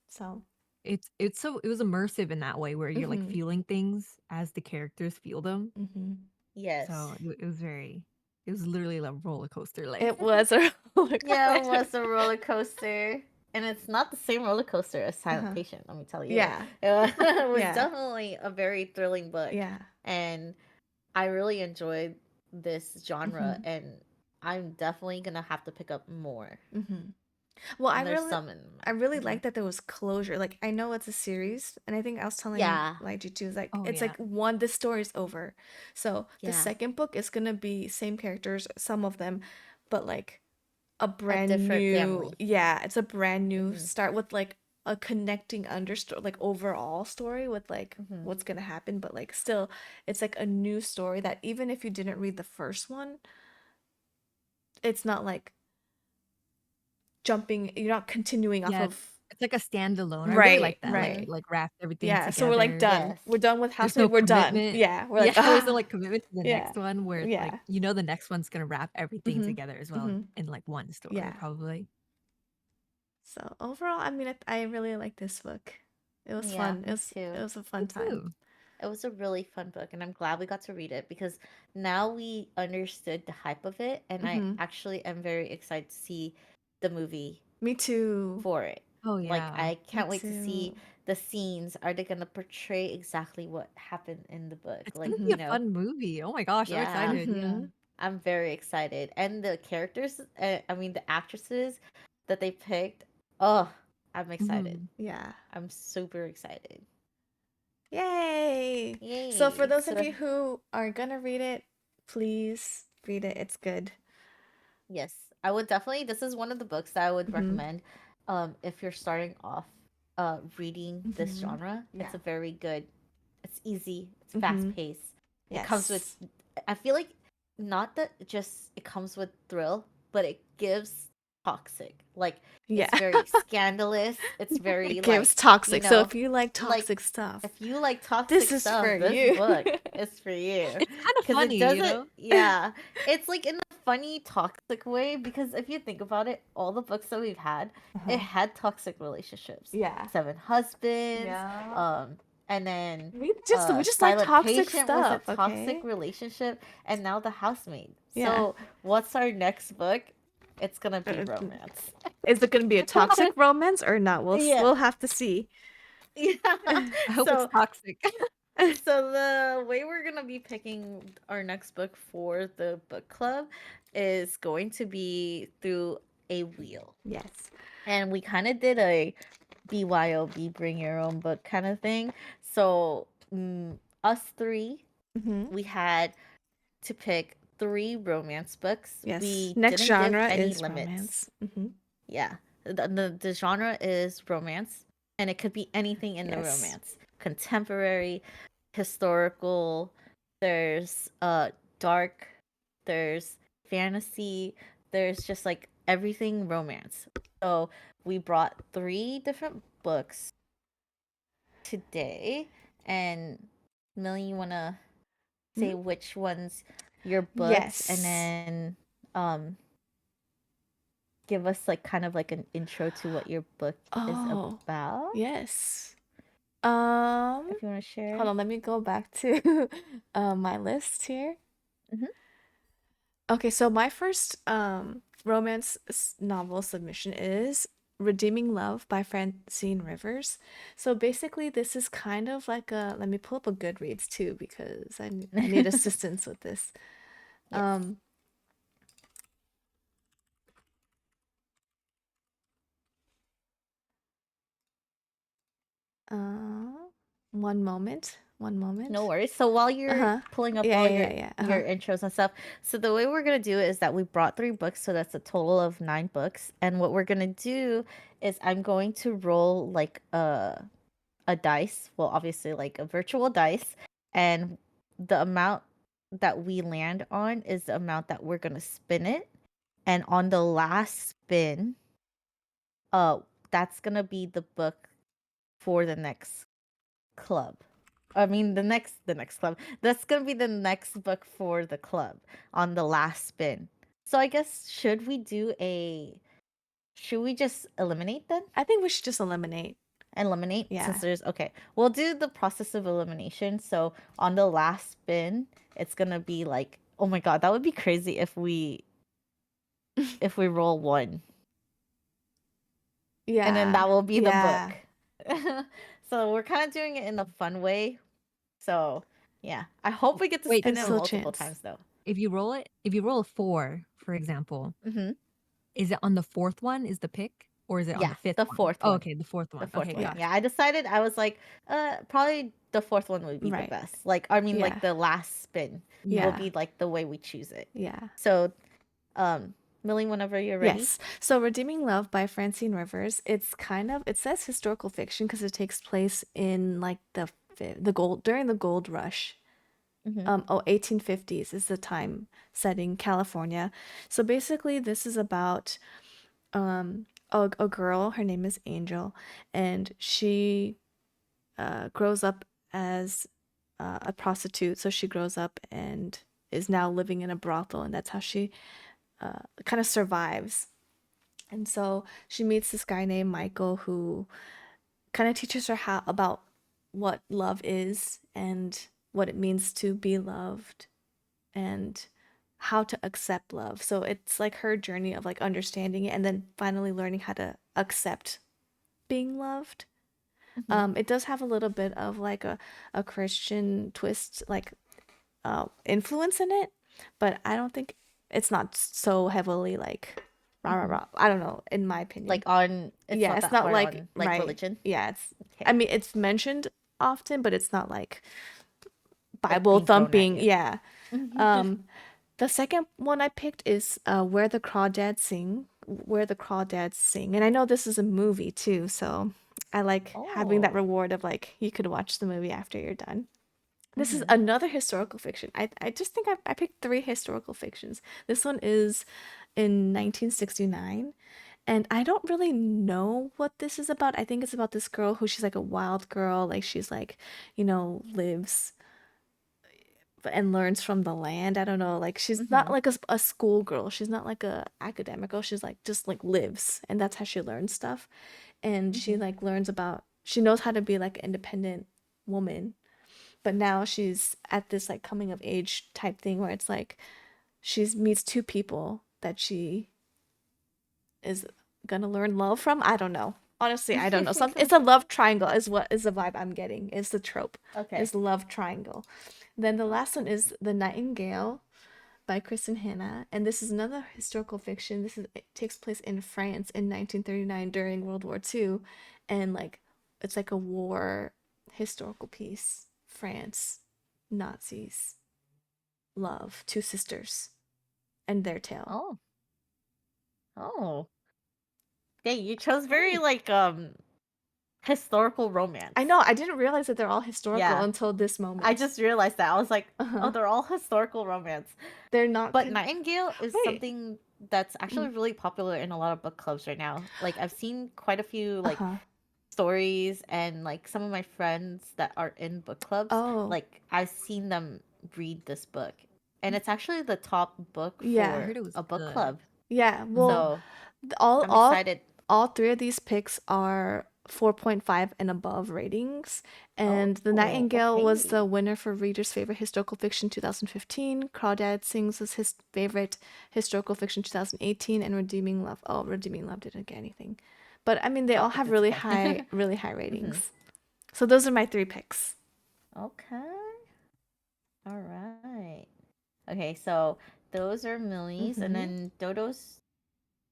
So It was immersive in that way where you're, like, mm-hmm. feeling things as the characters feel them, Mm-hmm. Yes. so it was very it was literally a roller coaster, like It was a roller Yeah, it coaster. was a roller coaster. And it's not the same roller coaster as Silent Uh-huh. Patient, let me tell you. Yeah. It was Yeah. definitely a very thrilling book. Yeah. And I really enjoyed this genre. Mm-hmm. And I'm definitely going to have to pick up more. Mm-hmm. Well, And there's some in I really hmm like that there was closure. Like I know it's a series, and I think I was telling Yeah. Lychee too, is like oh, it's yeah. like one, this story's over. So the Yeah. second book is gonna be same characters, some of them, but like a A brand different new, family. yeah, it's a brand new Hmm start with like a connecting understory, like overall story with like hmm what's gonna happen, but like still it's like a new story that even if you didn't read the first one, it's not like jumping, you're not continuing off Yeah, of it's like a standalone. I really right, like that, like, hmm it, like, wrapped everything yeah, so we're like together. done. Yes. We're done with There's no Housemaid. We're done. commitment. Yeah, we're like Yeah, there's no, ah, like, commitment to the yeah, next one where it's like, yeah. you know the next one's gonna wrap everything Mhm, together as well mhm, in, like, one story yeah. probably. So overall, I mean, I really like this book. It was Yeah, fun. me It too. was a Me fun time. too. It was a really fun book, and I'm glad we got to read it because now we understood the hype of it, and I Mhm. actually am very excited to see the movie Me too. for it. Oh, Like, yeah. I Me can't wait to see too. the scenes. Are they going to portray exactly what happened in the book? It's Like, gonna be a Mhm. fun movie. Oh my gosh, I'm yeah, excited, yeah. Mhm. I'm very excited. And the characters, I mean, the actresses that they picked, oh, I'm excited. Mhm. Yeah. I'm super excited. Yay! So for Yay. those of So you who are gonna read it, please read it. It's good. yes, I would definitely. This is one of the books that I would Mhm. recommend. If you're starting off, reading this Mhm. genre, it's Yeah. a very good. It's easy. It's fast Mhm. paced. It comes with. Yes. I feel like not that just it comes with thrill. but it gives toxic. Like Yeah. it's very scandalous. It's very It gives like, you toxic. So know, if you like like toxic stuff, if you like this toxic is for stuff, this you. book is for you. It's kind of Cuz it funny, you doesn't, know? yeah. It's like in a funny toxic way because if you think about it, all the books that we've had, it Uh-huh. had toxic relationships. Yeah. Seven Husbands, Yeah. and then We just like Silent toxic Patient was a stuff, toxic okay? relationship, and now The Housemaid. Yeah. So, what's our next book? It's gonna be Uh, romance. Is it gonna be a toxic romance or not? Yeah, We'll have to see. yeah. I hope it's So, toxic. so the way we're gonna be picking our next book for the book club is going to be through a wheel, Yes. and we kind of did a BYOB, bring your own book kind of thing. So, us three, Mm-hmm. we had to pick three romance books. Yes. We Next didn't give genre any is limits. romance. Mm-hmm. Yeah. The genre is romance, and it could be anything in the Yes. romance. Contemporary, historical, there's dark, there's fantasy, there's just like everything romance. So we brought three different books today, and Millie, you wanna Mhm. say which ones your booked, and Yes. then um give us like kind of like an intro to what your book is Oh, about, yes. if you want to share. Hold on, let me go back to my list here. Hmm. Okay, so my first romance novel submission is Redeeming Love by Francine Rivers. So basically this is kind of like a, let me pull up a Goodreads too because I need assistance with this. Yes. Um uh one moment, one No moment. worries. So while you're Uh-huh. pulling up Yeah, all yeah, yeah, yeah. your Uh-huh. intros and stuff, so the way we're gonna do it is that we brought three books, so that's a total of nine books. And what we're gonna do is I'm going to roll like a dice, well, obviously like a virtual dice, and the amount that we land on is the amount that we're gonna spin it. And on the last spin, uh, that's gonna be the book for the next club. I mean, the next club. That's gonna be the next book for the club on the last spin. So I guess should we just eliminate then? I think we should just eliminate. Eliminate since Yeah. there's okay. We'll do the process of elimination. So on the last spin, it's gonna be like, oh my god, that would be crazy if we roll one, and then Yeah. that will be the book. Yeah. So we're kind of doing it in a fun way. So yeah, I hope we get to Wait, spin There's it still so a multiple chance. times though. if you roll a 4, for example, Hmm. is it on the 4th one is the pick, or is it on Yeah, the 5th the one? fourth Oh, one. okay, the 4th The one. fourth Okay, one. Yeah. Yeah, gotcha. I decided I was like, probably the fourth one would be the Right. best. Like, I mean, Yeah. like the last spin will Yeah. Yeah. be like the way we choose it. Yeah. So, Millie, whenever you're ready. Yes. So Redeeming Love by Francine Rivers, it's kind of, it says historical fiction because it takes place in like the gold, during the gold rush. Mm-hmm. 1850s is the time setting, California. So basically this is about a girl, her name is Angel, and she grows up as a prostitute. So she grows up and is now living in a brothel, and that's how she kind of survives. And so she meets this guy named Michael who kind of teaches her how about what love is and what it means to be loved and how to accept love. So it's like her journey of like understanding it and then finally learning how to accept being loved. Mm-hmm. It does have a little bit of like a Christian twist, like influence in it, but I don't think it's not so heavily like rah rah Mm-hmm. rah. I don't know, in my opinion. Like on, it's Yeah, not it's that not hard like on like right. religion. Yeah, it's. I Okay. mean, it's mentioned often, but it's not like Like Bible being thrown at thumping. you. Yeah. Um, the second one I picked is Where the Crawdads Sing. Where the Crawdads Sing, and I know this is a movie too, so I like having that Oh. reward of like you could watch the movie after you're done. This is Mm-hmm. another historical fiction. I just think I picked three historical fictions. This one is in 1969, and I don't really know what this is about. I think it's about this girl who she's like a wild girl, like she's like, lives and learns from the land. I don't know, like she's not Mm-hmm. like a school girl. She's not like a academic girl. She's like just like lives, and that's how she learns stuff. And she Mm-hmm. like learns about she knows how to be like an independent woman, but now she's at this like coming of age type thing where it's like she meets two people that she is gonna learn love from. I don't know. Honestly, I don't know. It's a love triangle is what is the vibe I'm getting. Is the trope. Okay. Is love triangle. Then the last one Okay. is The Nightingale by Kristen Hanna, and this is another historical fiction. It takes place in France in 1939 during World War II, and like it's like a war historical piece. France, Nazis, love, two sisters, and their tale. Oh. Oh. Dang, you chose very Oh, like historical I romance. know, I didn't realize that they're all historical Yeah. until this I moment. just realized that. I was like, oh, Uh-huh. they're all historical romance. They're not But con- Nightingale is Wait. something that's Mm. actually really popular in a lot of book clubs right now. Like I've seen quite a few like Uh-huh. stories and like some of my friends that are in book clubs, Oh, like I've seen them read this book. And it's actually the top book I yeah. for heard it was a book good. club. Yeah. Well, Mm-hmm. So all I'm all excited. all three of these picks are 4.5 and above ratings, and The Oh, Nightingale was the okay. winner for Reader's Favorite Historical Fiction 2015. Crawdad Sings was his favorite historical fiction 2018, and Redeeming Love. Oh, Redeeming Love didn't get anything, but I mean they Oh, all have that's really okay. high Hmm. ratings. So those are my three picks. Okay. All right. Okay, so those are Millie's, and Mm-hmm. then Dodo's.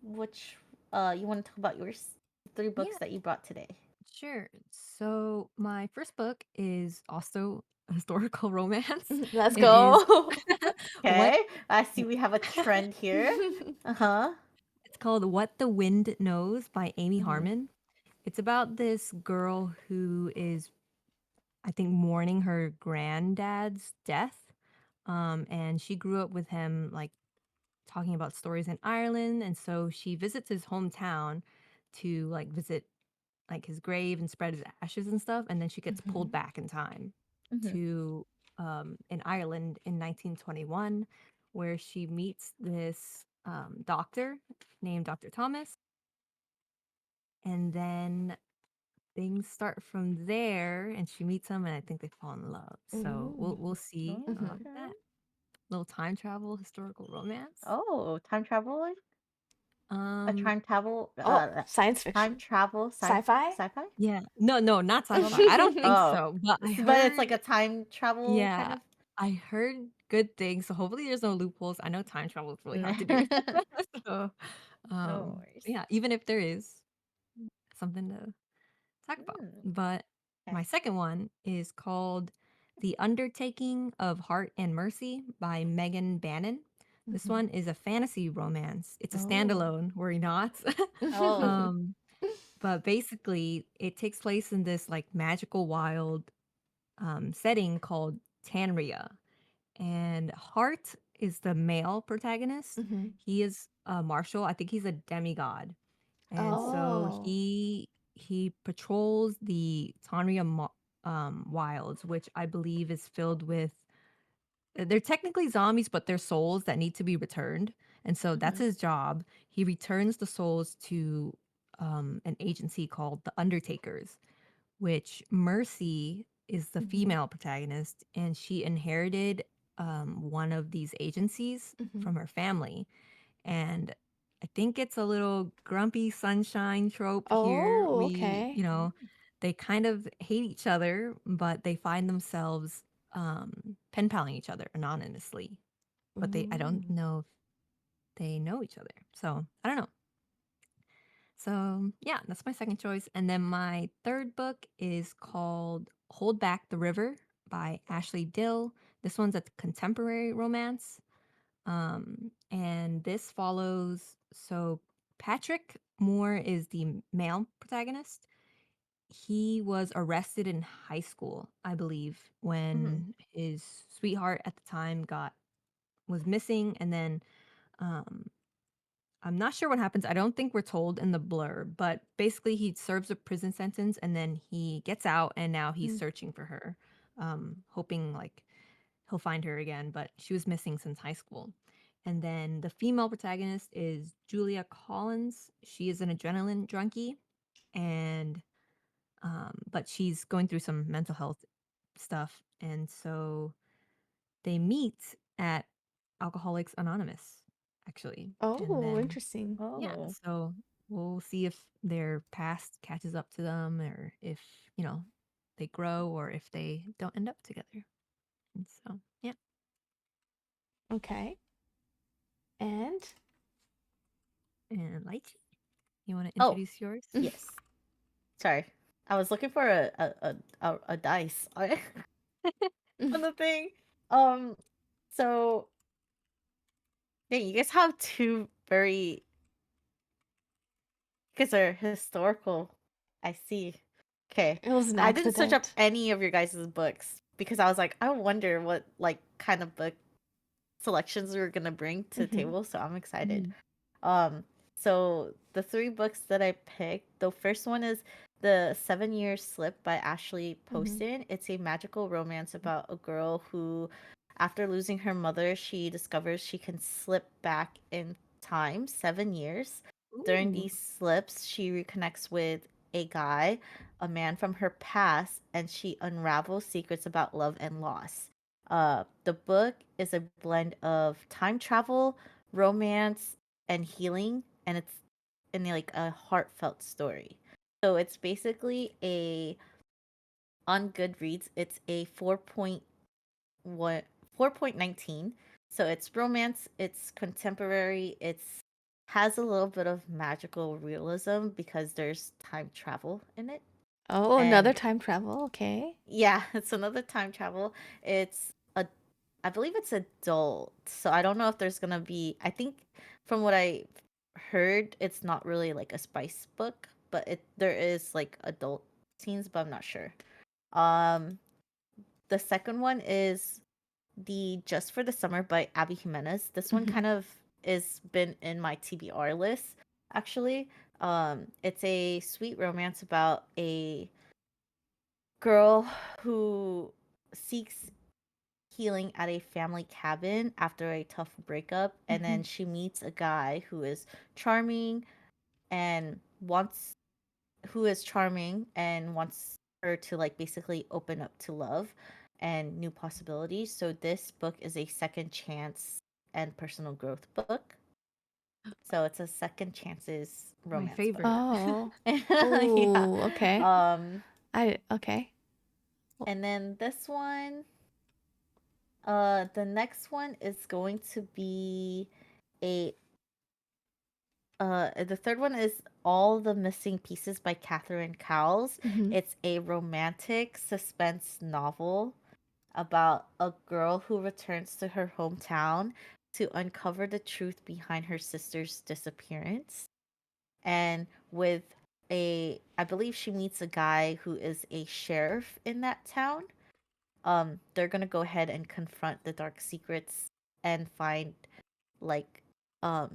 Which you want to talk about yours? Three books Yeah, that you brought today. sure. So my first book is also a historical romance. Let's It is go. what Okay, I see we have a trend here. Uh huh. it's called What the Wind Knows by Amy Mm-hmm. Harmon. It's about this girl who is, I think, mourning her granddad's death. And she grew up with him, like talking about stories in Ireland, and so she visits his hometown to like visit like his grave and spread his ashes and stuff, and then she gets Mm-hmm. pulled back in time Mm-hmm. to in Ireland in 1921, where she meets this doctor named Dr. Thomas, and then things start from there, and she meets him, and I think they fall in love. So we'll Mm. see Mm-hmm. Okay. that little time travel historical romance. Oh, time travel. A Um, time travel. Oh, science Time fiction. travel. Sci-fi? Sci-fi. yeah, no, not sci-fi. I don't think Oh, so, but I but it's like heard, a time travel kind yeah, of. I heard good things. So hopefully there's no loopholes. I know time travel is really hard to do. So, No worries. yeah, even if there is something to talk about. Mm, But okay. my second one is called The Undertaking of Heart and Mercy by Megan Bannon. This Mm-hmm. one is a fantasy romance. It's a Oh. standalone, worry not. Oh. um, but basically, it takes place in this like magical wild setting called Tanria. And Hart is the male protagonist. Mm-hmm. He is a marshal. I think he's a demigod, and Oh. so Oh. he patrols the Tanria wilds, which I believe is filled with. They're technically zombies, but they're souls that need to be returned, and so that's Mm-hmm. his job. He returns the souls to an agency called the Undertakers, which Mercy is the Mm-hmm. female protagonist, and she inherited one of these agencies Mm-hmm. from her family. And I think it's a little grumpy sunshine trope here. Oh, We, okay. you know, they kind of hate each other, but they find themselves pen paling each other anonymously. But I don't Mm. know if they know each other. So I don't know. So, yeah, that's my second choice. And then my third book is called Hold Back the River by Ashley Dill. This one's a contemporary romance. And this follows, so Patrick Moore is the male protagonist, he was arrested in high school, I believe, Mhm. when his sweetheart at the time was missing, and then um I'm not sure what happens. I don't think we're told in the blur, but basically he serves a prison sentence and then he gets out and now he's Mm. searching for her, hoping like he'll find her again, but she was missing since high school. And then the female protagonist is Julia Collins. She is an adrenaline junkie and but she's going through some mental health stuff, and so they meet at Alcoholics Anonymous, actually. And Oh, then, interesting. yeah, Oh. so we'll see if their past catches up to them or if, they grow or if they don't end up together. And so, yeah. Okay. And And Lighty, you want to Oh, introduce yours? yes. Sorry. I was looking for a dice on the thing. Um so yeah, you guys have two very because they're historical. I see. Okay. it was an I didn't search up accident. any of your guys' books because I was like, I wonder what like kind of book selections we were gonna bring to the Mm-hmm. table, so I'm excited. Mhm. Um, so the three books that I picked, the first one is The 7 Year Slip by Ashley Mm-hmm. Poston. It's a magical romance about a girl who, after losing her mother, she discovers she can slip back in time 7 years. During Ooh. these slips, she reconnects with a guy, a man from her past, and she unravels secrets about love and loss. The book is a blend of time travel, romance, and healing, and it's in like a heartfelt story. So it's basically a on Goodreads, it's a 4.19. So it's romance, it's contemporary, it's has a little bit of magical realism because there's time travel in it. Oh, another And time travel. Okay. yeah, it's another time travel. It's a I believe it's adult. So I don't know if there's gonna be I think from what I heard, it's not really like a spice book, but there is like adult scenes, but I'm not sure. Um the second one is the Just for the Summer by Abby Jimenez. This one Mm-hmm. kind of is been in my TBR list actually. It's a sweet romance about a girl who seeks healing at a family cabin after a tough breakup, and Mm-hmm. then she meets a guy charming and wants who is charming and wants her to like basically open up to love and new possibilities. So this book is a second chance and personal growth book. So it's a second chances My romance book. favorite. Oh. Yeah. Oh, okay. Um Okay. and then this one the next one is going to be a the third one is All the Missing Pieces by Catherine Cowles. Mm-hmm. It's a romantic suspense novel about a girl who returns to her hometown to uncover the truth behind her sister's disappearance. And with I believe she meets a guy who is a sheriff in that town. They're gonna go ahead and confront the dark secrets and like um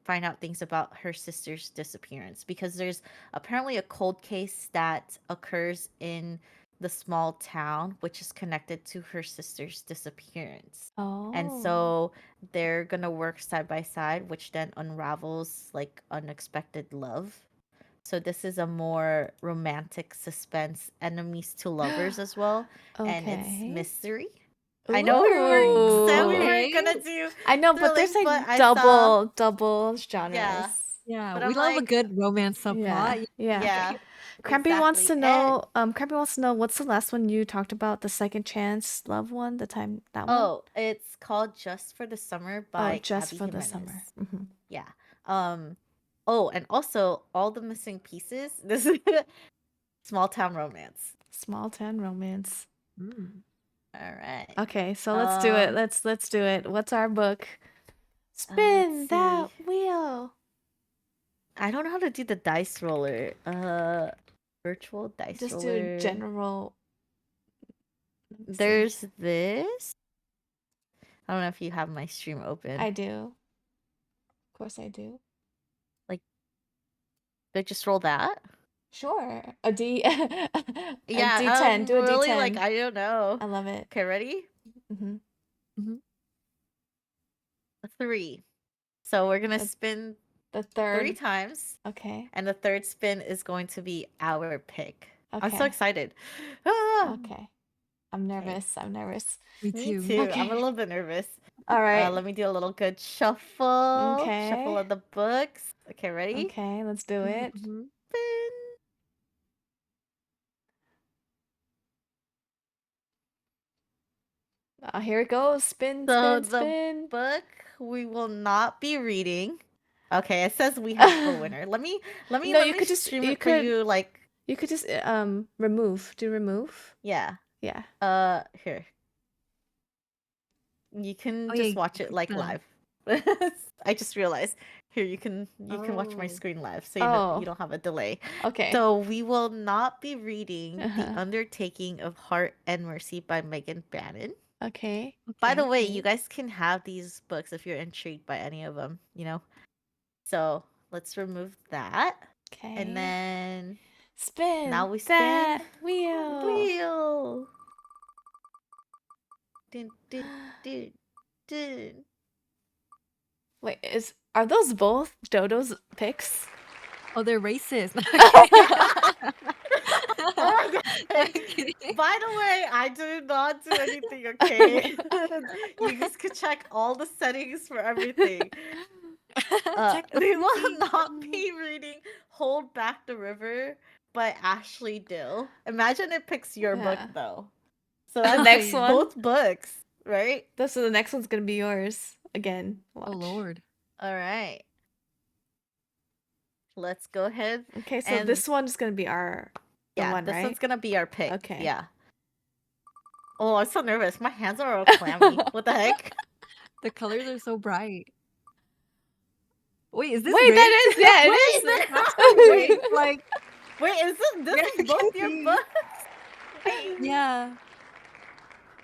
find out things about her sister's disappearance because there's apparently a cold case that occurs in the small town which is connected to her sister's disappearance. And Oh. so they're going to work side by side which then unravels like unexpected love. So this is a more romantic suspense, enemies to lovers as well, and it's Okay. mystery. I know said we Ooh. were Okay. gonna do I know, but there's thrilling, like but I saw double genres. yeah. Yeah, But we I'm love a like, good romance Yeah. subplot. Yeah. yeah, Crampy wants exactly. to And know, Crampy wants to know what's the last one you talked about, the second chance love one, the time that one? oh, it's called Just for the Summer Oh, by just Abby for the Jimenez. summer. Mm-hmm. Yeah. Um oh, and also All the Missing Pieces. This is small town romance. Small town romance. Mm. All right. Okay, so let's do it. Let's do it. What's our book? Let's Spin that see. wheel. I don't know how to do the dice roller. Virtual dice Just do roller. general. Let me see. There's this. I don't know if you have my stream open. I do. Of course I do. Like, they just roll that. Sure. A D a Yeah, D10. Do a really like D10. I don't know. I love it. Okay, ready? Mm-hmm. Mhm. 3. So we're gonna The, spin the 3 third. times, Okay. and the third spin is going to be our pick. I'm so Okay. excited. Ah, Okay. I'm okay, nervous. I'm nervous. Me me too. too. I'm a Okay. little bit nervous. All right. Let me do a little good shuffle. Shuffle Okay. of the books. Okay, ready? Okay, let's do Mhm, it. mhm. Spin. Here it goes. Spin, So spin, the spin. book we will not be reading. Okay, it says we have a winner. No, Let me stream it for you. Like, you could just remove. Do remove. yeah. Yeah. Here. You can Oh yeah, just you watch it click like the. live. I just realized. Here, you can watch my Oh. screen live, so you Oh, don't have a delay. okay. So we will not be reading The Uh-huh. Undertaking of Heart and Mercy by Megan Bannon. Okay. By the Okay. way, you Okay. guys can have these books if you're intrigued by any of them, you know? So let's remove that. And Okay. then now Spin we spin that wheel. wheel. Dun, dun, dun, dun. Wait, are those both Dodo's picks? Oh, they're racist. Oh my I'm god. kidding. By the way, I did not do anything, okay? You guys could check all the settings for everything. Check the We will freaking. not be reading Hold Back the River by Ashley Dill. Imagine it picks your book Yeah. though. So And the that's Oh next yeah. one? both books, right? So the next one's gonna be yours again. Oh Watch. Lord. All right. Let's go ahead Okay, so and this one's gonna be the yeah, one, this one's right? gonna be our pick. Okay. Yeah. Oh, I'm so nervous. My hands are all clammy. What the heck? The colors are so bright. Wait, is this Wait, rigged? that is yeah, Wait, That's so rigged. it Like, wait, this yeah, is I both can your see. books? Wait. is. Yeah.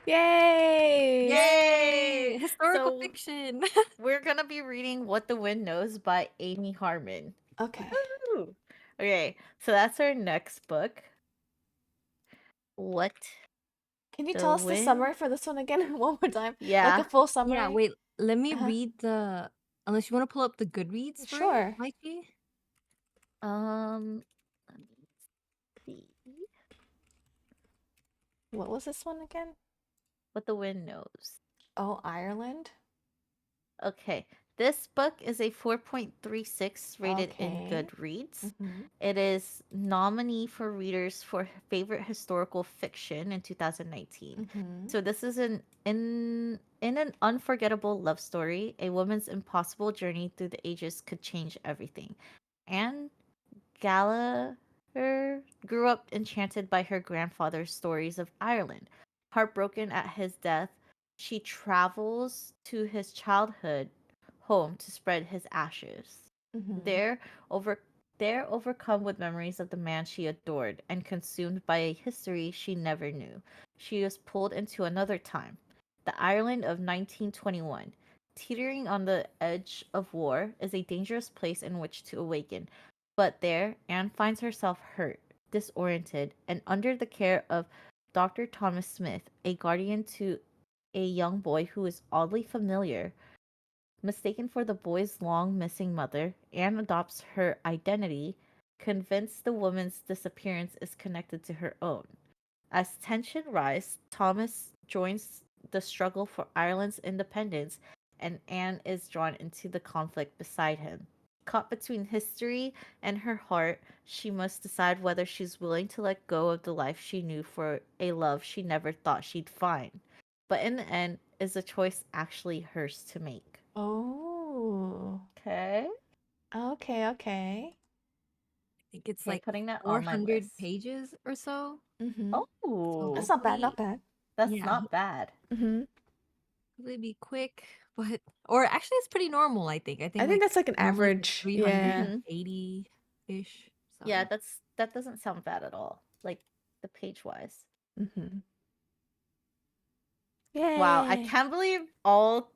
Yay! Yay! Yay! Historical So fiction. we're gonna be reading What the Wind Knows by Amy Harmon. Okay. Woohoo! Okay, so that's our next book. What Can you tell the us the Wind? summary for this one again one more time? Like a Yeah. full Yeah, summary? wait. Let me Uh-huh. read the. Unless you want to pull up the Goodreads for it, Sure. Mikey. Let me see. What was this one again? What the Wind Knows. Oh, Ireland? Okay, this book is a 4.36 rated in Okay. Goodreads. Mm-hmm. It is nominee for readers for favorite historical fiction in 2019. Mm-hmm. So this is in an unforgettable love story, a woman's impossible journey through the ages could change everything. Anne Gallagher grew up enchanted by her grandfather's stories of Ireland. Heartbroken at his death, she travels to his childhood home to spread his ashes. Mm-hmm. There, over there overcome with memories of the man she adored and consumed by a history she never knew, she was pulled into another time, the Ireland of 1921. Teetering on the edge of war is a dangerous place in which to awaken, but there Anne finds herself hurt, disoriented, and under the care of Dr. Thomas Smith, a guardian to a young boy who is oddly familiar. Mistaken for the boy's long missing mother, Anne adopts her identity, convinced the woman's disappearance is connected to her own. As tension rises, Thomas joins the struggle for Ireland's independence, and Anne is drawn into the conflict beside him. Caught between history and her heart, she must decide whether she's willing to let go of the life she knew for a love she never thought she'd find. But in the end, is the choice actually hers to make? Oh. Okay. Okay, okay. I think it's Okay, like putting that on my 400 list. pages or so. Mm-hmm. So That's Oh, not bad, hopefully, not bad. that's yeah, not bad. Mm-hmm. hopefully be quick. But or actually, it's pretty normal. I think. I I think think like that's like an normally it's like average. Yeah. 380 ish. So Yeah, that doesn't sound bad at all. Like the page wise. Mm-hmm. Wow, I Yay! can't believe all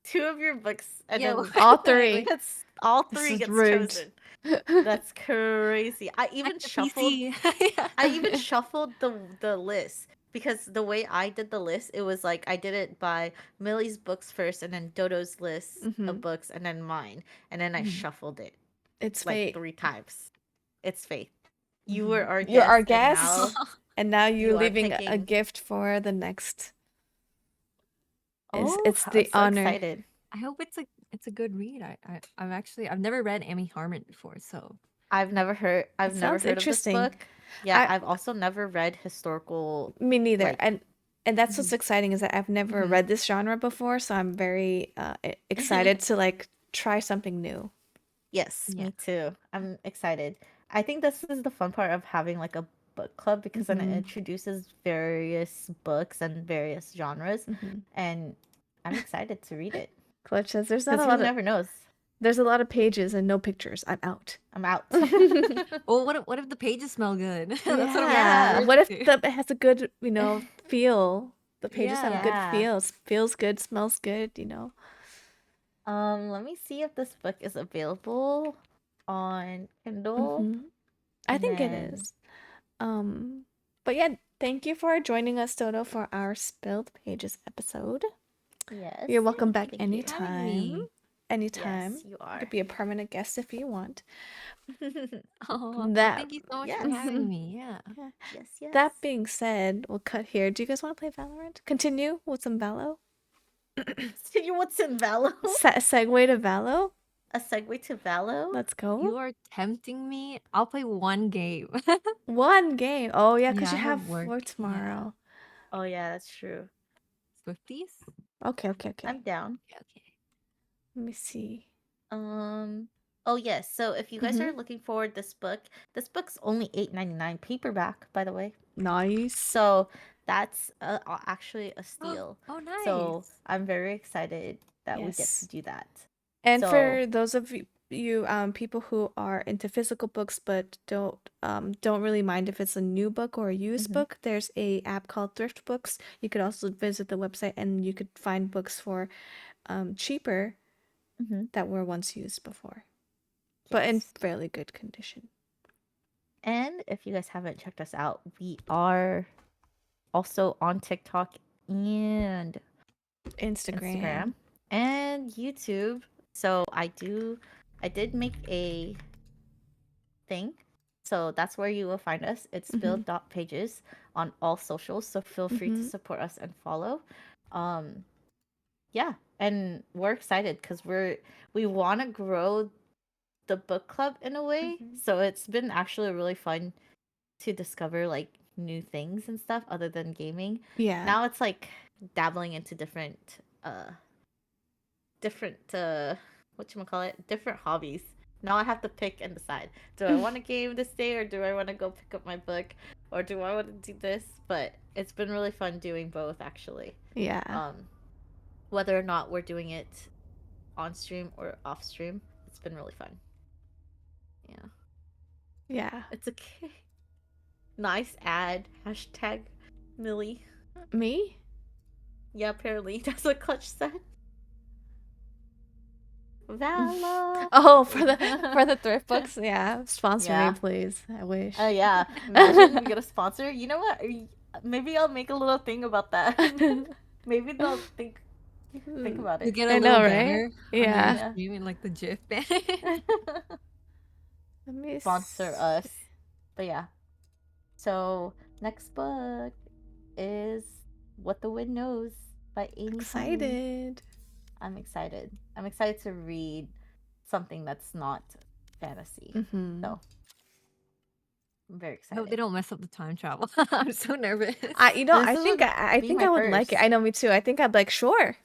two of your books and yeah, then All like, three. gets all This three is gets rigged. chosen. That's crazy. like the PC. Yeah. I even shuffled the list because the way I did the list, it was like I did it by Millie's books first and then Dodo's list Mm-hmm. of books and then mine. And then I Mhm, shuffled it It's like fate. 3 times. It's fate. You were mhm. our You're our guest and guest, now and now you're you are leaving a picking. gift for the next. Is Oh, it's I'm the so honor. excited. I hope it's a good read. I've never read Amy Harmon before, so It I've never sounds heard of this interesting. book. Yeah, I I've also never read historical Me neither. like And that's what's mhm. exciting is that I've never mhm. read this genre before, so I'm very excited to like try something new. Yes, Yeah. me too. I'm excited. I think this is the fun part of having like a book club because then it Mm-hmm. introduces various books and various genres, Mm-hmm. and I'm excited to read it Clutch says because who never knows? there's a lot of pages and no pictures. I'm out. I'm out. Well, what if the pages smell good? That's what I'm looking Yeah. Yeah. forward What if to. it has a good, feel? The pages have a Yeah. good Yeah. feel. Feels good, smells good. Let me see if this book is available on Kindle, Mm-hmm. I and think it then is. Um, but yeah, thank you for joining us, Toto, for our Spilled Pages episode. yes, You're welcome back Thank you for having anytime. me. Anytime. yes, you You could are. be a permanent guest if you want. Oh, That thank you so much for Yes, having me. Yeah. yeah. yes, yes. That being said, we'll cut here. Do you guys want to play Valorant? Continue with some Valo? So you what's in Valo? Segue to Valo? A segue to Valo? Let's go. You are tempting me. I'll play one game. One game. Oh yeah, because Yeah, you I have have work. for Yeah. tomorrow. Oh yeah, that's true. Swifties? Okay, okay, I'm okay. down. Okay, okay. Let me see. Um. Oh yes. So if you guys Mm-hmm. are looking for this book's only 8.99 paperback, by the way. Nice. So that's actually a steal. Oh, So nice. I'm very excited that we get to Yes. do that. And So for those of you people who are into physical books but don't really mind if it's a new book or a used mhm, book, there's a app called Thrift Books. You could also visit the website and you could find books for cheaper mhm, that were once used before, but in yes. fairly good condition. And if you guys haven't checked us out, we are also on TikTok and Instagram. Instagram and YouTube. So I did make a thing. So that's where you will find us. It's Mm-hmm. spilled.pages on all socials. So feel free to Mm-hmm. support us and follow. Um, yeah, and we're excited because we want to grow the book club in a way. Mm-hmm. So it's been actually really fun to discover like new things and stuff other than gaming. Yeah. Now it's like dabbling into different what you call it, different hobbies. Now I have to pick and decide. Do I want to game this day or do I want to go pick up my book or do I want to do this? But it's been really fun doing both actually. Yeah. Um whether or not we're doing it on stream or off stream, it's been really fun. Yeah. Yeah. It's okay. Nice ad. Hashtag Millie. Me? Yeah, apparently that's what Clutch said. Valo. Oh, for the thrift books, yeah. Sponsor me, Yeah. please. I wish. Yeah. Imagine we get a sponsor. You know what? Maybe I'll make a little thing about that. Maybe they'll think about You it. get a I little know, right? banner under your Yeah. Yeah. stream and like the GIF banner. Let me Sponsor see. us. But yeah. So next book is What the Wind Knows by Amy Harmon. Excited. I'm excited. I'm excited to read something that's not fantasy. Mm-hmm. So I'm very I hope they excited. don't mess up the time travel. I'm so nervous. This I think would I be think my I would like it. first. I know, me too. I think I'd like, sure.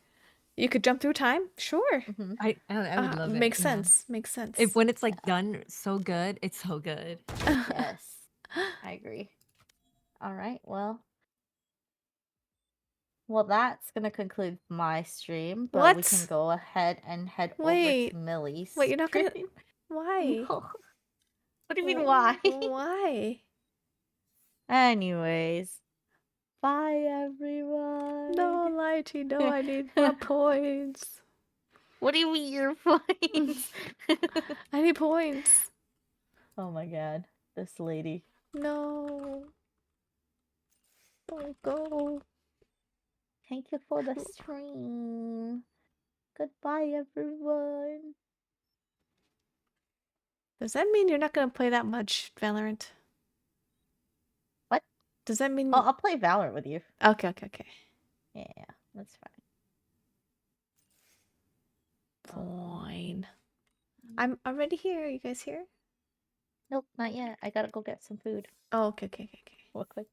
You could jump through time? Sure. Hmm. I would love it. Makes Yeah. sense. Makes If sense. when it's like Yeah. done so good, it's so good. Yes. I agree. All right. Well, that's gonna conclude my stream, but we can What? go ahead and head over to Wait. Millie's Wait, you're not gonna stream. why? No. What do you mean, why? Why? Anyways, bye everyone. No, Lychee, no, I need my points. What do you mean your points? I need points. Oh my god, this lady. No. Don't go. Thank you for the stream. Goodbye, everyone. Does that mean you're not gonna play that much Valorant? What? Does that mean? Oh, I'll play Valorant with you. Okay. Yeah, that's fine. Fine. I'm already here. You guys here? Nope, not yet. I gotta go get some food Oh, okay. real quick.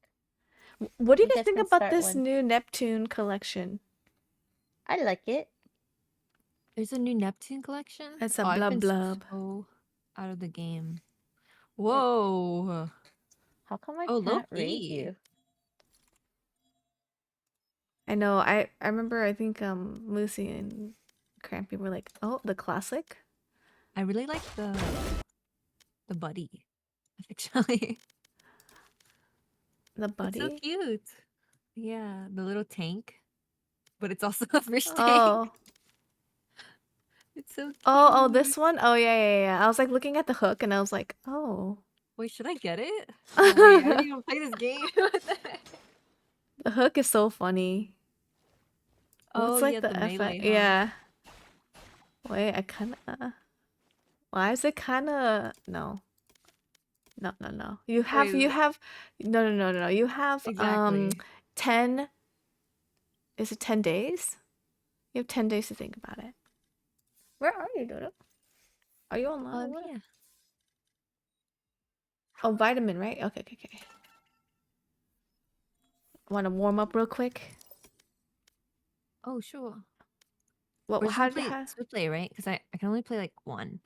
What do you You guys guys think can about start this one. new Neptune collection? I like it. There's a new Neptune collection. It's a I've blub been blub. so out of the game. Whoa. How come I Oh, can't raid low-key. you? I know. I remember. I think Lucy and Crampy were like, "Oh, the classic." I really like the buddy. Actually, The it's so buddy. cute. Yeah, the little tank, but it's also a fish tank. Oh. It's so cute. Oh, this one? Oh, yeah. I was like looking at the hook and I was like, oh. Wait, should I get it? Oh wait, I didn't even play this game. What the heck? The hook is so funny. Oh What's like yeah, the the effect? melee, huh? Yeah. Wait, I kinda. Why is it kinda? No. No. You have. Wait, No. You have exactly. 10. Is it 10 days? You have 10 days to think about it. Where are you, Dodo? Are you online? Yeah. Oh, vitamin, right? Okay. Want to warm up real quick? Oh sure. What? Or How should did we you play? have? Should we play right? Because I can only play like one.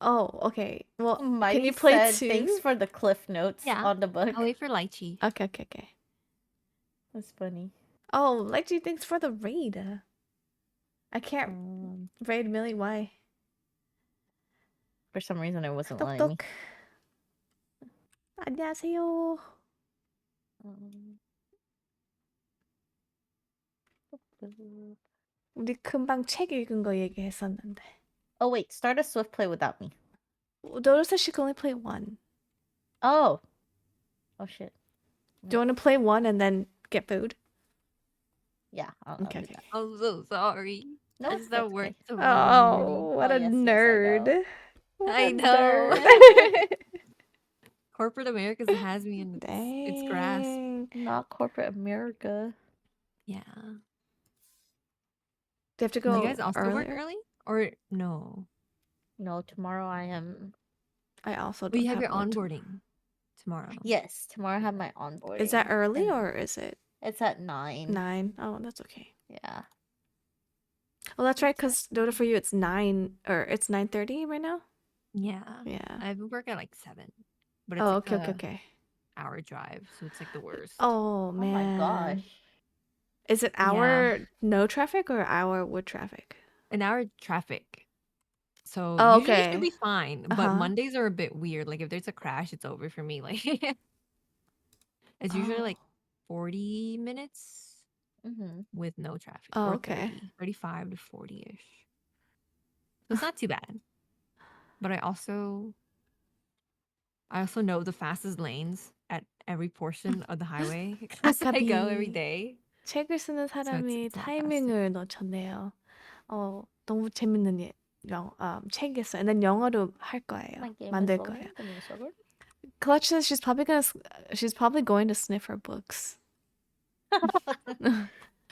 Oh, okay. Well, can Mighty you play said, two? thanks for the cliff notes Yeah. on the book. I'll wait for Lychee. Okay. That's funny. Oh, Lychee, thanks for the raid. I can't raid Millie. Why? For some reason, it wasn't letting me. 똑똑. 안녕하세요. 우리 금방 책 읽은 거 얘기했었는데. Oh wait, start a swift play without me. Dodo says she can only play one. Oh shit. Do you want to play one and then get food? Yeah, I'll Okay. do that. I'm so sorry. No, That's that's the worst okay. of my morning. Oh, what Oh, a yes, I nerd. know. What I a know. nerd. Corporate America has me in its grasp. Dang. Not corporate America. Yeah. Do you have to Do go you guys also work earlier? early? Or no? No, tomorrow I am. I also But don't you have your work onboarding tomorrow. Yes, tomorrow I have my onboarding. Is that early and or is it It's at 9. 9? Oh, that's okay. Yeah. Well, that's right, because Dota for you it's 9 or it's 9:30 right now? Yeah. Yeah. I work at like 7. But it's Oh, like okay. hour drive, so it's like the worst. Oh Oh man. my gosh. Is it Yeah. hour no traffic or hour with traffic? An hour traffic. So Oh, usually it should okay. be fine. But Uh-huh. Mondays are a bit weird. Like if there's a crash, it's over for me. Like it's usually Oh. like 40 minutes with no traffic. Oh, Or okay. 30, 35 to 40-ish. So it's not too bad. But I also know the fastest lanes at every portion of the highway because I go every 아까비. day. 책을 쓰는 사람이 it's a lot 타이밍을 놓쳤네요. 너무 재밌는 책 있어요. And then 영어로 할 거예요. My game 만들 is 거예요. loading. Give me a second. Clutch says she's probably going to sniff her books.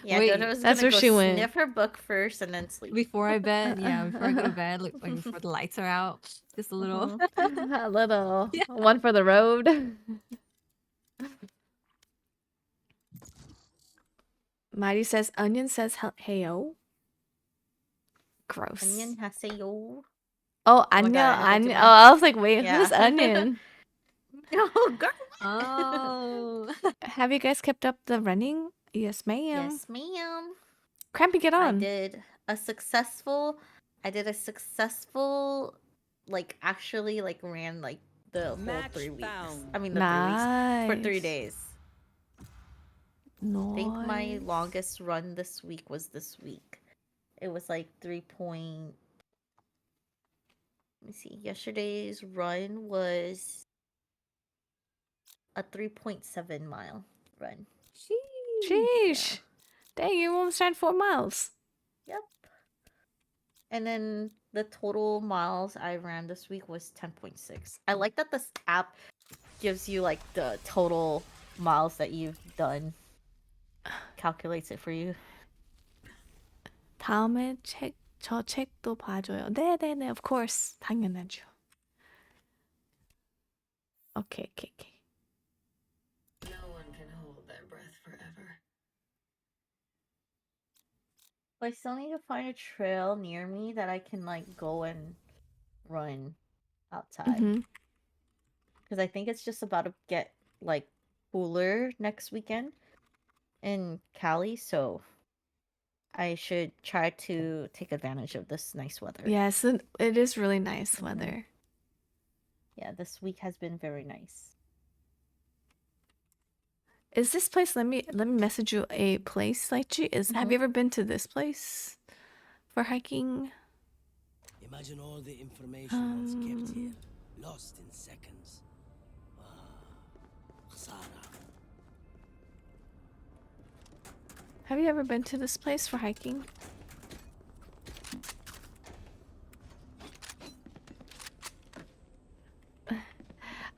Yeah, Wait, Dodo's that's gonna where go she went. sniff her book first and then sleep. Before I bed, before I go to bed, like before the lights are out, just a little. A little Yeah. one for the road. Mighty says onion says heyo. Gross. Onion haseyo. Oh, my onion. God, I looked onion. at Oh, my- I was like, wait, Yeah. who's onion? Oh, girl. Oh. Have you guys kept up the running? Yes, ma'am. Yes, ma'am. Crampy, get on. I did a successful, like, actually, like, ran, like, the whole Match 3 weeks. found. I mean, the 3 weeks for 3 Nice. days. I think my Nice. longest run this week was this week. It was like 3 point. Let me see. Yesterday's run was a 3.7 mile run. Sheesh. Dang, you almost ran 4 miles. Yep. And then the total miles I ran this week was 10.6. I like that this app gives you like the total miles that you've done. Calculates it for you. 다음에 저 책도 봐줘요. 네네네, of course. 당연하죠. 오케이. No one can hold their breath forever. I still need to find a trail near me that I can like go and run outside. Mhm. Because I think it's just about to get like cooler next weekend in Cali, so I should try to take advantage of this nice weather. Yes, it is really nice Mhm. weather. Yeah, this week has been very nice. Is this place? Let me message you a place. Like, have you ever been to this place for hiking? Imagine all the information that's kept here, lost in seconds. خسارة. Have you ever been to this place for hiking?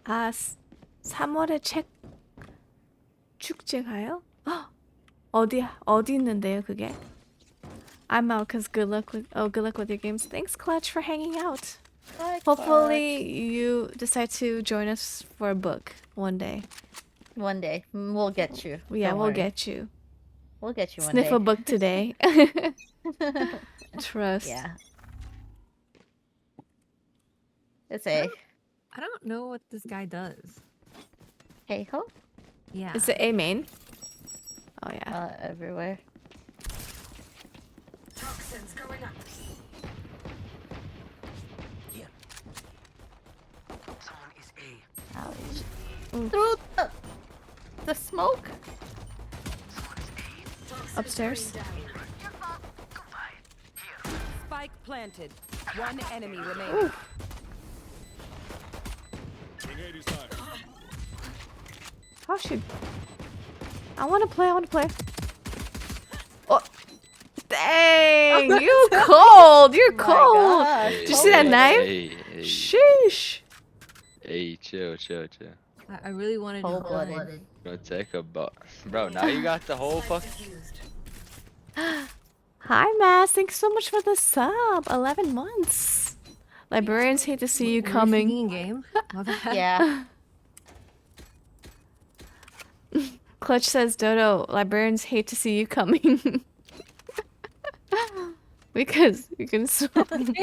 아, 3월에 책 축제 가요? 헉! 어디 있는데요, 그게? I'm out because good luck with your games. Thanks, Clutch, for hanging out. Hi, Hopefully you decide to join us for a book one day. One day we'll get you. Yeah, Don't we'll worry. get you. We'll get you one Sniff day. a book today. Trust. Yeah. It's A. I don't know what this guy does. Hey ho. Yeah. Is it A main? Oh yeah. Everywhere. Toxins going up. Here. Someone is A. Ouch. Ooh. Through the smoke. Someone is A. Toxins Upstairs. going down. Goodbye. Here. Spike planted. One enemy remaining. How should I want to play? Oh, dang! You cold. You're My cold. gosh, Did you see that cold. knife? Hey, Sheesh. hey, chill. I really wanted to Cold-blooded. Bro, take a bro. Now you got the whole fuck. Diffused. Hi, Mass. Thanks so much for the sub. 11 months. Librarians hate to see you coming. in game. My bad. Yeah. Clutch says, Dodo, librarians hate to see you coming. Because you can swim.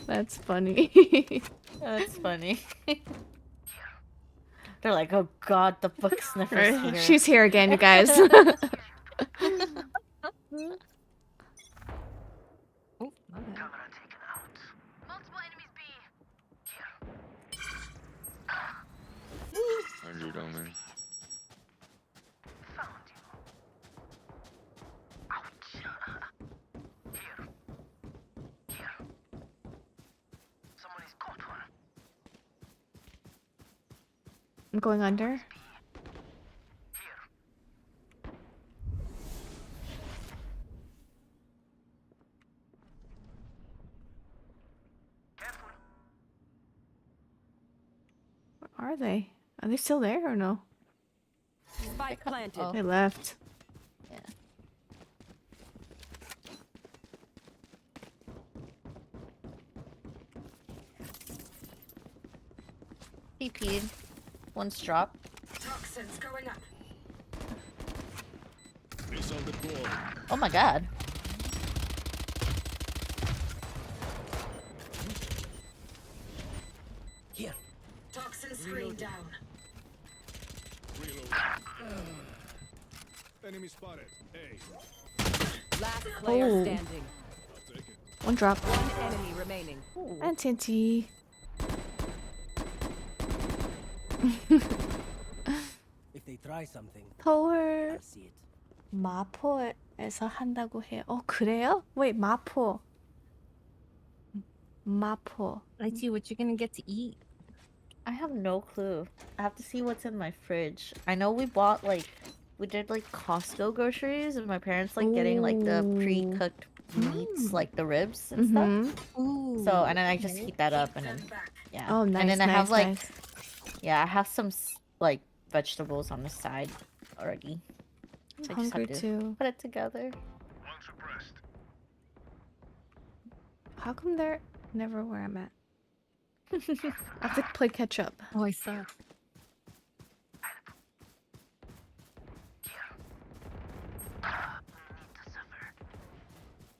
That's funny. That's funny. They're like, oh god, the book sniffer's here. She's here again, you guys. Oh, my bad. Camera taken out. Multiple enemies B. 100 omen. Found you. Ouch. Here. Here. Someone is caught one. I'm going under. Here. Careful. Where are they? Are they still there or no? Spike planted. Oh. They left. Yeah. TP'd. One's drop. Toxins going up. Oh my god. Here. Toxin screen down. Enemy spotted. Hey, Last player Oh. standing. I'll take it. One drop. One enemy remaining. And TNT. If they try something, 서울 I'll see it. 마포에서 한다고 해요. 그래요? Wait, 마포. 마포. Let's see what you're gonna get to eat. I have no clue. I have to see what's in my fridge. I know we bought we did Costco groceries, and my parents getting the Ooh. pre-cooked meats, Mm. like the ribs and stuff. Mm-hmm. Ooh. So and then I just okay. heat that up and then yeah. Oh, nice, And then I nice, have nice. yeah, I have some vegetables on the side already. I'm So I just hungry have to too. put it together. How come they're never where I'm at? I have to play catch up. Oh, I suck.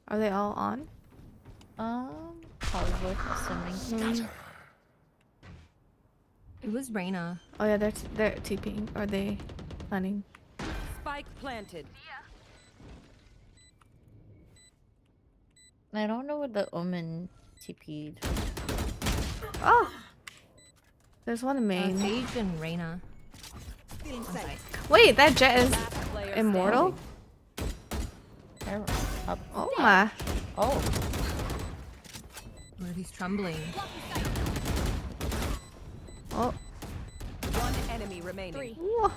Are they all on? Probably assuming. It was Reina. Oh yeah, they're TPing. Are they planning? Spike planted. I don't know what the Omen TP'd. Oh! There's one in main. Sage and Reina. Stealing sight. Wait, that Jet is Last player immortal? They're up. Oh my. Oh. Oh, he's trembling. Oh. standing. One enemy remaining. Whoa.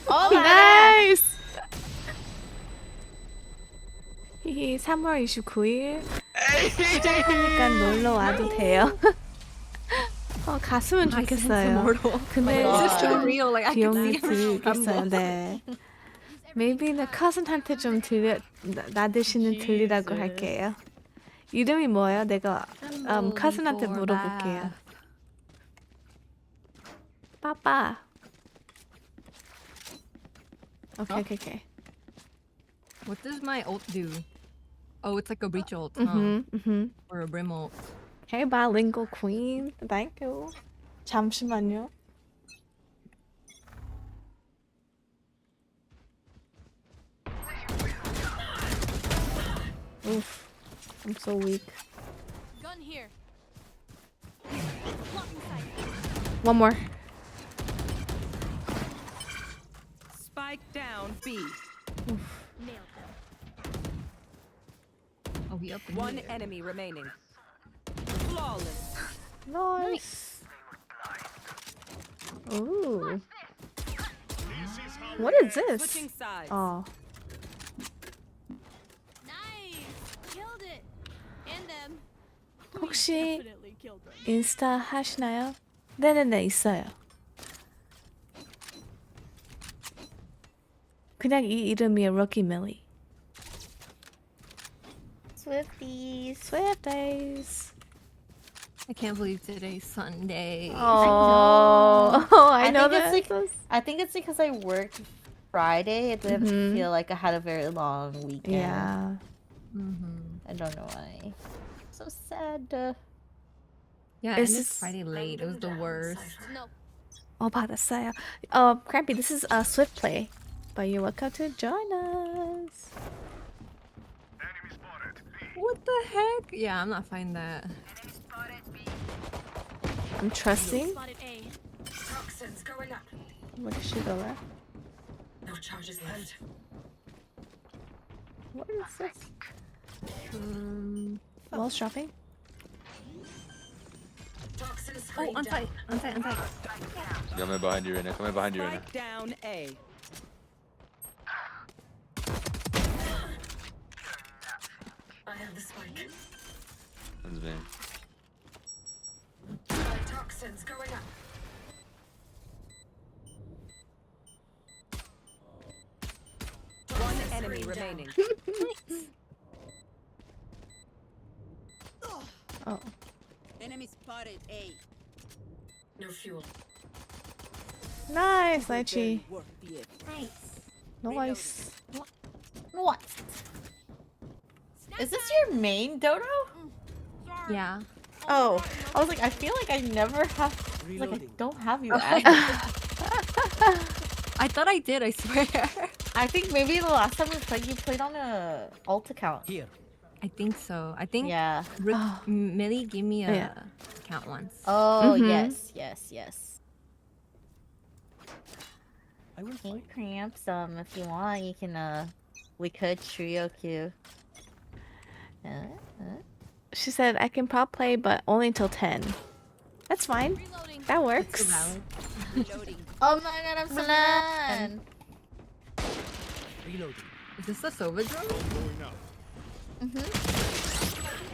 Oh, 나이스! 히히 3월 29일 시작하니까 놀러 와도 돼요. 갔으면 I sense 좋겠어요. immortal. 근데 God. This is so real. Like I can 비용이 see him 들겠어요. tremble. 네. Maybe 내 cousin한테 좀 나 대신에 들리라고 Jesus. 할게요. 이름이 뭐예요? 내가 cousin한테 before 물어볼게요. 빠빠. Okay. What does my ult do? Oh, it's like a breach ult, huh? Mm-hmm. Or a brim ult. Hey, bilingual queen. Thank you. 잠시만요. Oof. I'm so weak. Gun here. One more. Spike down B. Nailed them. Oh, he up in One here. enemy remaining. Flawless. Nice. Ooh. What is this? Switching sides. Oh. Nice. Killed it. And them. 혹시 Definitely killed them. 인스타 하시나요? 네네네, 있어요. 그냥 이 이름이에요, Rocky Millie. Swifties. Swifties. I can't believe today's Sunday. Oh, I know think that. it's I think it's because I worked Friday. It didn't feel like I had a very long weekend. Yeah. Mm-hmm. I don't know why. So sad. Yeah, Is and this- it's Friday late. It was the worst. No. 받았어요. Crampy, this is a Swift play, but you're welcome to join us. What the heck? Yeah, I'm not finding that. I'm trusting. Spotted A. Toxins going up. Where did she go there? No charges left. What is this? Um, Walls dropping? Toxins oh, on site. Coming behind you right now. Coming behind you right now. Spike down A. I have the spike. One's main. Toxins going up. One enemy remaining. Oh. Enemy spotted A. No fuel. Nice, Lychee. Nice. Nice. What? Is this your main dodo? Yeah. Oh, I was like, I feel like I never have Like I Reloading. don't have you added. I thought I did, I swear. I think maybe the last time we played, you played on a alt account. Here. I think so. I think Yeah. Oh, Millie gave me a yeah. account once. Oh Mhm. yes. I will King find. Cramps, if you want, you can we could trio queue. She said I can prop play, but only until 10. That's fine. Reloading. That That's so works. valid. Reloading. Oh my god, I'm so mad. Reloading. Is this the Sova drone?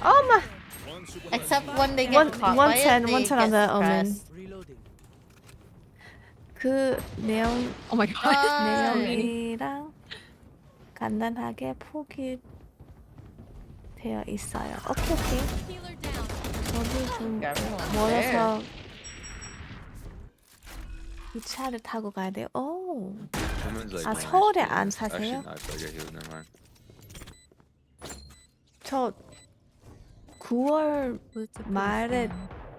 Oh my! Except when they get caught by it, 110, they 110 on get the Omen. suppressed. Reloading. 그 내용 Oh my god. 내용이랑 간단하게 포기되어 있어요. 오케이. Healer down. 저도 좀 Everyone's 멀어서 기차를 타고 가야 돼요. 오. Woman's like 아, nice, 서울에 but 안 actually, 사세요? no, I feel like I healed. Never mind. 저 9월 말에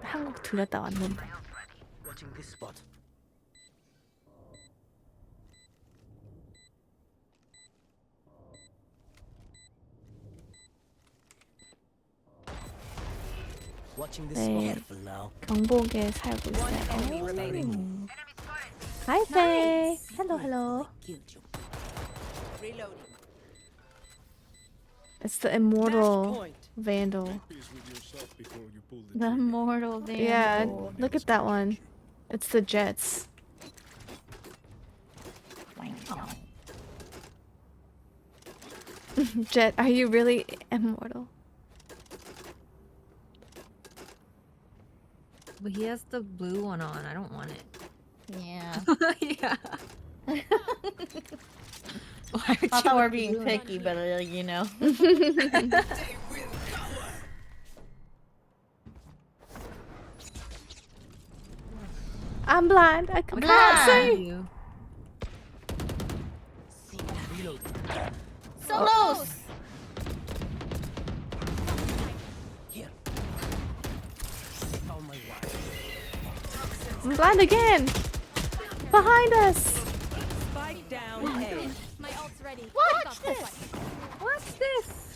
한국 들렸다 왔는데. Watching this spot. Watching this 네. spot. Careful now. 경복에 살고 One enemy 있어요. remaining. Hi, Faye. Hello. Killed you. Reloading. It's the Match immortal point. Vandal. The immortal Vandal. Yeah, look at that one. It's the Jets. Jet, are you really immortal? But he has the blue one on. I don't want it. Yeah. Yeah. Why would Not you that we're want being blue? picky, but you know. I'm blind. I cannot blind. see. You. Reloading. Solos! Here. Oh my god. I'm blind again. Behind us. Spike down A. My ult's ready. Watch this! What's this?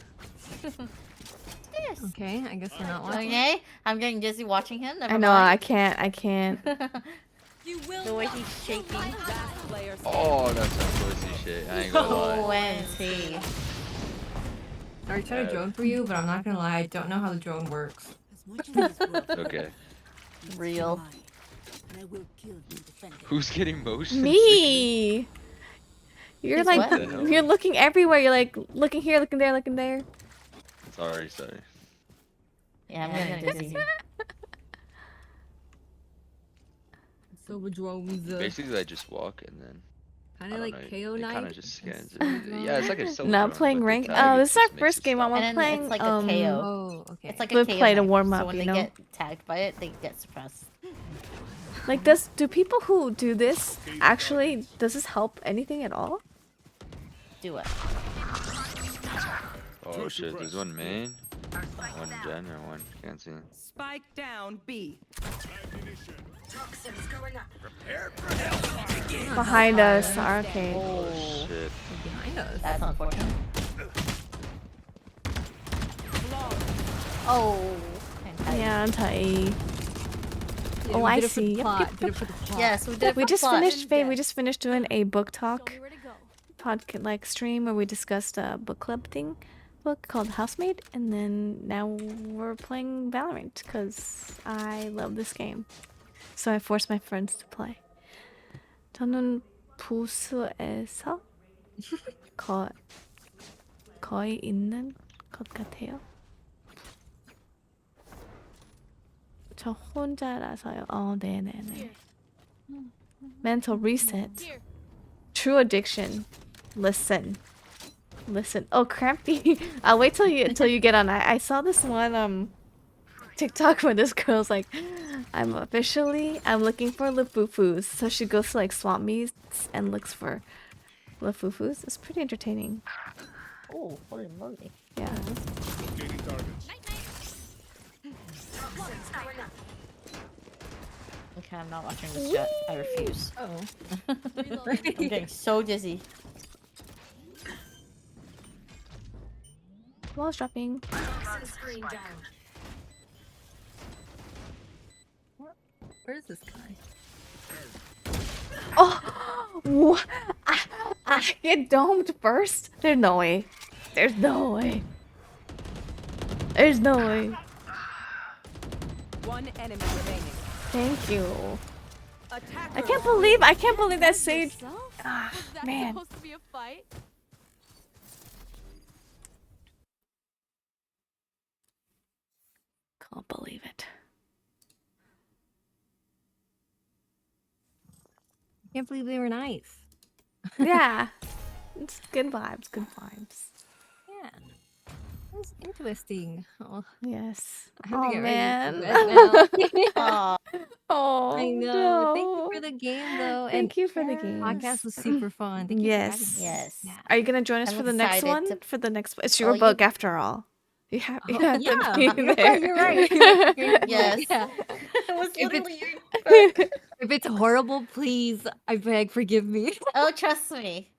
Yes. Okay, I guess we're not watching. Okay, I'm getting dizzy watching him. Never I know. I mind. can't. I can't. You will The way not he's kill shaking. my ally. Last player standing. Oh, that's some pussy shit. I ain't gonna lie. OMG. I tried a drone for you, but I'm not gonna lie, I don't know how the drone works. As much as it's worth, Okay. it's Real. mine, and I will kill the defender. Who's getting motion? Me. You're He's like, what? you're looking everywhere. You're like looking here, looking there, looking there. Sorry. Yeah, I'm getting dizzy. So the drones Basically, I just walk and then. kind I of don't like know, KO it night. kind of just scans it. Yeah, it's like a silver Not drone, playing but the rank. tag, Oh, it this is our just makes first it game. stop. I'm And then playing. it's like a KO. Oh, okay. It's like a We'll KO play to knife, warm so up, when you they know? get tagged by it, they get suppressed. Like, do people who do this actually, does this help anything at all? Do it. Oh shit, there's one main, one gen, and one can't see. Spike down B. Behind us, arcade. Oh shit. Behind us. That's unfortunate. Flawless. Oh. fantastic. Yeah, anti. Yeah, Oh, we I did it for the see. Yep, plot, yep, did yep. it for the plot. Yes, we did it We for just plot. finished, Faye. We just finished doing a book Show talk me where to go. podcast, like stream where we discussed a book club thing, book called Housemaid, and then now we're playing Valorant because I love this game, so I forced my friends to play. 저는 부스에서 거의 있는 것 같아요. 저 혼자라서요. 네네네. Mental reset. Here. True addiction. Listen. Oh, crampy. I'll wait till you get on. I saw this one TikTok where this girl's like, I'm looking for Lafufus. So she goes to like swamp meets and looks for Lafufus. It's pretty entertaining. Oh, holy moly. Yeah. Night night. Okay, Okay, I'm not watching this yet. I refuse. Oh. I'm getting so dizzy. Wall's dropping. Where is this guy? Oh, I get domed first. There's no way. There's no way. There's no way. One enemy remaining. Thank you. Attacker. I can't believe that Sage. Ah, Was that man. supposed to be a fight? Can't believe it. Can't believe they were nice. Yeah. It's good vibes, good vibes. Yeah. That was interesting. Oh, Yes. I have to Oh get man. ready for bed now. Aw. Oh I know. Thank you no. for the game though. Thank you for the Podcast games. was super fun. Thank you for having Yes. me. Yes. Yeah. Are you gonna join us I'm for the next excited one? to- For the next, it's Oh, your you- book after all. You have Oh, to yeah. be You're there. right. You're right. You're right. Yes. Yeah. It was If literally your book. If it's horrible, please, I beg, forgive me. Oh, trust me.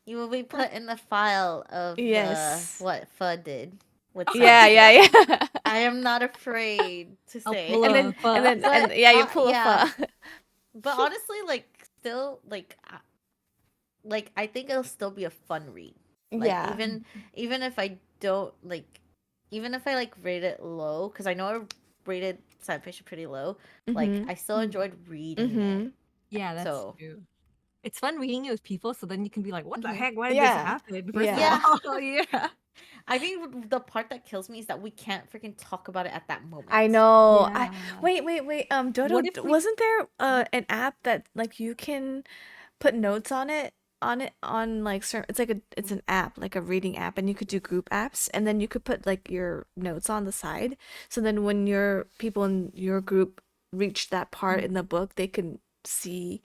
You will be put in the file of Yes. what Fudd did. With Yeah, Sage. yeah, yeah. I am not afraid to I'll say. pull And a then, fuck. and then, But, and yeah, you pull yeah. a pho. But honestly, like, still, like I think it'll still be a fun read. Like, Yeah. even if I don't like, even if I like rate it low, because I know I rated science fiction pretty low. Like, Mhm. I still enjoyed reading Mhm. it. Yeah, that's So- true. It's fun reading it with people, so then you can be like, "What the Mhm. heck? Why did Yeah. this happen?" First Yeah. of all, yeah. I think the part that kills me is that we can't freaking talk about it at that moment. I know. Yeah. Wait. Dodo, What if we- wasn't there an app that like you can put notes on like certain, it's an app, like a reading app, and you could do group apps, and then you could put like your notes on the side. So then when your people in your group reach that part in the book, they can see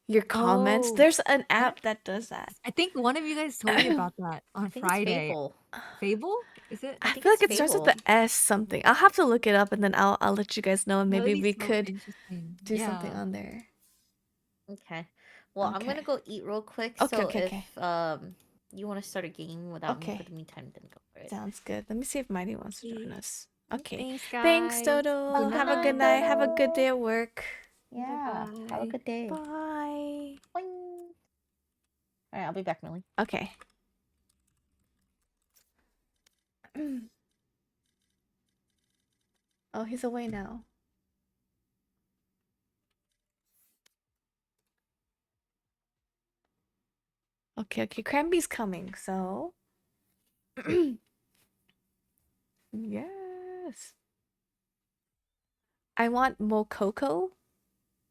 your comments. Oh. There's an app that does that. I think one of you guys told me about that on I think Friday. it's Fable. Fable? Is it? I think feel like it's it starts with Fable. the S something. I'll have to look it up and then I'll let you guys know, and That would maybe be we so could interesting. do something Yeah. on there. Okay. Well, I'm gonna Okay. go eat real quick. Okay, So okay. if you want to start a game without me Okay. for the meantime, then go for it. Sounds good. Let me see if Mighty wants to join Okay. us. Okay. Thanks, guys. Thanks, Dodo. Good Have a good night, night. Have a good Dodo. day at work. Yeah. Have a Bye. good day. Bye. Boing. All right, I'll be back, Millie. Okay. Oh, he's away now. Okay, Cranby's coming, so yes. I want Mokoko,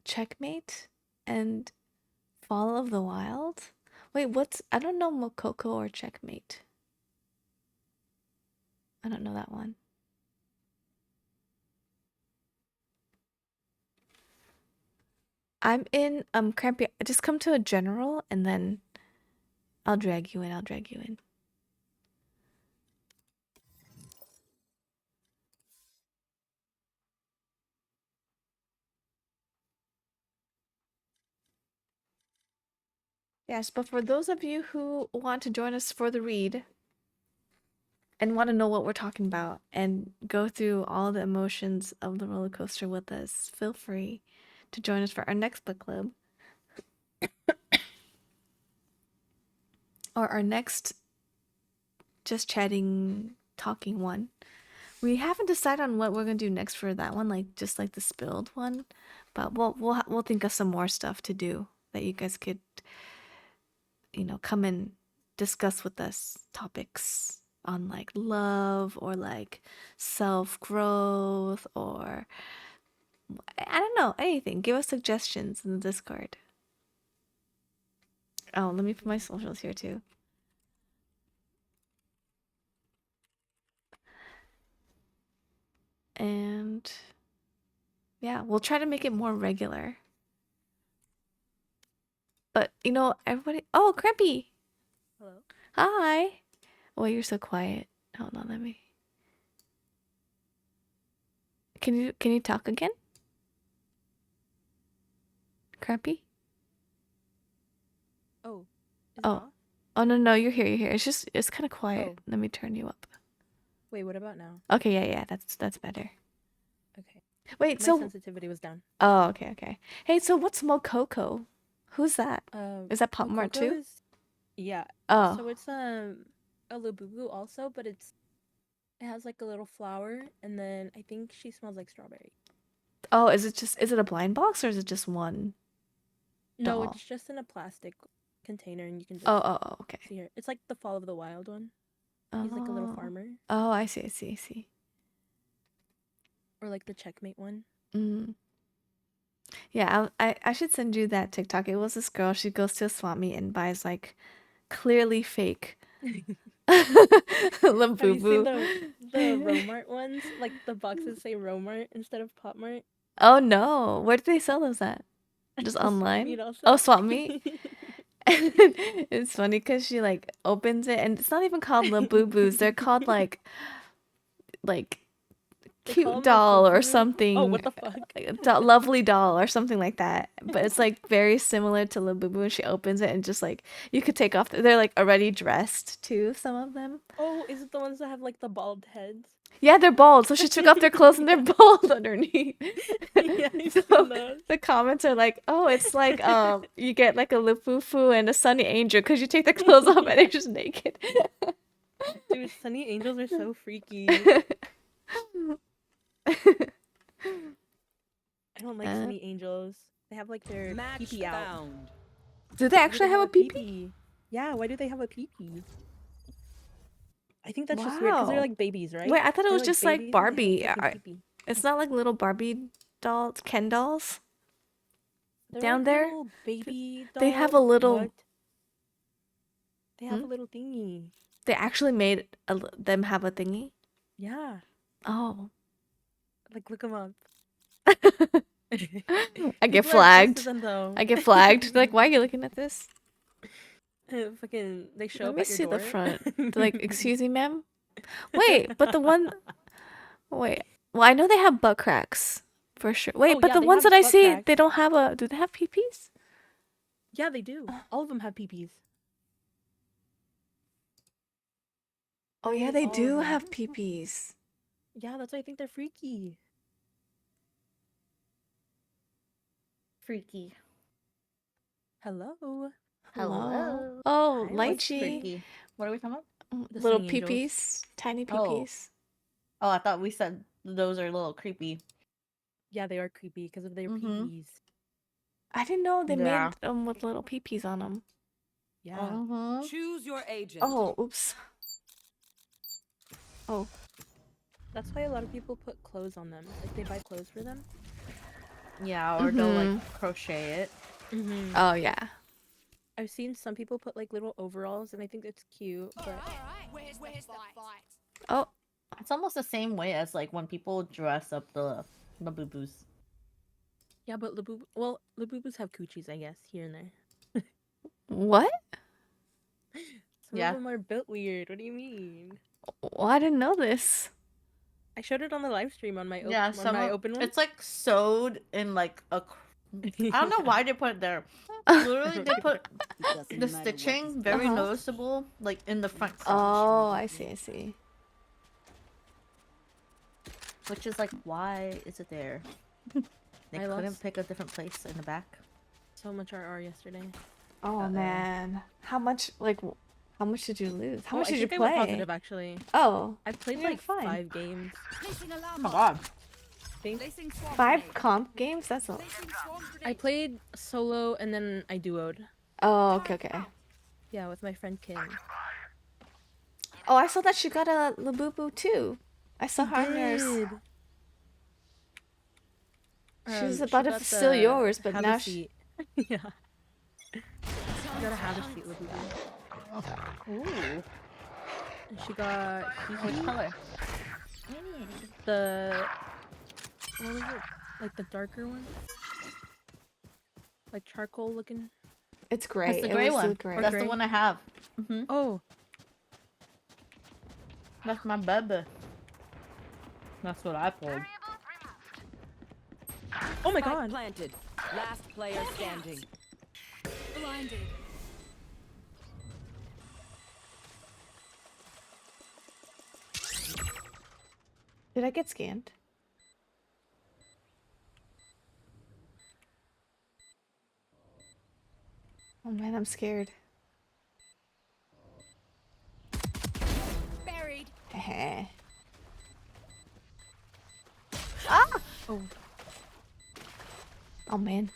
Checkmate, and Fall of the Wild. Wait, I don't know Mokoko or Checkmate. I don't know that one. I'm in Crampy. Just come to a general and then I'll drag you in. Yes, but for those of you who want to join us for the read and want to know what we're talking about and go through all the emotions of the roller coaster with us, feel free to join us for our next book club or our next just chatting, talking one. We haven't decided on what we're gonna do next for that one, like just like the spilled one, but we'll think of some more stuff to do that you guys could, come and discuss with us, topics on like love or like self-growth or I don't know, anything. Give us suggestions in the Discord. Oh, let me put my socials here too. And yeah, we'll try to make it more regular. But everybody. Oh, Crampy. Hello. Hi. Oh, you're so quiet. Hold on, let me. Can you talk again? Crappy? Oh. Is it Oh. off? Oh no, you're here, you're here. It's kind of quiet. Oh. Let me turn you up. Wait, what about now? Okay, yeah, that's better. Okay. Wait, My so sensitivity was down. oh, okay. Hey, so what's Mococo? Who's that? Is that Pop Mococo Mart too? Yeah. Oh. So it's a Labubu also, but it has like a little flower, and then I think she smells like strawberry. Oh, is it a blind box or is it just one No, doll? it's just in a plastic container, and you can just Oh, okay. see her. It's like the Fall of the Wild one. He's like a little farmer, Oh, I see. or like the Checkmate one. Mm. Yeah, I should send you that TikTok. It was this girl. She goes to a swap meet and buys like clearly fake Have you seen Labubu. the Romart ones? Like the boxes say Romart instead of Pop Mart. Oh no, where do they sell those at? Just Swap online? meet also. Oh, swap meet. It's funny because she like opens it and it's not even called Labubus. They're called like They call cute 'em doll or Labubu? something. Oh, what the fuck? Lovely doll or something like that. But it's like very similar to Labubu. And she opens it and just like you could take off. They're like already dressed too. Some of them. Oh, is it the ones that have like the bald heads? Yeah, they're bald. So she took off their clothes and they're bald underneath. Yeah, I've So seen those. the comments are like, "Oh, it's like you get like a Lufufu and a Sunny Angel because you take the clothes off and they're just naked." Dude, Sunny Angels are so freaky. I don't like Sunny Angels. They have like their Match pee-pee out. found. Do they Why do actually they have a pee-pee? pee-pee? Yeah, why do they have a pee-pee? I think that's just weird because they're Wow. like babies, right? Wait, I thought it They're was just like babies and they have Barbie. different pee-pee. It's not like little Barbie dolls, Ken dolls. They're Down like there, little baby they have dolls. a little. What? They have Hmm? a little thingy. They actually made them have a thingy. Yeah, Oh, like look them up. I get People are obsessed with flagged. them, though. I get flagged. They're like, why are you looking at this? Fucking, they show Let up me at your see door. the front. They're like, excuse me, ma'am. Wait, but the one. Wait. Well, I know they have butt cracks for sure. Wait, Oh, but yeah, the they ones have that I butt see, cracks. they don't have a. Do they have peepees? Yeah, they do. All of them have peepees. Oh yeah, Almost they all of do them. have peepees. Yeah, that's why I think they're freaky. Freaky. Hello. Hello. Oh, Hi, what's lychee. Freaky. What are we talking about? The Little Sunny Angels. peepees. Tiny Oh. peepees. Oh, I thought we said those are a little creepy. Yeah, they are creepy because of their Mhm. peepees. I didn't know they Yeah. made them with little peepees on them. Yeah. Mm-hmm. Choose your agent. Oh, oops. Oh. That's why a lot of people put clothes on them. Like they buy clothes for them. Yeah, or they'll like crochet it. Mm-hmm. Oh yeah. I've seen some people put like little overalls, and I think it's cute. But Where's the fight? Oh. It's almost the same way as like when people dress up the boo-boos. yeah, but Labubus have coochies, I guess, here and there. What? Some Yeah. of them are built weird. What do you mean? Oh, I didn't know this. I showed it on the live stream on my Yeah, on my open one. it's like sewed in like a. I don't know why they put it there. Literally, they put the stitching very noticeable, like in the front. Oh, I see. Which is like, why is it there? They I couldn't lost- pick a different place in the back. So much RR yesterday. Oh man. How much did you lose? How Oh, much I did you think I went play? positive actually. Oh. I've played You're like fine. 5 games. Placing alarm Oh my bot. god. Think Placing swarm 5 grenade. comp games? That's a Placing swarm I grenade. played solo and then I duoed. Oh, okay. Yeah, with my friend Kim. Oh, I saw that she got a Labubu too. I saw her on yours. She was about to got steal the yours, but have a now she. seat. Yeah. You gotta have a seat, Labubu. Ooh. And she got Which color? the what was it? Like the darker one? Like charcoal looking? It's gray. That's the It gray was the one. gray. That's gray? the one I have. Mm-hmm. Oh, That's my baby. That's what I pulled. oh my Spike god. planted. Last player standing. Blinded. Did I get scanned? Oh man, I'm scared. Buried. Heh. Ah! Oh, Oh man.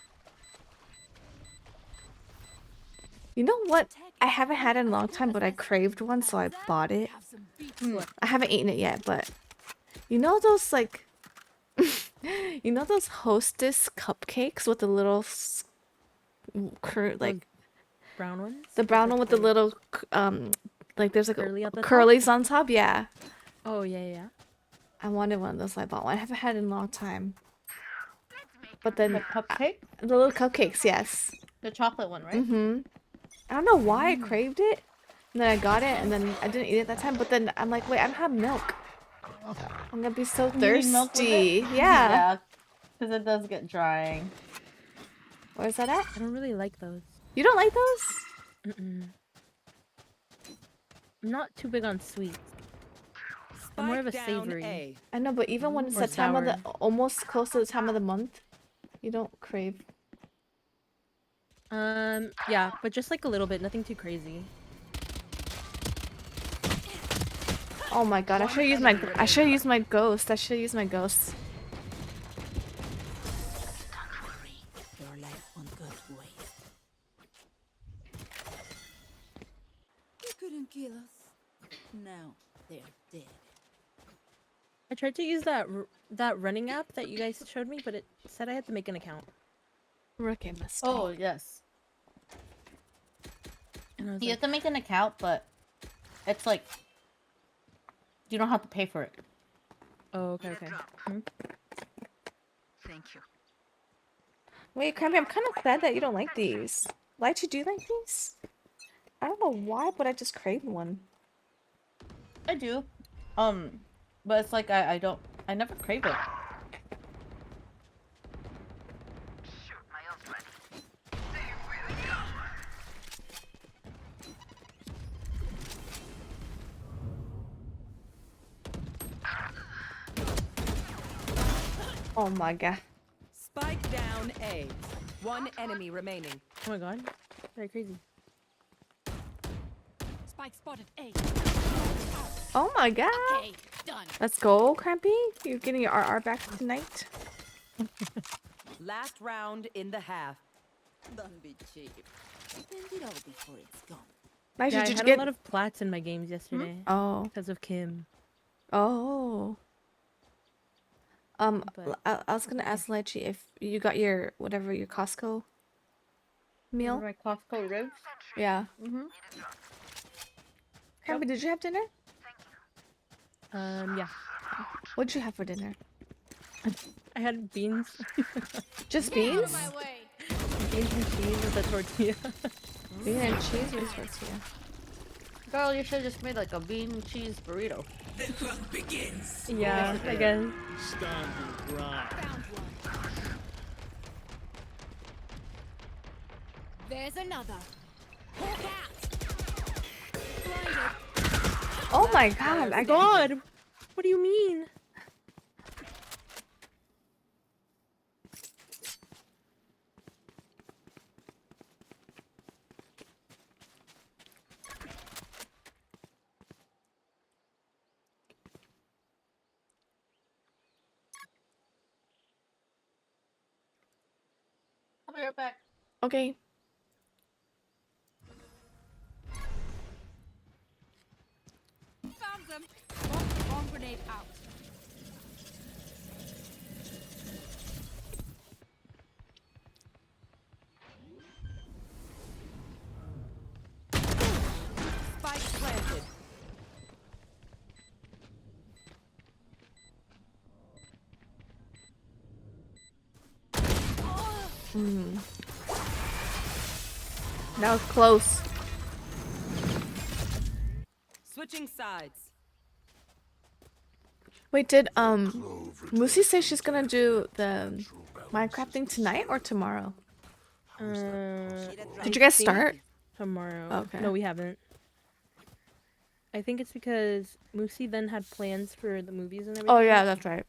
You know what? I haven't had it in a long time, but I craved one, so I bought it. Have some beats. I haven't eaten it yet, but you know those like, you know those Hostess cupcakes with the little like brown ones. the brown one with the like little like there's like curly at the top? curlies on top. Yeah, Oh yeah. I wanted one of those. So I bought one. I haven't had it in a long time. But then The cupcake? the little cupcakes, yes. The chocolate one, right? Mm-hmm. I don't know why I craved it. And then I got it, and then I didn't eat it that time. But then I'm like, wait, I don't have milk. I'm gonna be so You need milk with thirsty. it? Yeah. Yeah, because it does get drying. Where's that at? I don't really like those. You don't like those? Mm-mm. I'm not too big on sweets. I'm more of a Spike down savory. A. I know, but even when it's Or the time of the sour. almost close to the time of the month, you don't crave. Yeah, but just like a little bit, nothing too crazy. Oh my god, I should use my ghost. I should use my ghost. Don't worry, your life won't go to waste. You couldn't kill us. Now they're dead. I tried to use that running app that you guys showed me, but it said I had to make an account. Rookie mistake. Oh, yes. And I was You like, have to make an account, but it's like you don't have to pay for it. oh, okay. Thank you. Wait, Crampy, I'm kind of sad that you don't like these. Why'd you do like these? I don't know why, but I just craved one. I do. But it's like I never crave it. Oh my god. Spike down A. One enemy remaining. Oh my god, very crazy. Spike spotted A. Oh my god. Okay, done. Let's go, Crampy. You're getting your RR back tonight. Last round in the half. Don't be cheap. Spend it all before it's gone. Nice, Yeah, I did you had get? a lot of plats in my games yesterday Oh. because of Kim. Oh. But I was gonna ask Lechi if you got your whatever your Costco meal. My Costco ribs. Yeah. Mhm. Crampy, did you have dinner? yeah, What'd you have for dinner? I had beans, Just Get out beans? of my way. beans and cheese with a tortilla. Bean and cheese with tortilla. Girl, you should have just made like a bean cheese burrito. The hunt begins. Yeah, I guess. Found one. There's another. Hawk out. Blinded. Oh my god! I God, what do you mean? I'll be right back. Okay. Found them. Bomb grenade out. Spike planted. That was close. Switching sides. Wait, did Lucy say she's gonna do the Minecrafting tonight or tomorrow? I Did you guys think start? tomorrow? Okay. No, we haven't. I think it's because Moosey then had plans for the movies and everything. Oh yeah, that's right.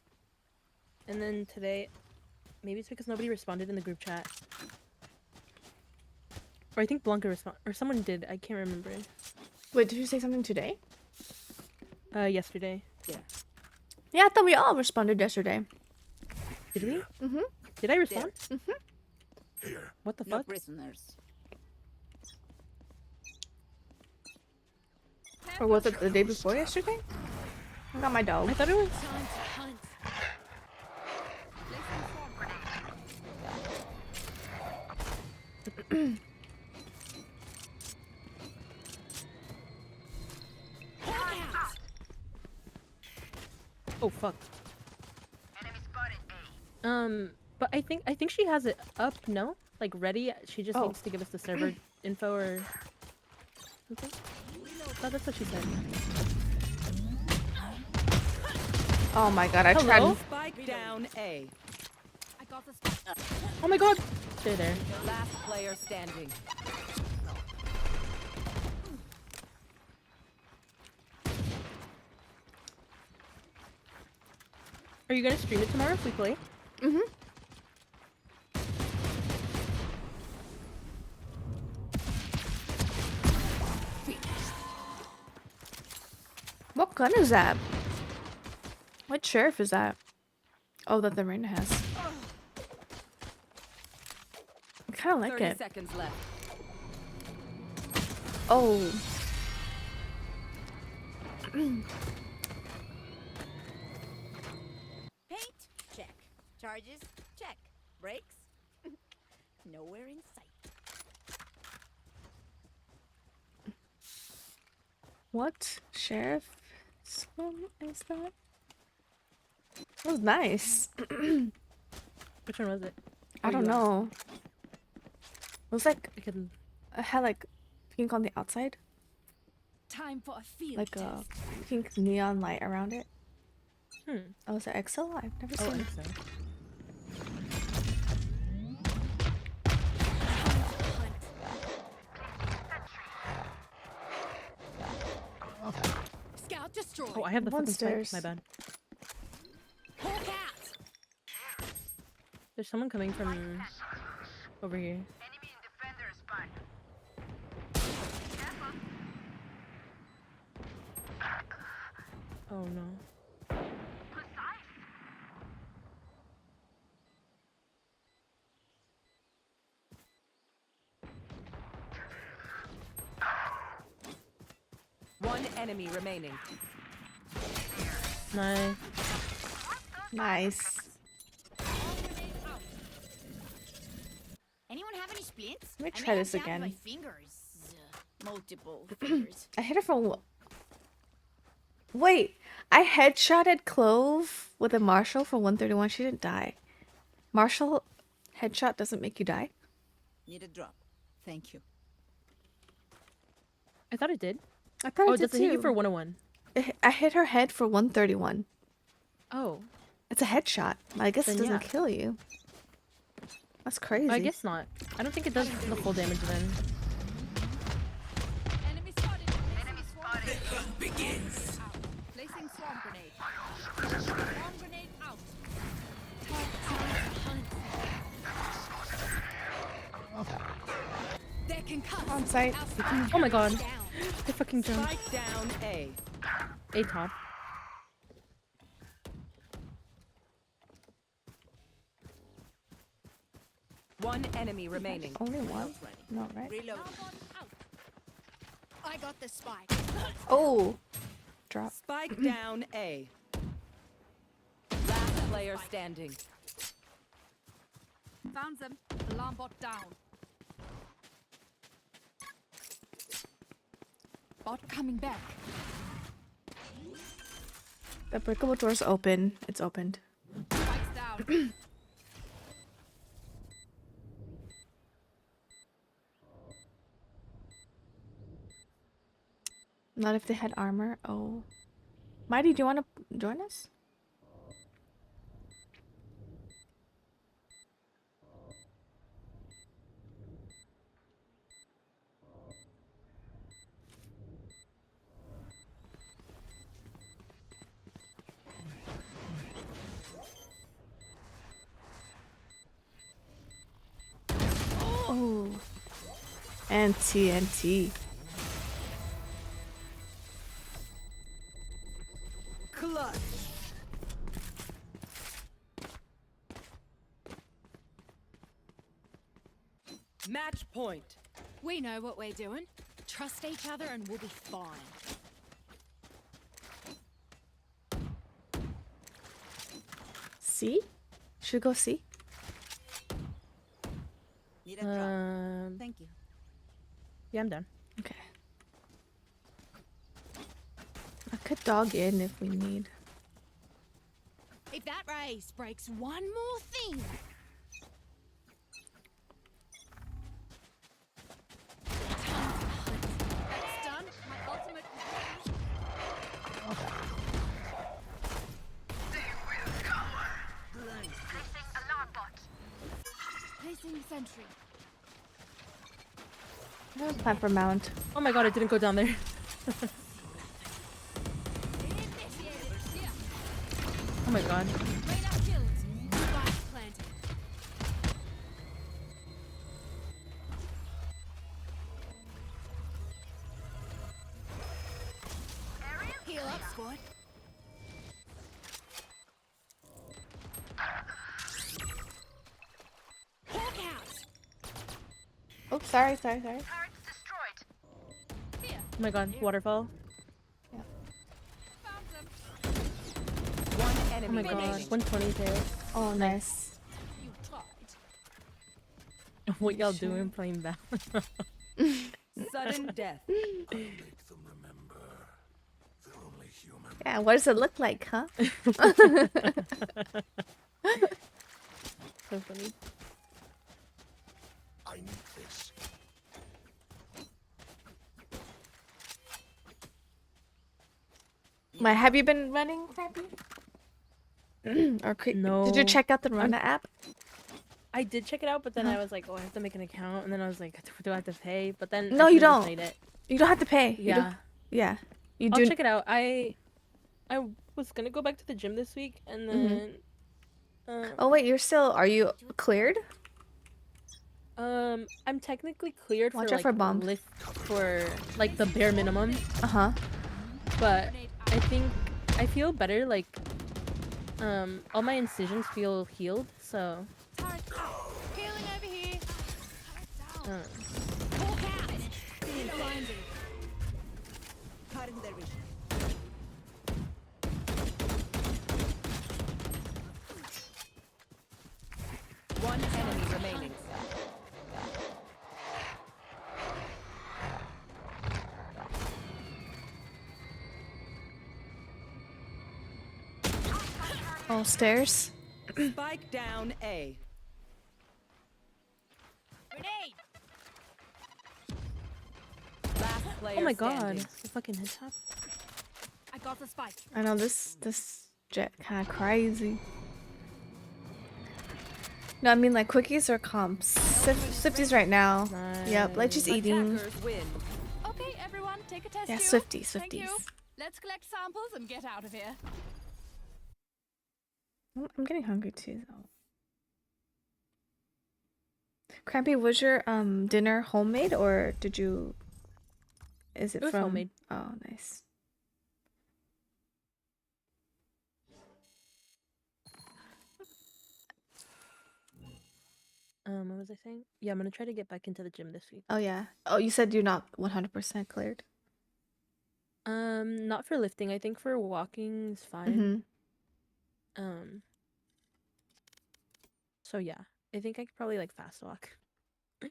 And then today, maybe it's because nobody responded in the group chat. Or I think Blanca responded, or someone did. I can't remember. Wait, did you say something today? Yesterday. Yeah, I thought we all responded yesterday. Did we? Mhm. Did I respond? Here. What the No fuck? prisoners. Or was it the day before yesterday? I got my I dog. thought it was. Time to hunt. Oh fuck. But I think she has it up. No, like ready. She just Oh. needs to give us the server info or something. Oh, that's what she said. Oh my god, I Hello? tried. Spike down A. I got the spot. Oh my god. Stay there. Last player standing. Are you gonna stream it tomorrow if we play? Mhm. What gun is that? What sheriff is that? Oh, that the Reina has. I kind of like 30 it. seconds left. Oh. Paint? Check. Charges? Check. Brakes? Nowhere in sight. What sheriff skin is that? That was nice. Which one was it? I don't you know. It was like, I could. it had like pink on the outside. Time for a field Like a test. pink neon light around it. Hmm. Oh, is it EXO? I've never Oh, I seen it. think so. Scout destroyed. Oh, I have the fucking spike. Monsters. My bad. Hawk out. There's someone coming from over here. Oh no. One enemy remaining. Nice. Nice. Anyone have any splints? Let me I try may this have down again. My fingers. Multiple fingers. I hit her from. Wait, I headshotted Clove with a Marshall for 131. She didn't die. Marshall headshot doesn't make you die. Need a drop. Thank you. I thought it did. I thought Oh, it did does it hit you too. for 101? I hit her head for 131. Oh, It's a headshot. I guess Then it doesn't yeah. kill you. That's crazy. I guess not. I don't think it does the full damage then. Enemy spotted. Enemy spotted. The hunt begins. Placing swarm grenade. Swarm grenade out. They can cut. On site. Oh my god. Down. I fucking jumped. Spike down A. A top. One enemy remaining. Only one? No, right? Reload. Out. I got the spike. Oh! Drop. Spike down A. Last player standing. Found them. Alarm bot down. Bot coming back. The breakable door's open. It's opened. Spikes down. Not if they had armor. Oh. Mighty, do you want to join us? Oh. And TNT. Clutch. Match point. We know what we're doing. Trust each other and we'll be fine. C? Should we go C? Need a drop. Thank you. Yeah, I'm done. Okay. I could dog in if we need. If that race breaks one more thing. That's done. My ultimate. Placing sentry. I have a plan for mount. Oh my god, it didn't go down there. Oh my god. Radar killed. Device planted. Heal up, squad. Hawk out. Oh, sorry. Oh my god, waterfall. Found them. One Oh enemy my god, remaining. 120 there. Oh, nice. You tried. What y'all doing playing back? Sudden death. Yeah, what does it look like, huh? So funny. Have you been running, Crappy? No. Did you check out the Runa app? I did check it out, but then I was like, oh, I have to make an account, and then I was like, do I have to pay? But then No, I you should've just don't. made it. You don't have to pay. You Yeah, don't- yeah. You I'll do. check it out. I was gonna go back to the gym this week, and then Oh wait, are you cleared? I'm technically cleared Watch for out like for bombs. lift for like the bare minimum, Uh-huh. but I think I feel better. Like all my incisions feel healed, so Turret out. Healing over here. Turret down. uh, Hawk out. Blinding. Cutting their vision. One enemy remaining. Oh, stairs. Spike down A. Grenade. Last player oh my god, standing. the fucking headshot. I got the spike. I know this jet kind of crazy. No, I mean like quickies or comps. Swifties right now. Yep, like she's eating. Attackers win. Okay, everyone, take a test Yeah, tube. Swifties, Thank you. Swifties. Let's collect samples and get out of here. I'm getting hungry too, though. Crampy, was your dinner homemade or did you? Is it It was from? homemade. Oh, nice. What was I saying? Yeah, I'm gonna try to get back into the gym this week. Oh yeah. Oh, you said you're not 100% cleared. Not for lifting. I think for walking is fine. Mm-hmm. So yeah, I think I could probably like fast walk.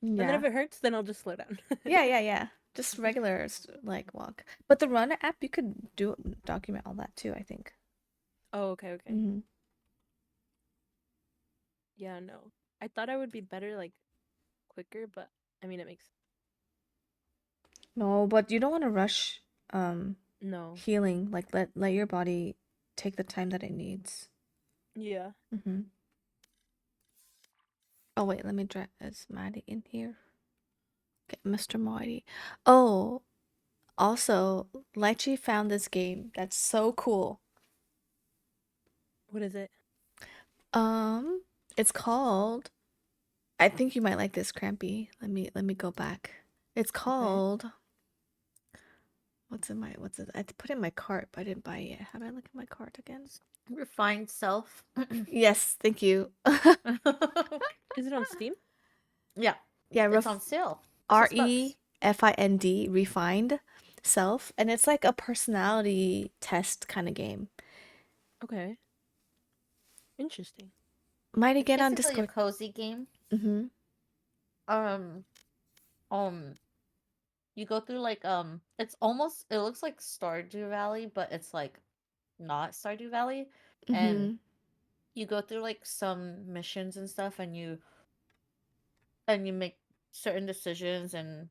And then Yeah. if it hurts, then I'll just slow down. Yeah. Just regular like walk. But the Run app, you could document all that too, I think. Oh, okay. Mm-hmm. Yeah, no. I thought I would be better, like, quicker, but I mean, it makes No, but you don't want to rush no. healing. Like let your body take the time that it needs. Yeah. Mm-hmm. Oh wait, let me drag is Maddie in here. Okay, Mr. Mighty. Oh, also, Lychee found this game that's so cool. What is it? It's called I think you might like this, Crampy. Let me go back. It's called what's it? I put it in my cart, but I didn't buy it yet. How do I look at my cart again? Refined self. Yes, thank you. Is it on Steam? Yeah, Yeah, it's on sale. $6. REFIND, refined self, and it's like a personality test kind of game. Okay. Interesting. Might It's get on basically a Discord. cozy game. Mm-hmm. Um, um, you go through like it looks like Stardew Valley, but it's like not Stardew Valley, and Mm-hmm. you go through like some missions and stuff, and you make certain decisions and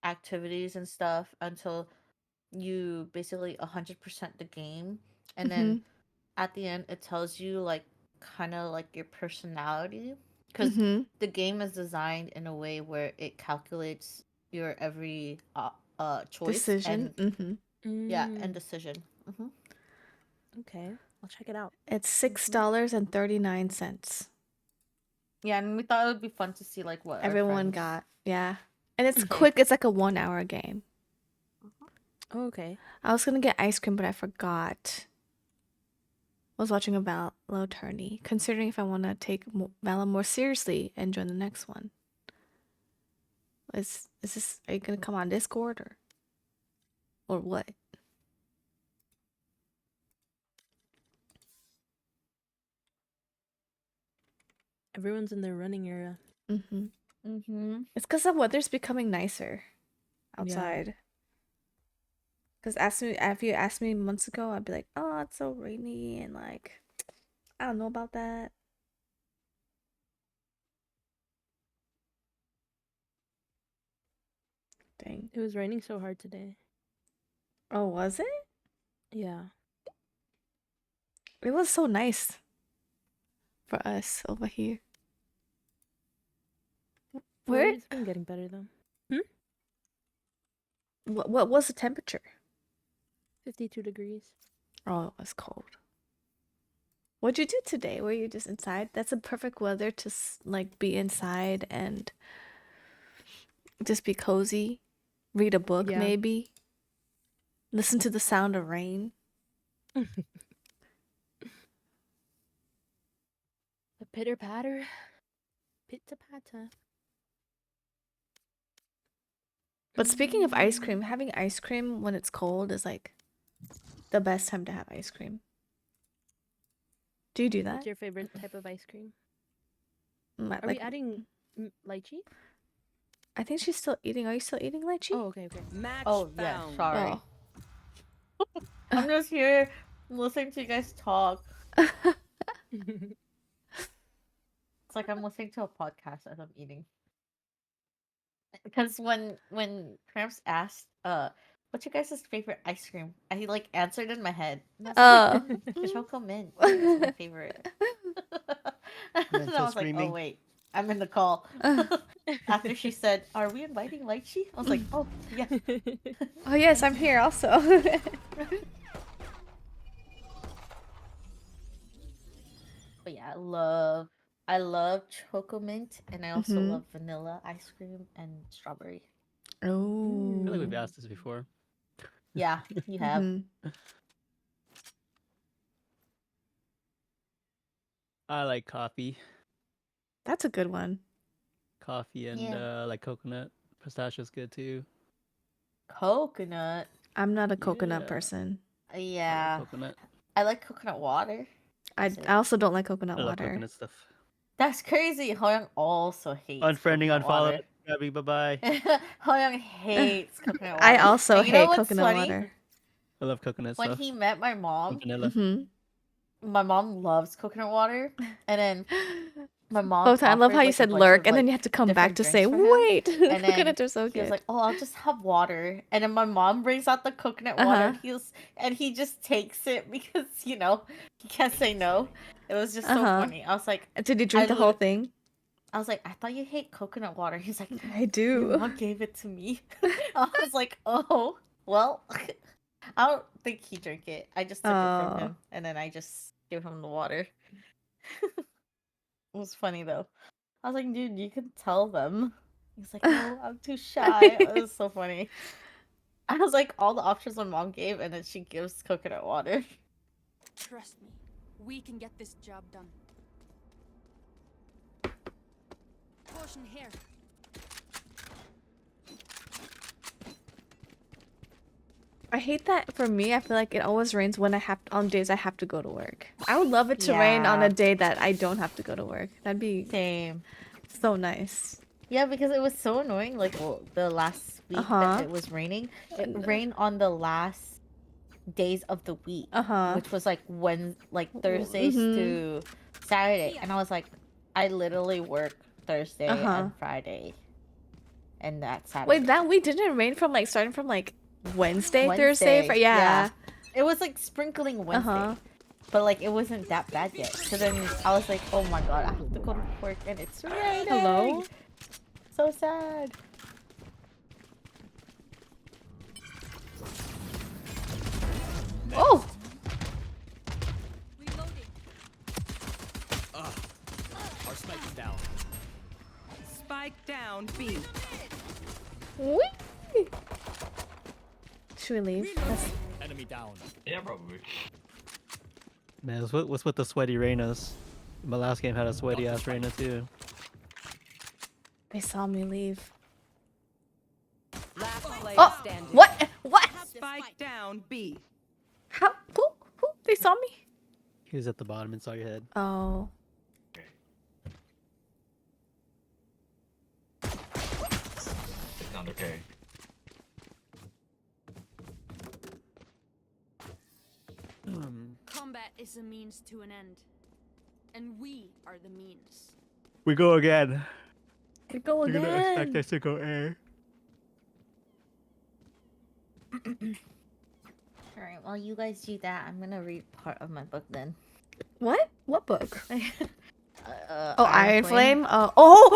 activities and stuff until you basically 100% the game, and Mm-hmm. then at the end it tells you like kind of like your personality, because Mm-hmm. the game is designed in a way where it calculates your every choice Decision. and Mm-hmm. yeah, and Mm, decision. Hmm. okay. I'll check it out. It's Hmm. $6.39. Yeah, and we thought it would be fun to see like what our Everyone friends got, yeah. And it's pick. quick. It's like a 1 hour game. Oh, okay. I was gonna get ice cream, but I forgot. I was watching a Valor tourney, considering if I want to take Valor more seriously and join the next one. Is this? Are you gonna come on Discord or what? Everyone's in their running area. Mm-hmm. Mm-hmm. It's because the weather's becoming nicer Yeah. outside. Because if you asked me months ago, I'd be like, oh, it's so rainy and like, I don't know about that. Dang. It was raining so hard today. Oh, was it? Yeah. It was so nice for us over here. Well, Where? it's been getting better though. What was the temperature? 52 degrees. Oh, it was cold. What'd you do today? Were you just inside? That's a perfect weather to like be inside and just be cozy. Read a book, Yeah. maybe. Listen to the sound of rain. The pitter patter. Pitta patta. But speaking of ice Mm. cream, having ice cream when it's cold is like the best time to have ice cream. Do you do that? What's your favorite type of ice cream? Mm, Are we adding lychee? I think she's still eating. Are you still eating lychee? Oh, okay, okay. Match Oh yeah, found. sorry. Oh. I'm just here listening to you guys talk. It's like I'm listening to a podcast as I'm eating. Because when Cramps asked, what's your guys' favorite ice cream? I like answered in my head. And I was Oh. like, Choco Mint is my favorite. And I Mental was like, oh screaming. wait, I'm in the call. After she said, "Are we inviting Lychee?" I was like, "Oh yes." Oh yes, I'm here also. But yeah, I love Choco Mint, and I also Mhm. love vanilla ice cream and strawberry. I feel like we've Oh. asked this before. Yeah, you have. Mhm. I like coffee. That's a good one. Coffee and Yeah. like coconut. Pistachio's good too. Coconut. I'm not a coconut Yeah. person. I love Yeah. coconut. I like coconut water. I That's it. also don't like coconut I love water. coconut stuff. That's crazy. Hoyoung also hates Unfriending, coconut unfollowing, water. grabbing, bye bye. Hoyoung hates coconut I water. also And you know hate what's coconut funny? water. I love coconut When stuff. he met my And mom, vanilla. Mhm. my mom loves coconut water, and then my mom Both I love how offered you like a said bunch lurk, of and then like you have to come back different to say, drinks for him, wait, and then coconuts are so he was good. like, "Oh, I'll just have water." And then my mom brings out the coconut water, Uh-huh. and he just takes it because he can't say no. It was just so Uh-huh. funny. I was like, Did you drink the whole thing? I was like, I thought you hate coconut water. He's like, I your do. mom gave it to me. I was like, oh, well, I don't think he drank it. I just took it from Oh. him, and then I just gave him the water. It was funny though. I was like, dude, you can tell them. He's like, no, I'm too shy. It was so funny. I was like, all the options my mom gave, and then she gives coconut water. Trust me, we can get this job done. Caution here. I hate that for me. I feel like it always rains when on days I have to go to work. I would love it to rain on a day that I don't have to go to work. That'd be Same. so nice. Yeah, because it was so annoying. Like, well, the last week that it was raining, it rained on the last days of the week, which was like Thursdays to Saturday, and I was like, I literally work Thursday and Friday, and that Saturday. Wait, that week didn't rain from like starting from like Wednesday. Thursday. Yeah. It was like sprinkling Wednesday. But like it wasn't that bad yet. So then I was like, oh my god, I have to go to work and it's raining. Hello? So sad. Oh! Reloading. Our spike is down. Spike down B. Whee! Should we leave? Enemy down. Yeah, probably. Man, what's with the sweaty Reynas? My last game had a sweaty ass Reyna too. They saw me leave. Last player Oh! standing. What? What? Spike down B. How? Who? They saw me? He was at the bottom and saw your head. Oh. It's not okay. Combat is a means to an end, and we are the means. We go again. We go You're gonna expect again. us to go A. Alright, while you guys do that, I'm gonna read part of my book then. What? What book? Oh, Iron Flame. Oh,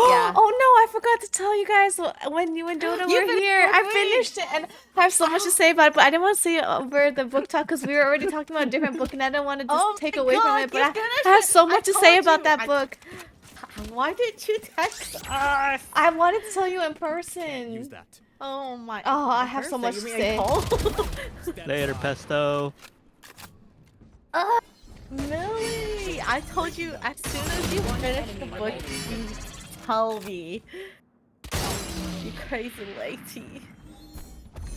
Yeah. oh no! I forgot to tell you guys when you and Dota You were finished here. it, I wait. finished it, and I have so much to say about it, but I didn't want to say it over the book talk because we were already talking about a different book, and I didn't want to just take away from it. But I have so much to say about that book. Why didn't you text us? I wanted to tell you in person. Use that. Oh my. Oh, I in have so person, much you to mean say. in call? Later, Pesto. Millie, I told you as soon as you finish the book, you tell me. You crazy lady.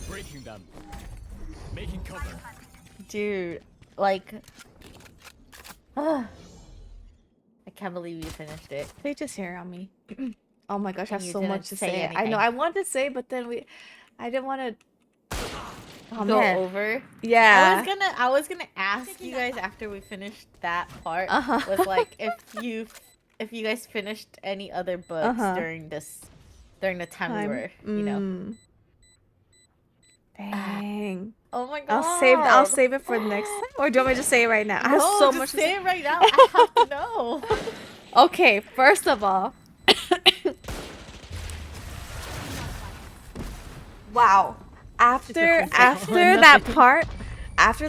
Breaking them. Making cover. Dude, like... I can't believe you finished it. They just hear on me. Oh my gosh, I have And you so didn't much to say say. I anything. know I wanted to say, but then I didn't want to. Oh Go man. over. Yeah. I was gonna ask you guys after we finished that part. Uh-huh. Was like if you guys finished any other books during the time we were, you know. Dang. Oh my god. I'll save it for the next time. Or do you want me to just say it right now? I have so much to say say. it right now. I have to know. Okay, first of all. Wow. After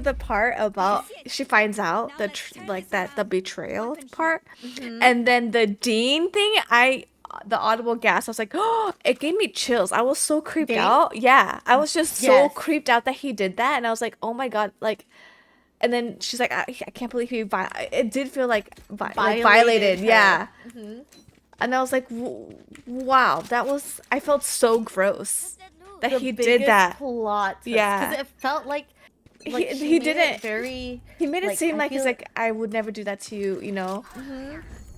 the part about she finds out the betrayal part, and then the Dean thing, the audible gasp. I was like, oh, it gave me chills. I was so creeped out. Yeah, I was just so creeped out that he did that, and I was like, oh my god, like. And then she's like, I can't believe he. It did feel like violated. Yeah. And I was like, wow, I felt so gross that he did that. Plot twist, Yeah. because it felt like he didn't. He made it like, seem I like he's feel- like, I would never do that to you, you know.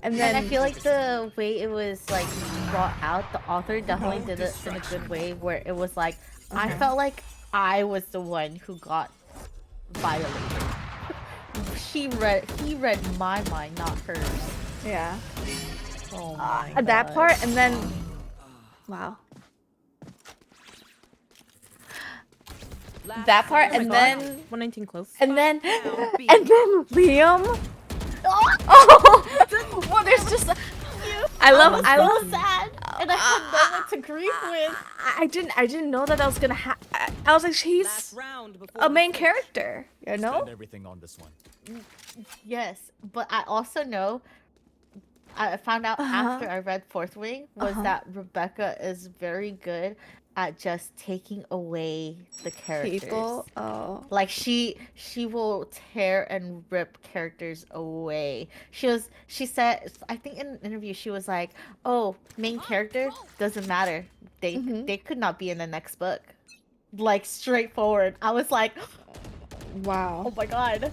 And then And I feel like the way it was like brought out, the author definitely did it in a good way, where it was like I felt like I was the one who got violated. He read my mind, not hers. yeah, Oh my that God. part, and then wow, Last that part, player and standing. then 119 close. and then Down B. and then Liam. Oh, well, there's just. I love. so sad, and I had no one to grieve with. I didn't know that was gonna happen. I was like, Last she's round before a the main switch. character, you know. Spend everything on this one. Yes, but I also know I found out Uh-huh. after I read Fourth Wing was that Rebecca is very good at just taking away the characters. People. Oh. Like she will tear and rip characters away. She said, I think in an interview she was like, "Oh, main character doesn't matter. They could not be in the next book." Like straightforward. I was like, Wow. "Oh my god."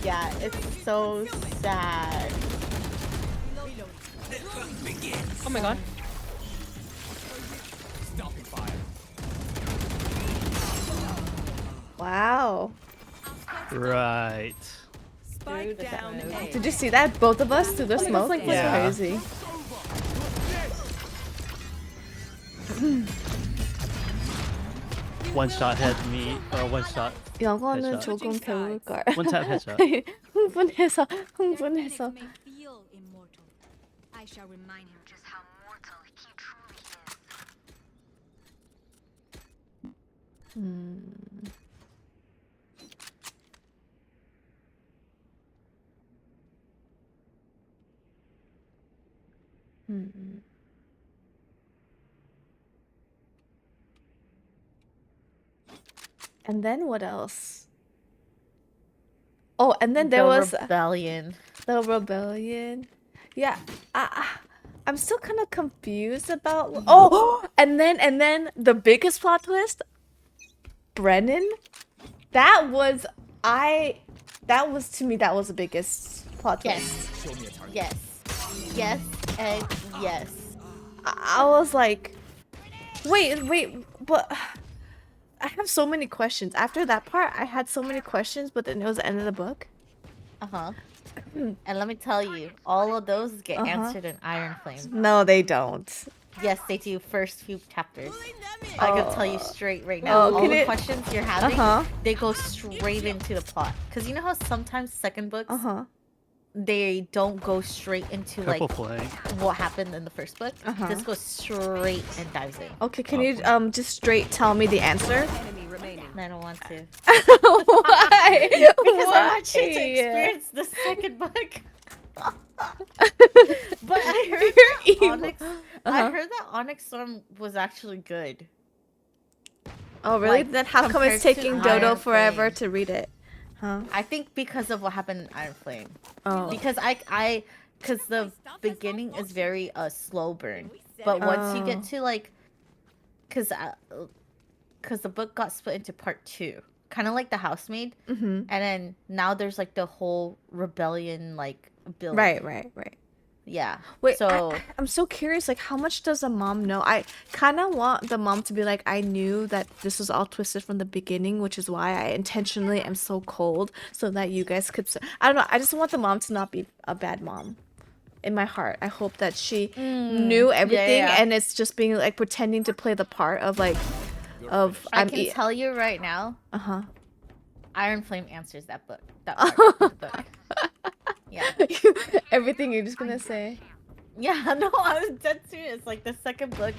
Yeah, it's so sad. Oh my god. Stopping fire. Wow. Right. Spike Dude, down that A. Did you see that? Both of us through the smoke? like, That's yeah. crazy. One shot head me or one shot. 영어는 Headshot. 조금 배울 걸. One tap headshot. 흥분해서 That 흥분해서. may feel immortal. I shall remind him just how mortal he truly is. Hmm. Hmm. And then what else? Oh, and then there The was rebellion. the rebellion. Yeah, I'm still kind of confused about. Oh, and then the biggest plot twist, Brennan. That was to me that was the biggest plot twist. Yes. Show me a target. Yes. Yes and yes. I was like, wait, but I have so many questions. After that part, I had so many questions, but then it was the end of the book. Uh-huh. And let me tell you, all of those get Uh-huh. answered in Iron Flame. No, they don't. Yes, they do. First few chapters. I can tell you straight right now. Oh, all can the it- questions you're having, Uh-huh. they go straight into the plot. Because you know how sometimes second books, Uh-huh. they don't go straight into like Purple flag. what happened in the first book. Uh-huh. This goes straight and dives in. Okay, can you just straight tell me the answer? Enemy remaining. And I don't want to. Why? Because I want you to Why? experience the second book. But I heard that evil. Onyx. I Uh-huh. heard that Onyx Storm was actually good. Oh, really? Like, Then how come it's compared to taking Dodo Iron forever Flame. to read it? Huh? I think because of what happened in Iron Flame. Oh. Because because the beginning is very slow burn, but once you Oh. get to like, because the book got split into part 2, kind of like the Housemaid, Mm-hmm. and then now there's like the whole rebellion like build. Right. Yeah. Wait, So I'm so curious, like, how much does the mom know? I kind of want the mom to be like, I knew that this was all twisted from the beginning, which is why I intentionally am so cold, so that you guys could. I don't know. I just want the mom to not be a bad mom. In my heart, I hope that she knew everything, yeah. and it's just being like pretending to play the part of like, of I can tell you right now, Uh-huh. Iron Flame answers that book. That part of the book. Yeah. Everything you're just gonna say. Yeah, no, I was dead serious. Like the second book,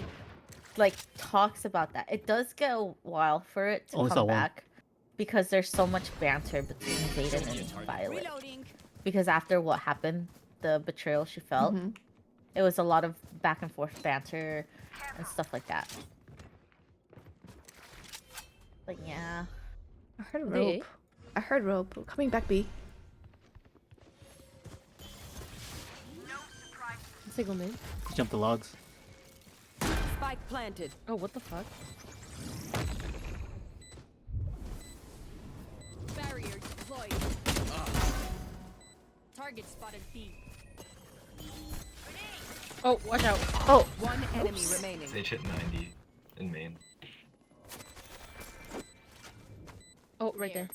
like talks about that. It does get a while for it to Only saw come one. back because there's so much banter between Zayden and Violet. Because after what happened, the betrayal she felt, Mhm. it was a lot of back and forth banter and stuff like that. But yeah, I heard Okay. rope. I heard rope. Coming back, B. Single mid. Jump the logs. Spike planted. Oh, what the fuck? Barrier deployed. Target spotted B. Oh, watch out. Oh, One enemy remaining. Sage hit 90 in main. Oh, right there.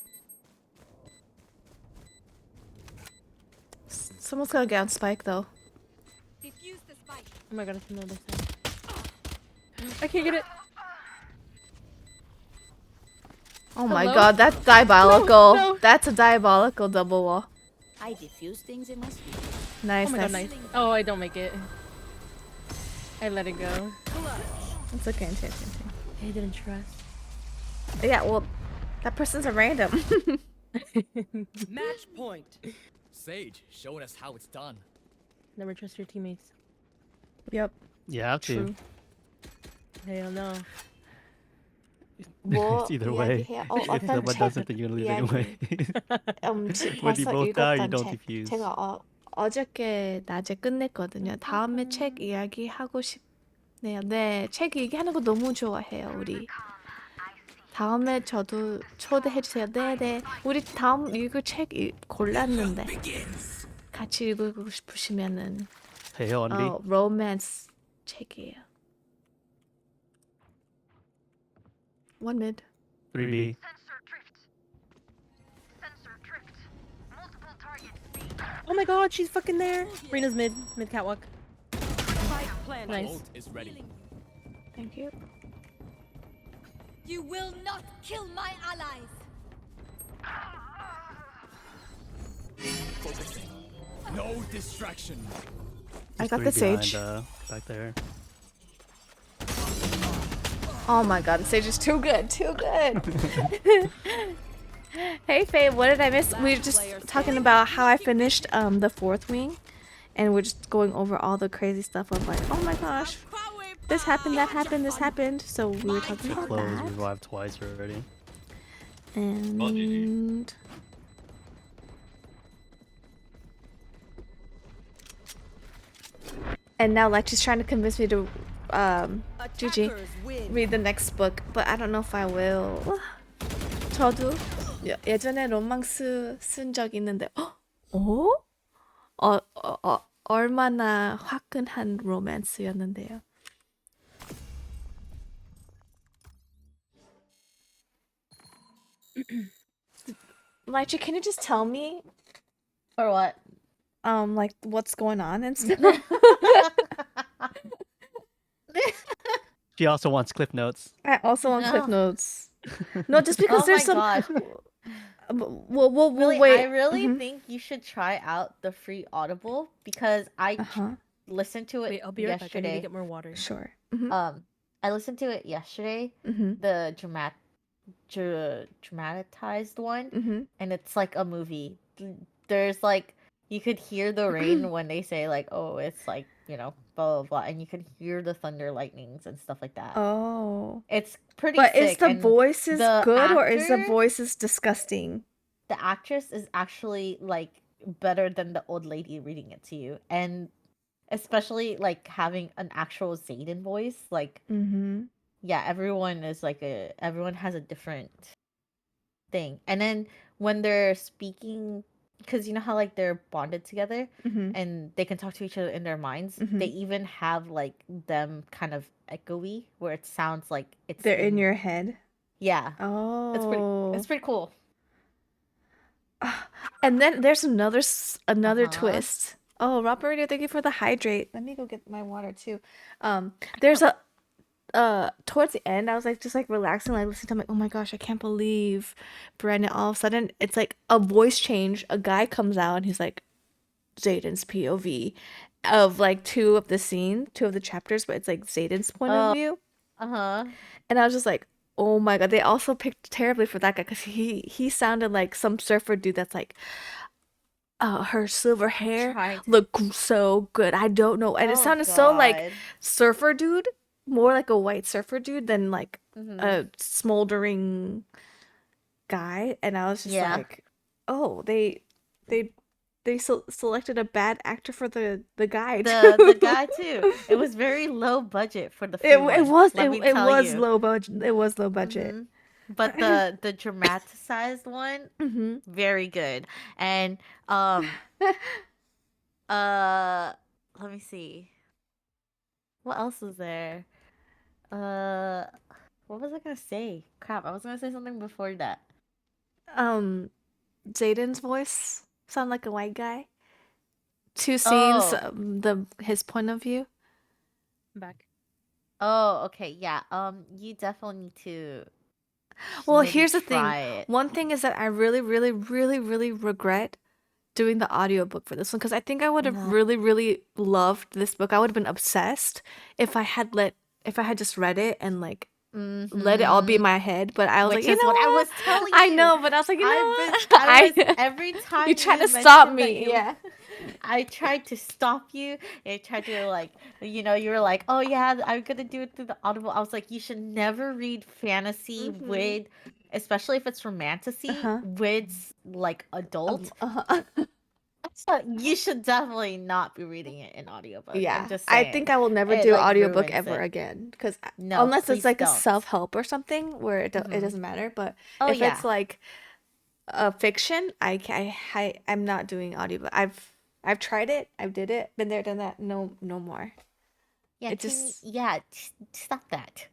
someone's gonna get on Spike though. Defuse the spike. Oh my god, I can know this thing. I can't get it. Oh my Hello? god, that's diabolical. No. That's a diabolical double wall. I defuse things in my speed. Nice, Oh my god, nice. Oh, I don't make it. I let it go. It's okay, I didn't trust. Yeah, well, that person's a random. Match point. Sage, showing us how it's done. Never trust your teammates. Yep. You have to. True. Hell no. 뭐 It's either way. 이야기해요? If 어떤 someone 책 doesn't, then you're gonna lose anyway. When you 봐서 both die, you 읽었던 don't 책. defuse. 제가 어저께 낮에 끝냈거든요. 다음에 책 이야기 하고 싶네요. 네, 책 얘기하는 거 너무 좋아해요, 우리. 다음에 저도 초대해 주세요. 네, 네. 우리 다음 읽을 책 골랐는데 같이 읽고 싶으시면은 해요, 언니. 로맨스 책이에요. One mid. 3B. Oh my god, she's fucking there. Rena's mid catwalk. Spike planted. Nice. Is ready. Thank you. You will not kill my allies. No distraction. I got There's the three sage. behind, back there. Oh my god, the sage is too good, too good. Hey Faye, what did I miss? We were just talking about how I finished the fourth wing, and we're just going over all the crazy stuff of like, oh my gosh, this happened, that happened, this happened. So we were talking about Close, that. revived twice already. And now like she's trying to convince me to GG Attackers win. read the next book, but I don't know if I will. 저도 예전에 로망스 쓴 적 있는데 얼마나 화끈한 로맨스였는데요. Lychee, can you just tell me For what? like what's going on and stuff? She also wants clip notes. I also want clip No. notes. No, just because Oh there's my some. gosh. We'll Really, wait. I really Mhm. think you should try out the free Audible because I Uh-huh. listened to it Wait, I'll be right back. I need to yesterday. get more water. Sure. Mhm. I listened to it yesterday, Mhm. the dramatized one, Mhm. and it's like a movie. There's like you could hear the rain when they say like, oh, it's like, you know, blah blah blah, and you could hear the thunder lightnings and stuff like that. Oh. It's pretty But sick. is the and voices the good or is the actor- voices disgusting? the actress is actually like better than the old lady reading it to you, and especially like having an actual Zayden voice, like Mm-hmm. yeah, everyone has a different thing. And then when they're speaking, because you know how like they're bonded together Mm-hmm. and they can talk to each other in their minds, Mhm. they even have like them kind of echoey where it sounds like it's They're in your head. yeah. Oh. It's pretty cool. And then there's another Uh-huh. twist. Oh, Rob Marino, thank you for the hydrate. Let me go get my water too. There's a towards the end, I was like just like relaxing, like listening to. I'm like, oh my gosh, I can't believe Brandon. All of a sudden, it's like a voice change. A guy comes out and he's like, Zayden's POV of like two of the chapters, but it's like Zayden's point of view. Uh-huh. And I was just like, oh my god, they also picked terribly for that guy because he sounded like some surfer dude that's like, her silver hair Trying to- looked so good. I don't know, and it Oh, sounded so like God. surfer dude, more like a white surfer dude than like Mhm. a smoldering guy. And I was just Yeah. like, oh, they selected a bad actor for the guy the too. guy too. It was very low budget for the free It one, was let me it tell was you. low budget. It was low budget. Mhm. But the dramatized one, Mm-hmm. very good. And let me see. What else was there? What was I gonna say? Crap, I was gonna say something before that. Jaden's voice sound like a white guy. Two scenes, Oh. his point of view. I'm back. Oh, okay, yeah. You definitely need to Well, maybe here's the thing. try it. One thing is that I really, really, really, really regret doing the audiobook for this one because I think I would have No. really, really loved this book. I would have been obsessed if I had just read it and like let it all be in Mhm. my head. But I was Which like, you is know what I what? was telling I you. know, but I was like, you know I've what? been, I was every time you trying to mentioned stop that me? you- Yeah. I tried to stop you. I tried to like, you were like, oh yeah, I'm gonna do it through the Audible. I was like, you should never read fantasy with, especially if it's romantasy, with like adult. You should definitely not be reading it in audiobook. I'm Yeah, just I saying. think I will never It do like audiobook ruins ever it. again because No, unless it's please like a don't. self-help or something where it Mhm. doesn't matter, but Oh if it's yeah. like a fiction, I'm not doing audiobook. I've tried it, I did it, been there, done that. No, no more. Yeah, It just stop that.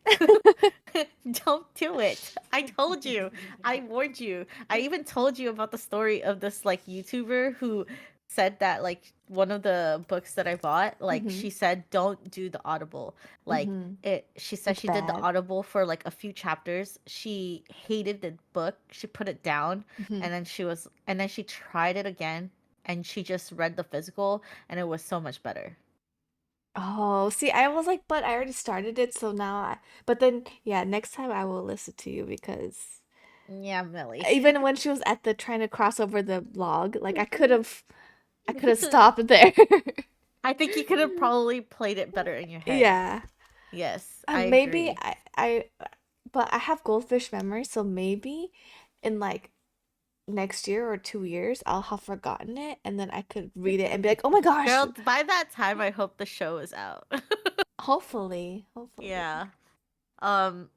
Don't do it. I told you. I warned you. I even told you about the story of this like YouTuber who said that like one of the books that I bought, like she said don't do the Audible. Like she said it's she did the bad. Audible for like a few chapters. She hated the book. She put it down and then she tried it again and she just read the physical and it was so much better. Oh, see, I was like, but I already started it, so now but then, yeah, next time I will listen to you because Yeah, Millie. even when she was at the trying to cross over the log, like I could have stopped there. I think you could have probably played it better in your head. Yeah. Yes, I Maybe agree. but I have goldfish memory, so maybe in like next year or 2 years, I'll have forgotten it, and then I could read it and be like, "Oh my gosh!" Girl, by that time I hope the show is out. Hopefully, Yeah. Um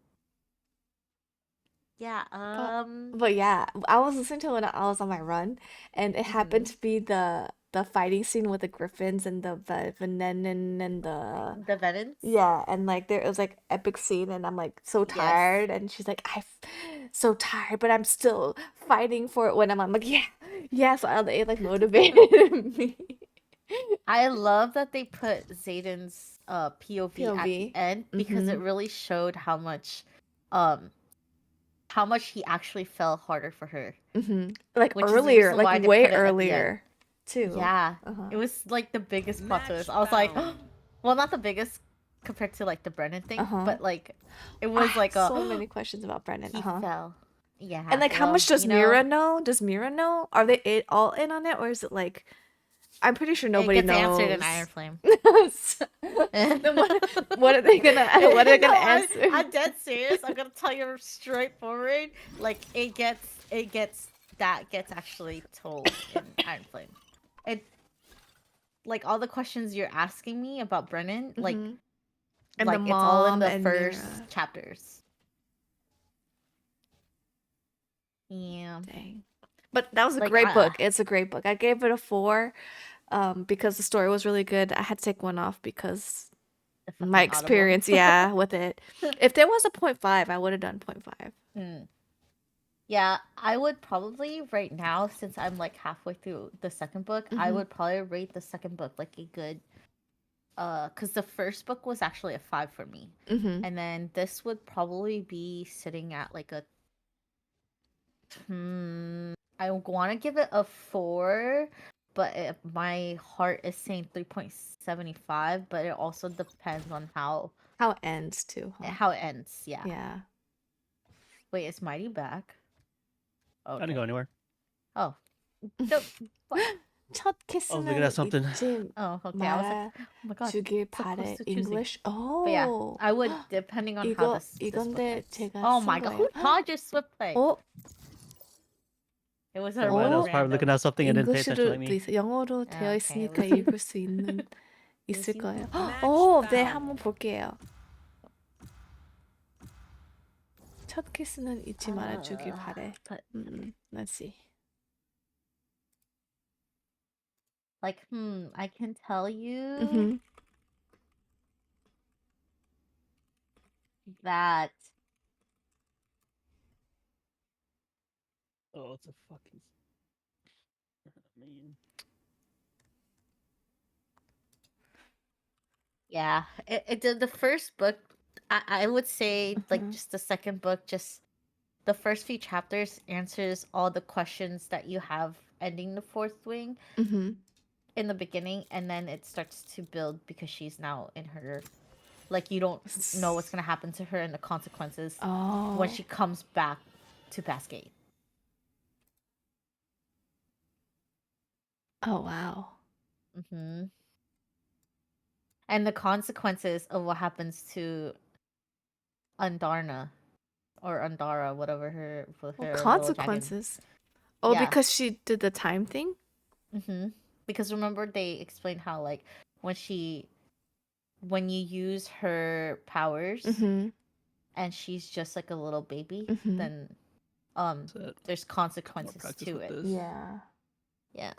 yeah, But but yeah, I was listening to it when I was on my run, and it happened mhm. to be the fighting scene with the griffins and the venenin and the The Venons? yeah, and like there it was like epic scene, and I'm like so Yes. tired, and she's like so tired, but I'm still fighting for it when I'm like yeah, yeah, so it like motivated me. I love that they put Zayden's POV at the POV. end because it really showed um how much he actually fell harder for her, Like which is the earlier, reason like why they way put it at the end. earlier too. Yeah, Uh-huh. it was like the biggest plot Match twist. I was like, found. well, not the biggest compared to like the Brennan thing, Uh-huh. but like it I was have like so many questions about Brennan. he Uh-huh. fell. Yeah, And like, how well, much does Mira know? Does Mira know? Are they all in on it, or is it like, I'm pretty sure it nobody gets answered in Iron knows. Flame. Then what are they gonna what are they No, gonna answer? I'm dead serious. I'm gonna tell you straightforward. Like that gets actually told in Iron Flame. It like all the questions you're asking me about Brennan, And the like it's all in mom the and first Mira. chapters. Yeah. Dang. But that was a Like great book. It's a great book. I gave it a 4, because the story was really good. I had to take one off because the my fucking Audible. experience, yeah, with it. If there was a 0.5, I would have done 0.5. Yeah, I would probably right now, since I'm like halfway through the second book, I would probably rate the second book like a good because the first book was actually a 5 for me. And then this would probably be sitting at like a I want to give it a 4, but my heart is saying 3.75, but it also depends on how How it ends too, huh? how it ends. Yeah. Yeah. Wait, is Mighty back? I didn't go anywhere. Oh. No, what? 첫 I was looking at 키스는 something. 잊지 Oh, okay. I was like, oh my god, 말아주길 so close 바래. to choosing. English. But yeah, Oh. I would depending on how this book 이건데 ends. 제가 Oh 쓴 my god, 거예요. who taught you Swift Play? 어? It was a Never mind, I was probably random. looking at something and didn't pay attention 잉글리시로 like me. please. 영어로 되어 Okay, 있으니까 Lucy. 읽을 수 있을 Lucy? 거예요. Match 오, 네, found. 한번 볼게요. 첫 키스는 잊지 말아주길 바래. But Let's see. like, I can tell you that Oh, it's a fucking man. yeah, the first book. I would say like just the second book, just the first few chapters answers all the questions that you have ending the fourth wing in the beginning, and then it starts to build because she's now in her like you don't know what's gonna happen to her and the consequences when she comes back to Basgate. Oh, wow. Mm-hmm. And the consequences of what happens to Andarna or Andara, whatever her What little dragon. consequences? Oh, Yeah. because she did the time thing? Mm-hmm. Because remember they explained how like when you use her powers Mm-hmm. and she's just like a little baby, Mhm. then That's it. there's More consequences practice to with it. this. Yeah. Yeah.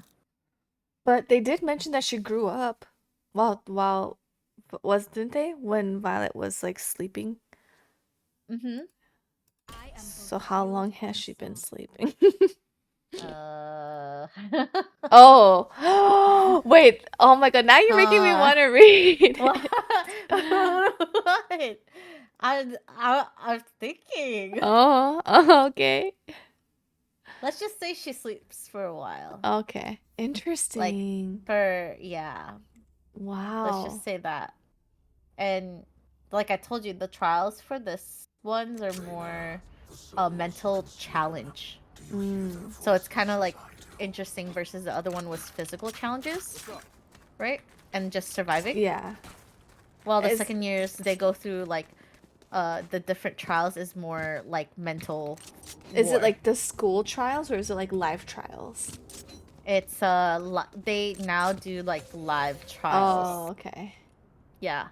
But they did mention that she grew up while didn't they? When Violet was like sleeping. Mm-hmm. I am So both how shield long has and she been sword. sleeping? Oh. Wait. Oh my god, now you're making me want to read. What? What? I'm thinking. Oh, okay. Let's just say she sleeps for a while. Okay. Interesting. Yeah. Wow. Let's just say that. And like I told you, the trials for this ones are more a mental challenge. Mm. So it's kind of like interesting versus the other one was physical challenges, right? And just surviving. Yeah. While the Is- second years they go through like the different trials is more like mental. Is it war. like the school trials or is it like live trials? It's they now do like live trials. Oh, okay. Yeah.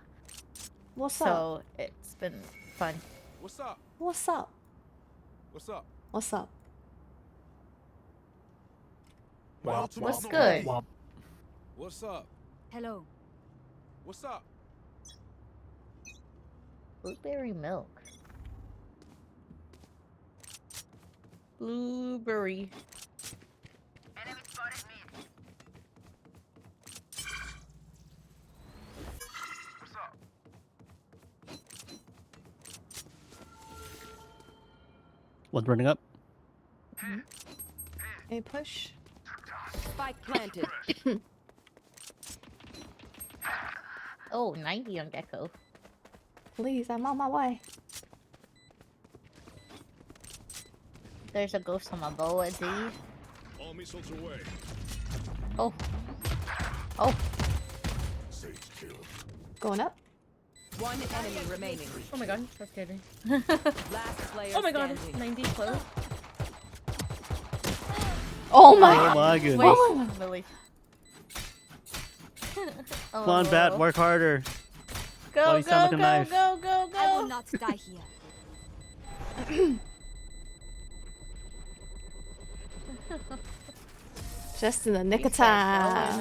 What's up? So it's been fun. What's up? What's up? What's up? What's up? What's good? What's up? Hello. What's up? Blueberry milk. Blueberry. One's running up. A push. Spike planted. Oh, 90 on Gecko. Please, I'm on my way. There's a ghost on my bow at D. All missiles away. Oh. Oh. Sage kill. Going up. One enemy remaining. Oh my god, that scared me. Last player Oh my god, standing. 90 close. Oh my Oh god. my goodness. Wait, Millie. Come on, Bat, work harder. Why do Go, you sound like a knife? go, I will go. not die here. Just in the nick of He starts time.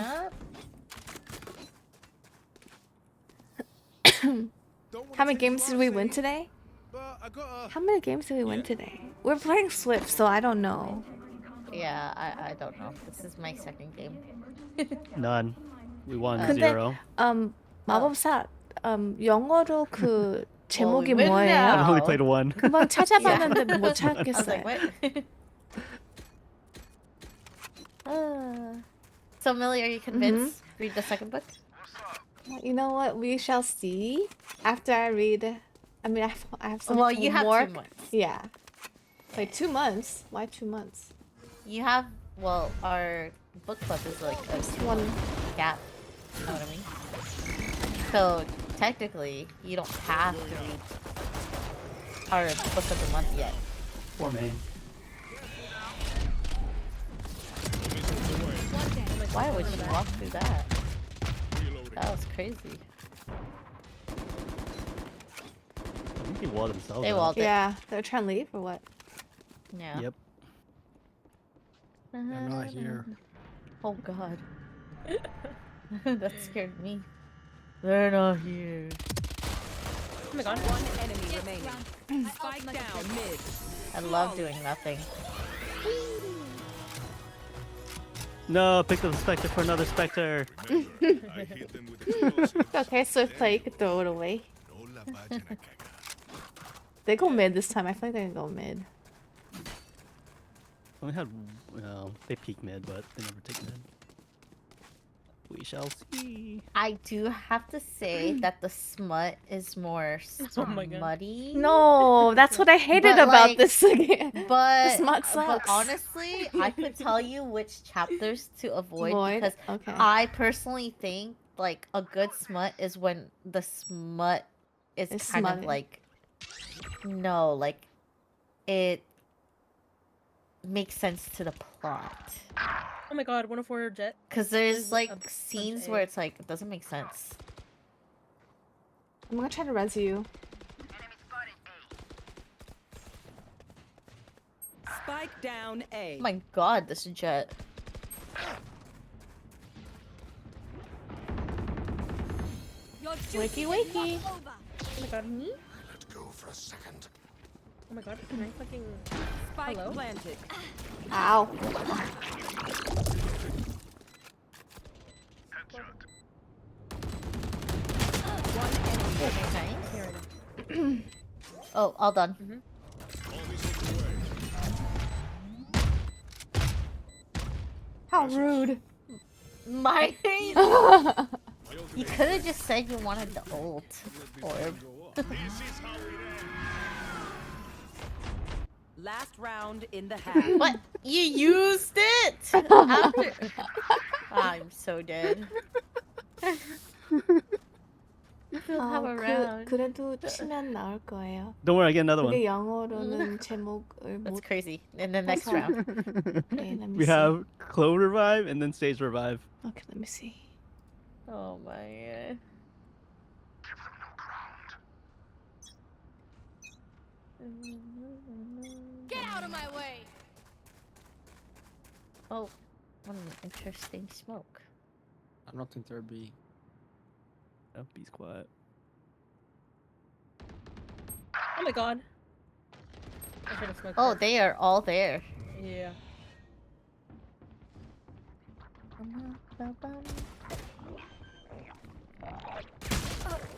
rolling up. How many games did we win today? But I got How many games did we win today? We're playing Swift, so I don't know. Yeah, I don't know. This is my second game. None. We won 근데 0. 마법사 영어로 그 제목이 win 뭐예요? now. I only played 1. 금방 찾아봤는데 못 I was 찾겠어요. like, what? So, Millie, are you convinced? Read the second book? You know what? We shall see after I read. I mean, I have some Well, you have homework. 2 months. Yeah. Wait, 2 months? Why 2 months? You have, well, our book club is like a One. gap. You know what I mean? So, technically, you don't have to read our book of the month yet. Poor main. Why would you walk through that? That was crazy. I think they walled themselves They out. walled it. Yeah, they're trying to leave or what? Yeah. Yep. They're not here. Oh god. That scared me. They're not here. Oh my god. One enemy remaining. Spike down mid. I love doing nothing. No, pick up the Spectre for another Spectre. I hit them with explosives. Okay, Swift play. You could throw it away. No la vayan a cagar. They go mid this time. I feel like they're gonna go mid. Only had, well, they peek mid, but they never take mid. We shall see. I do have to say that the smut is more Oh my God. smutty. No, that's what I hated But, about like, this again. But smut but sucks. honestly, I could tell you which chapters to avoid Void? because Okay. I personally think like a good smut is when the smut is It's kind of smutty. like no, like it makes sense to the plot. Oh my God, 104 jet. Cause There's there's a like bunch scenes of where A. it's like it doesn't make sense. I'm gonna try to res you. Spike down A. Oh my god, this jet. Your Wakey, duty is wakey. not over. Oh my God, me? Let go for a second. Oh my God, can I fucking... Spike Hello? planted. Ow. One enemy. Okay. Here I go. Oh, all done. All missiles away. How rude. My My You ultimate could have just said you wanted the ult let this orb. thing go off. This is how it ends. Last round in the half. What? You used it? After... I'm so dead. You still have a round. 그래도 치면 나올 거예요. Don't worry, I get another 그게 one. 영어로는 제목을 That's 못. crazy. In the next round. Okay, let me We see. have Clone Revive and then Stage Revive. Okay, let me see. Oh my god. Get out of my way. Oh, what an interesting smoke. I don't think there'd be. Oh, B's quiet. Oh my God. I should have smoked Oh, first. they are all there. Yeah.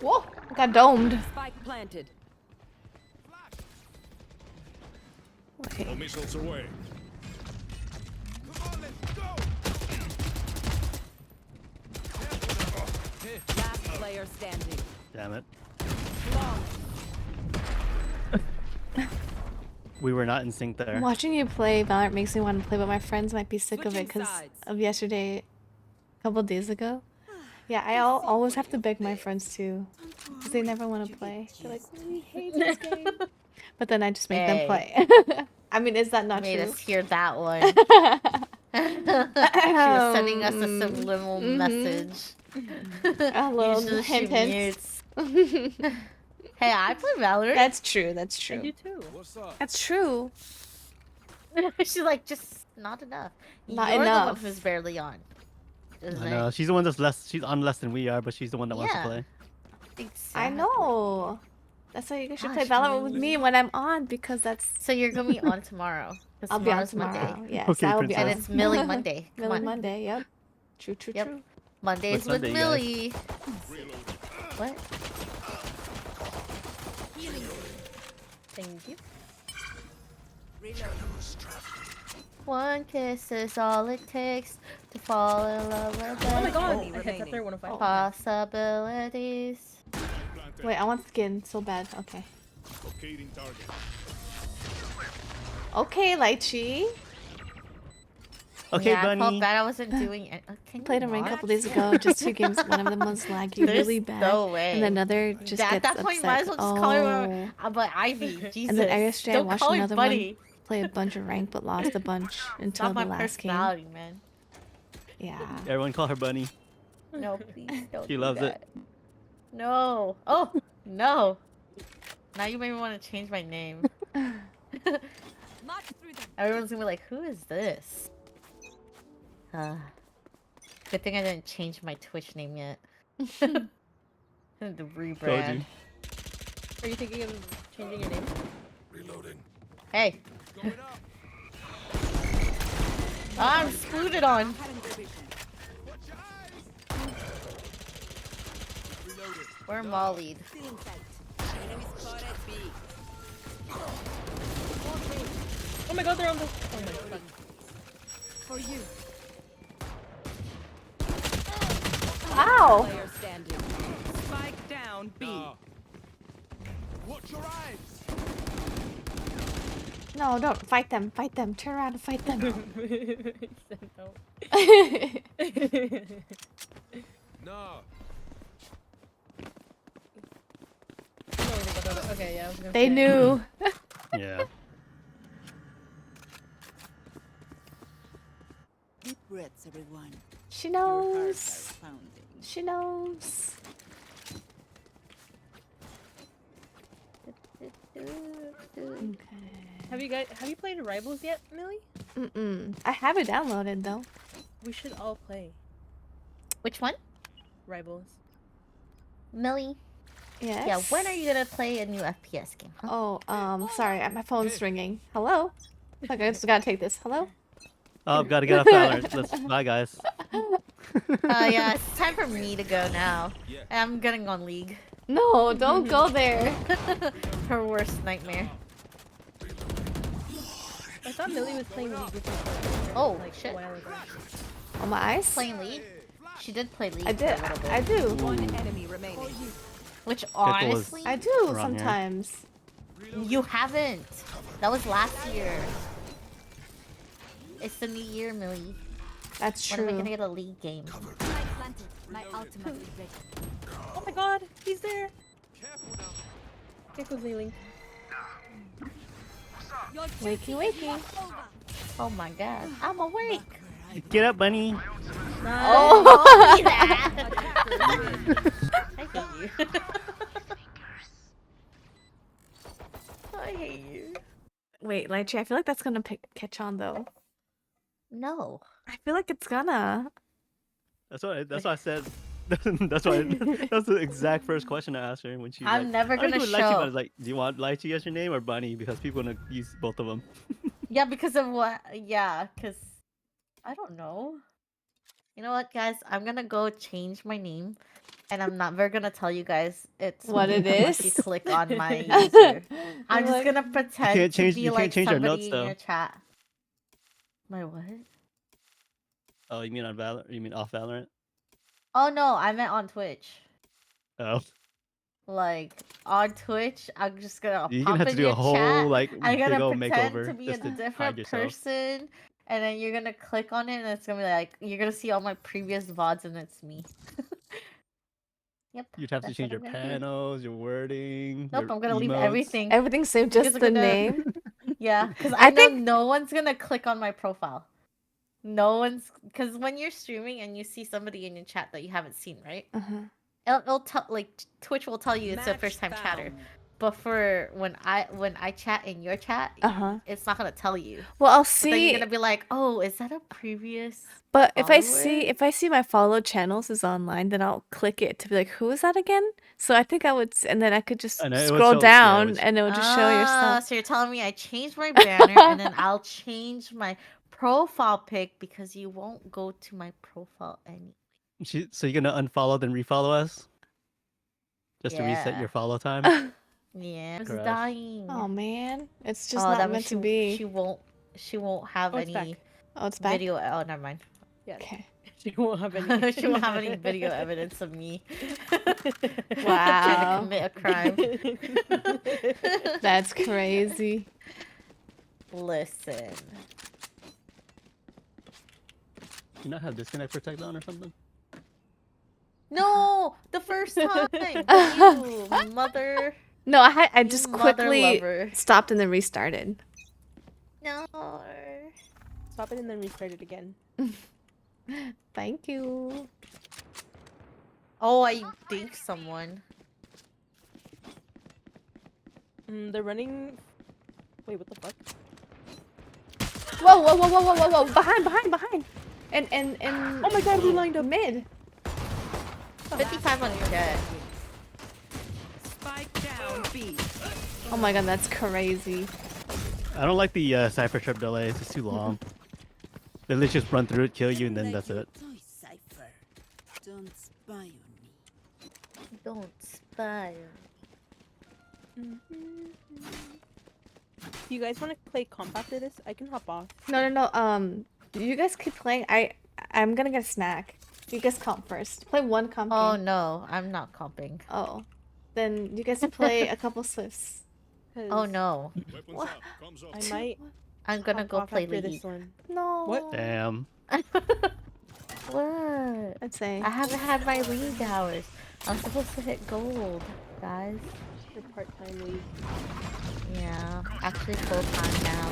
Whoa! I got domed. Spike planted. All missiles away. Come on, let's go. Last player standing. Damn it. Long. We were not in sync there. Watching you play Valorant makes me want to play, but my friends might be sick of it Switching because sides. of yesterday, a couple days ago. Yeah, I always have to beg my friends to, because they never want to play. They're like, we hate this game. But then I just make them play. I mean, is that not Made true? us hear that one. She was sending us a subliminal message. A little Usually she hint, hint. mutes. Hey, I play Valorant. That's true. That's I do true. too. What's up? That's true. She's like, just not enough. Not You're the one enough. who's barely on. Just I know. She's the one that's less. She's on less than we are, but she's the one that wants to Yeah. play. I know. That's why you guys should play Gosh, Valorant with me when I'm on, because that's. So you're gonna be on tomorrow. 'Cause I'll be on tomorrow's tomorrow. Monday. Yes, Okay, I will be princess. on. And it's Millie Monday. Come Millie on. Monday. Yep. True. True. Yep. True. Mondays What's with Sunday, guys? Millie. What? Thank you. One kiss is all it takes to fall in love with Oh my it. God. Enemy I hit remaining. there 105. Possibilities. Planted. Wait, I want skin so bad. Okay. Locating target. Okay, Lychee. Okay, yeah, I Bunny. felt bad I wasn't doing it. Can Played you a rank a not? couple days ago. Just 2 games. One of them was laggy There's really bad. no way. And another just At gets that point, might as well upset. just call Oh. her but Ivy. Jesus. And then yesterday I Don't watched call her another buddy. one. Play a bunch of rank, but lost a bunch until Not my the last game. personality, man. Yeah. Everyone call her Bunny. No, please don't. She do loves that. No. Oh no. Now you made me want to change my name. March through them. Everyone's gonna be like, "Who is this?" Good thing I didn't change my Twitch name yet. The rebrand. Are you thinking of changing your name? Reloading. Hey, Going up. I'm spooted on. Watch your eyes. Reloaded. We're mollied. Enemy spotted B. Oh my God, they're on the. Oh my God. For you. Ow! Player standing. Spike down B. Nah. Watch your eyes. No, don't fight them. Fight them. Turn around and fight them. He said no. Nah. Okay, yeah, I was gonna They say. knew. Yeah. Deep breaths, everyone. She Your hearts knows. are pounding. She knows. Okay. Have you played Rivals yet, Millie? Mm-mm. I have it downloaded though. We should all play Which one? Rivals. Millie? Yes. Yeah, when are you gonna play a new FPS game? Huh? Oh, sorry, my phone's ringing. Hello? Okay, I just gotta take this. Hello? Oh, gotta get off Valorant. Let's bye, guys. Yeah, it's time for me to go now. Yeah. I'm getting on League. No, don't go there. Her worst nightmare. I thought Millie was playing League with me. Oh, like shit. a while ago. On my eyes? Playing League? She did play League I for a did. little bit. I do. One enemy remaining. Which was- honestly, I do Around here. sometimes. you haven't. That was last year. It's the new year, Millie. That's When am I true. gonna get a League game? Spike planted. My ultimate is ready. Oh my god, he's there. Careful now. Gecko's healing. Your Wakey, wakey. over. Oh my god, I'm awake. Get up, bunny. Oh, be that. I hate you. I hate you. Wait, Lychee, I feel like that's gonna catch on though. No. I feel like it's gonna. That's what I said. That's why. That's the exact first question I asked her when she. I'm like, never "I wanna gonna do Lychee," but I show. was like, "Do you want Lychee as your name or Bunny?" Because people gonna use both of them. Yeah, because of what? Yeah, because I don't know. You know what, guys? I'm gonna go change my name, and I'm never gonna tell you guys it's What me it unless you is? click on my user. I'm just like- gonna pretend can't change- to be you can't like change your somebody notes, in though. your chat. My what? Oh, you mean on Valorant? You mean off Valorant? Oh no, I meant on Twitch. Oh, Like on Twitch, I'm just gonna you're pop gonna have to in do your a whole chat. like I'm big gonna old pretend makeover to be a just to hide different yourself. person, and then you're gonna click on it, and it's gonna be like you're gonna see all my previous VODs, and it's me. Yep. You'd have to that's change what your I'm gonna do. panels, your wording. Nope, your I'm gonna leave emotes. everything. Everything's same, Because just I'm the gonna- name. Yeah, because I I know think- no one's gonna click on my profile. No one's because when you're streaming and you see somebody in your chat that you haven't seen, right? Uh-huh. It'll tell like Twitch will tell you it's a Match first time chatter. found. But for when I chat in your chat, Uh-huh. it's not gonna tell you. Well, I'll But then see. you're gonna be like, oh, is that a previous? But follower? if I see my followed channels is online, then I'll click it to be like, who is that again? So I think I would, and then I could just I know, it would scroll show- yeah, it down would- and it would just show your stuff. So you're telling me I changed my banner and then I'll change my profile pic because you won't go to my profile any. So you're gonna unfollow then refollow us? Just to reset Yeah. your follow time? Yeah, I was Crush. dying. Oh man, it's just Oh, not that meant means to be. She won't have Oh, it's any back. Oh, it's back. video. Oh, never mind. Yeah. Okay. She won't have any. She won't have any video evidence of me trying Wow. to commit a crime. That's crazy. Listen. You not have disconnect protect on or something? No, the first time. You mother. No, I You just mother quickly lover. stopped and then restarted. No. Stop it and then restart it again. Thank you. Oh, I think someone. They're running. Wait, what the fuck? Whoa, whoa, whoa, whoa, whoa, whoa, whoa! Behind! And Oh my god, he lined up. mid. 55 on Jet. Spike down B. Oh my god, that's crazy. I don't like the cipher trip delays. It's too long. They literally just run through it, kill you, and then that's it. Toy cipher. Don't spy on me. Don't spy. Do you guys want to play comp after this? I can hop off. No. You guys keep playing. I'm gonna get a snack. You guys comp first. Play one comp Oh game. no, I'm not comping. Oh. Then you guys play a couple Swifts. Oh no, What? I might I'm gonna hop go off play after League. this one. No. What? Damn. What? I'd say. I haven't had my League hours. I'm supposed to hit gold, guys. Your part-time league. Yeah, actually full time now.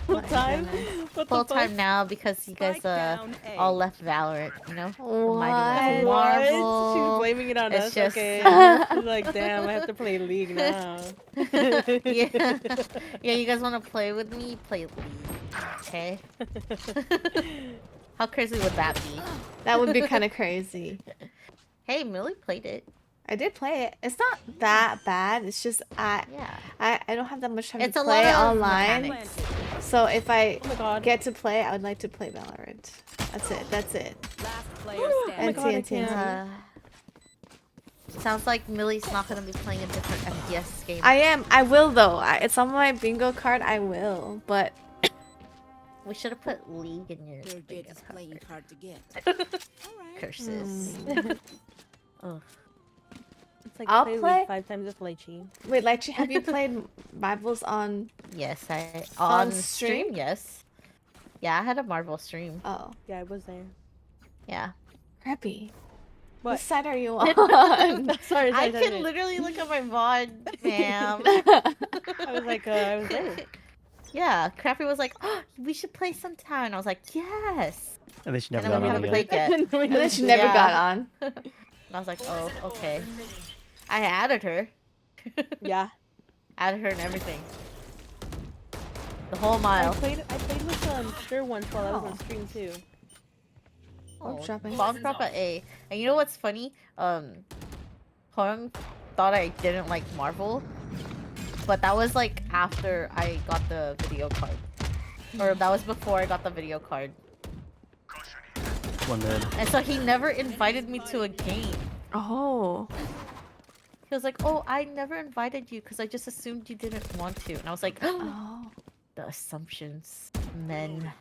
Full time? What Full the fuck? time now because you guys Spike down A. all left Valorant, you know? What? What? She's Marvel. blaming it on It's us. just- Okay. She's like, damn, I have to play League now. Yeah. Yeah, you guys want to play with me? Play League. Okay? How crazy would that be? That would be kind of crazy. Hey, Millie played it. I did play it. It's not that bad. It's just Yeah. I don't have that much time It's to a play lot of online. mechanics. So if I Oh my god. get to play, I would like to play Valorant. That's it. That's it. Last player Oh my standing. god, I NT. can't. Sounds like Millie's not gonna be playing a different FPS game. I am. I will though. It's on my bingo card. I will. But We should have put League in your Your bingo is card. playing hard to get. Curses. Ugh. It's like I'll play play- League 5 times with Lychee. wait, Lychee, have you played Bibles on? Yes, I On on stream. stream? Yes. Yeah, I had a Marvel stream. Oh, Yeah, I was there. Yeah. crappy. What? What side are you on? sorry, I sorry. can literally look at my VOD, ma'am. I was like, I was there. Yeah, Crappy was like, oh, we should play sometime. I was like, yes. And then she And never then got we on haven't again. played yet. And then she never Yeah. got on. And I was like, oh, okay. I added her. Yeah. Added her and everything. The whole I mile. played with Sure once while I was on stream too. Bomb dropping. Bomb drop at A. And you know what's funny? Hong thought I didn't like Marvel. But that was like after I got the video card. Or that was before I got the video card. One mid. And so he never invited me to a game. Oh. He was like, oh, I never invited you because I just assumed you didn't want to. And I was like, Oh. the assumptions. Men.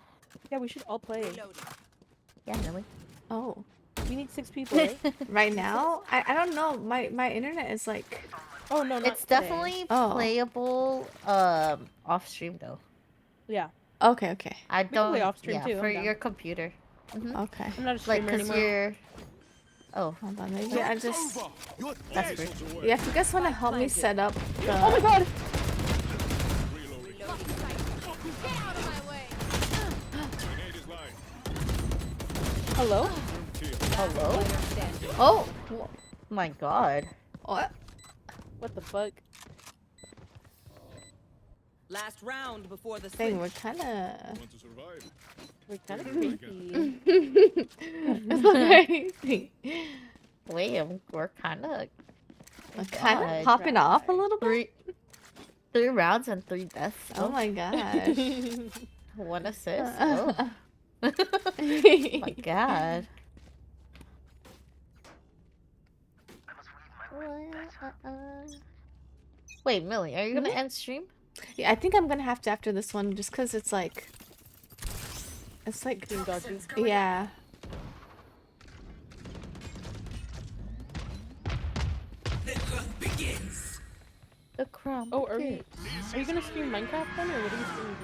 Yeah, we should all play. Yeah, Millie. Oh. We need 6 people, right? Right now, I don't know. My internet is like. Oh no, not It's today. definitely Oh. playable off stream though. Yeah. Okay. Okay. I can don't play off stream yeah, too, I'm for down. your computer. Mhm. Okay. I'm not a Like streamer cuz anymore. you're Oh, Hold on. Maybe I just. Over. You're That's dead. rude. Yeah, if you guys want to help me set up the. Oh my god! Reloading. Get out of my way. Grenade is lying. Hello? hello? Oh. My god. What? What the fuck? Last round before the Dang, switch. we're kind of. Want to survive? We're kind of creepy. Wait, we're kind of Kind of popping off a little bit. three rounds and 3 deaths. Oh my gosh. 1 assist. Oh. My god. Wait, Millie, are you gonna end stream? Yeah, I think I'm gonna have to after this one, just cause it's like. It's like. Being dodgy. Yeah. The crumb. Oh, are you gonna stream Minecraft then, or what are you streaming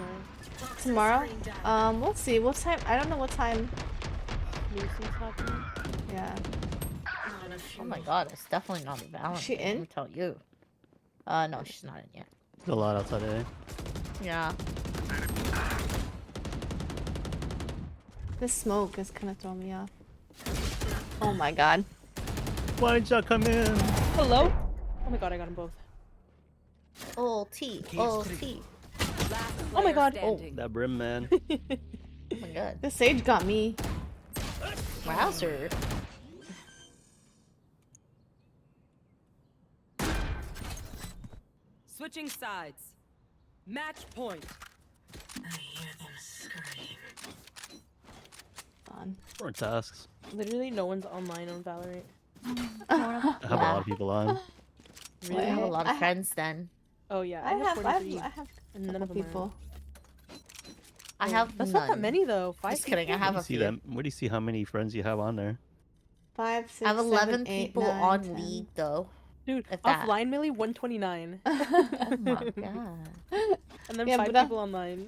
Tomorrow. We'll see. What time? I don't know what time. tomorrow? New Sims happening? Yeah. Oh my god, it's definitely not a balance. She Let me in? tell you. No, she's not in yet. There's a lot outside A. Yeah. This smoke is kind of throwing me off. Oh my god. Why didn't y'all come in? Hello? Oh my god, I got them both. Ulti. Ulti. Last Oh my player god. standing. That brim man. Oh my god. The sage got me. Wowzer. Switching sides. Match point. Fun. More tasks. Literally, no one's online on Valorant. I have a lot of people on. Really have a lot I of friends then. Oh yeah, I have 43, I have and a none of couple them people. I have That's none. not that many though. 5 Just kidding, I people? have Where a do you see few. them? Where do you see how many friends you have on there? 5, 6, I have 7, 11 8, people 9, on 10. League though. Dude, If that. offline Millie 129. Oh my god. And then Yeah, 5 but, people online.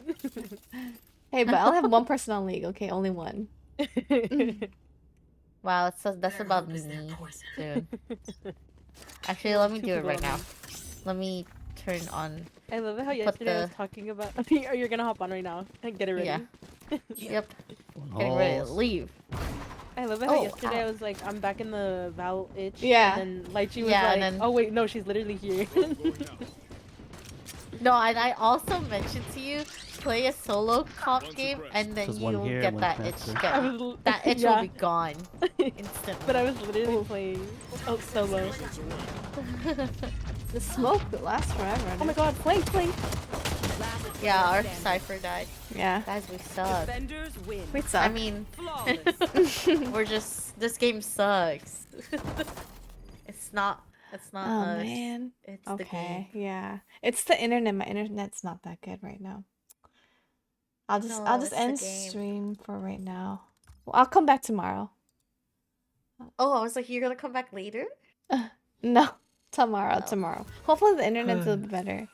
Hey, but I'll have one person on League, okay? Only one. Wow, that's about me soon. Actually, let me do it right now. Let me turn on. I love it how Put yesterday I was the- talking about. You're gonna hop on right now and get it ready. Yeah. Yep. Getting ready to leave. I love it how Oh, yesterday ow. I was like, I'm back in the Val itch. Yeah. And then Lychee was Yeah, like, and then- oh wait, no, she's literally here. No, and I also mentioned to you, play a solo comp One game, suppressed. and then Just one you'll here, get one that itch. faster. I was That itch yeah. will be gone instantly. But I was literally playing solo. Seconds away. The smoke that lasts forever. Oh my god, flank, flank! Yeah, our Cypher died. Yeah. Guys, we suck. Defenders win. We suck. I mean, Flawless. we're just... This game sucks. It's not Oh us. man. It's the game. Okay, yeah. It's the internet. My internet's not that good right now. I'll No, just it's the end game. stream for right now. Well, I'll come back tomorrow. Oh, I was like, you're gonna come back later? No, tomorrow, Oh. tomorrow. Hopefully the internet's a bit better.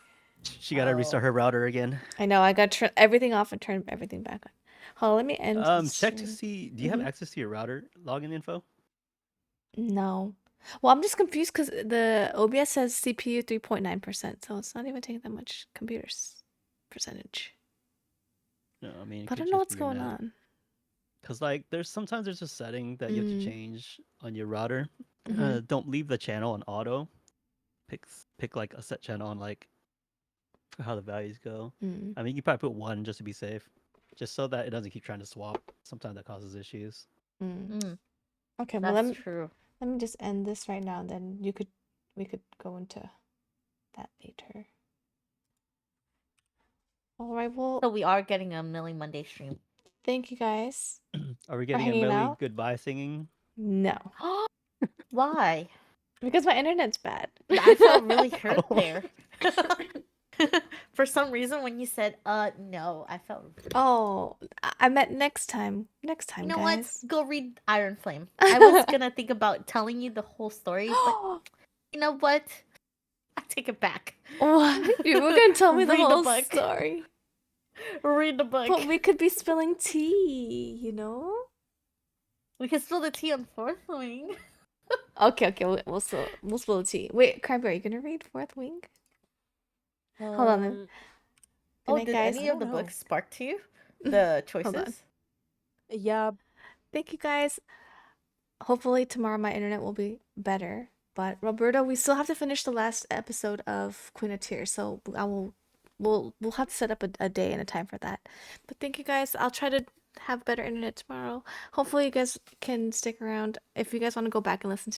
She gotta restart her router again. I know, I got everything off and turn everything back on. Hold on, let me end the Check to stream. see. Do you have access to your router login info? No. Well, I'm just confused because the OBS says CPU 3.9%, so it's not even taking that much computer's percentage. No, I mean. But I don't know what's going on. Cause like sometimes there's a setting that you have to change on your router. Mhm. Don't leave the channel on auto. Pick like a set channel on like how the values go. Mm. I mean, you probably put 1 just to be safe, just so that it doesn't keep trying to swap. Sometimes that causes issues. Okay, well That's true. let me just end this right now. Then we could go into that later. All right. Well, So we are getting a Millie Monday stream. thank you guys. Are we getting a hanging Millie out? goodbye singing? No, Why? because my internet's bad. I felt really hurt there. For some reason, when you said no, I felt. Oh, I meant next time. Next time, You know guys. what? Go read Iron Flame. I was gonna think about telling you the whole story, but you know what? I take it back. What? You were gonna tell me the Read the whole book. story. Read the book. But we could be spilling tea, you know? We can spill the tea on Fourth Wing. Okay, we'll spill the tea. Wait, Cranberry, you gonna read Fourth Wing? Hold on then. Good Oh, night, did guys. any of the books spark to you? The choices? Yeah. Thank you guys. Hopefully tomorrow my internet will be better. But Roberto, we still have to finish the last episode of Queen of Tears, so we'll have to set up a day and a time for that. But thank you guys. I'll try to have better internet tomorrow. Hopefully you guys can stick around. If you guys want to go back and listen to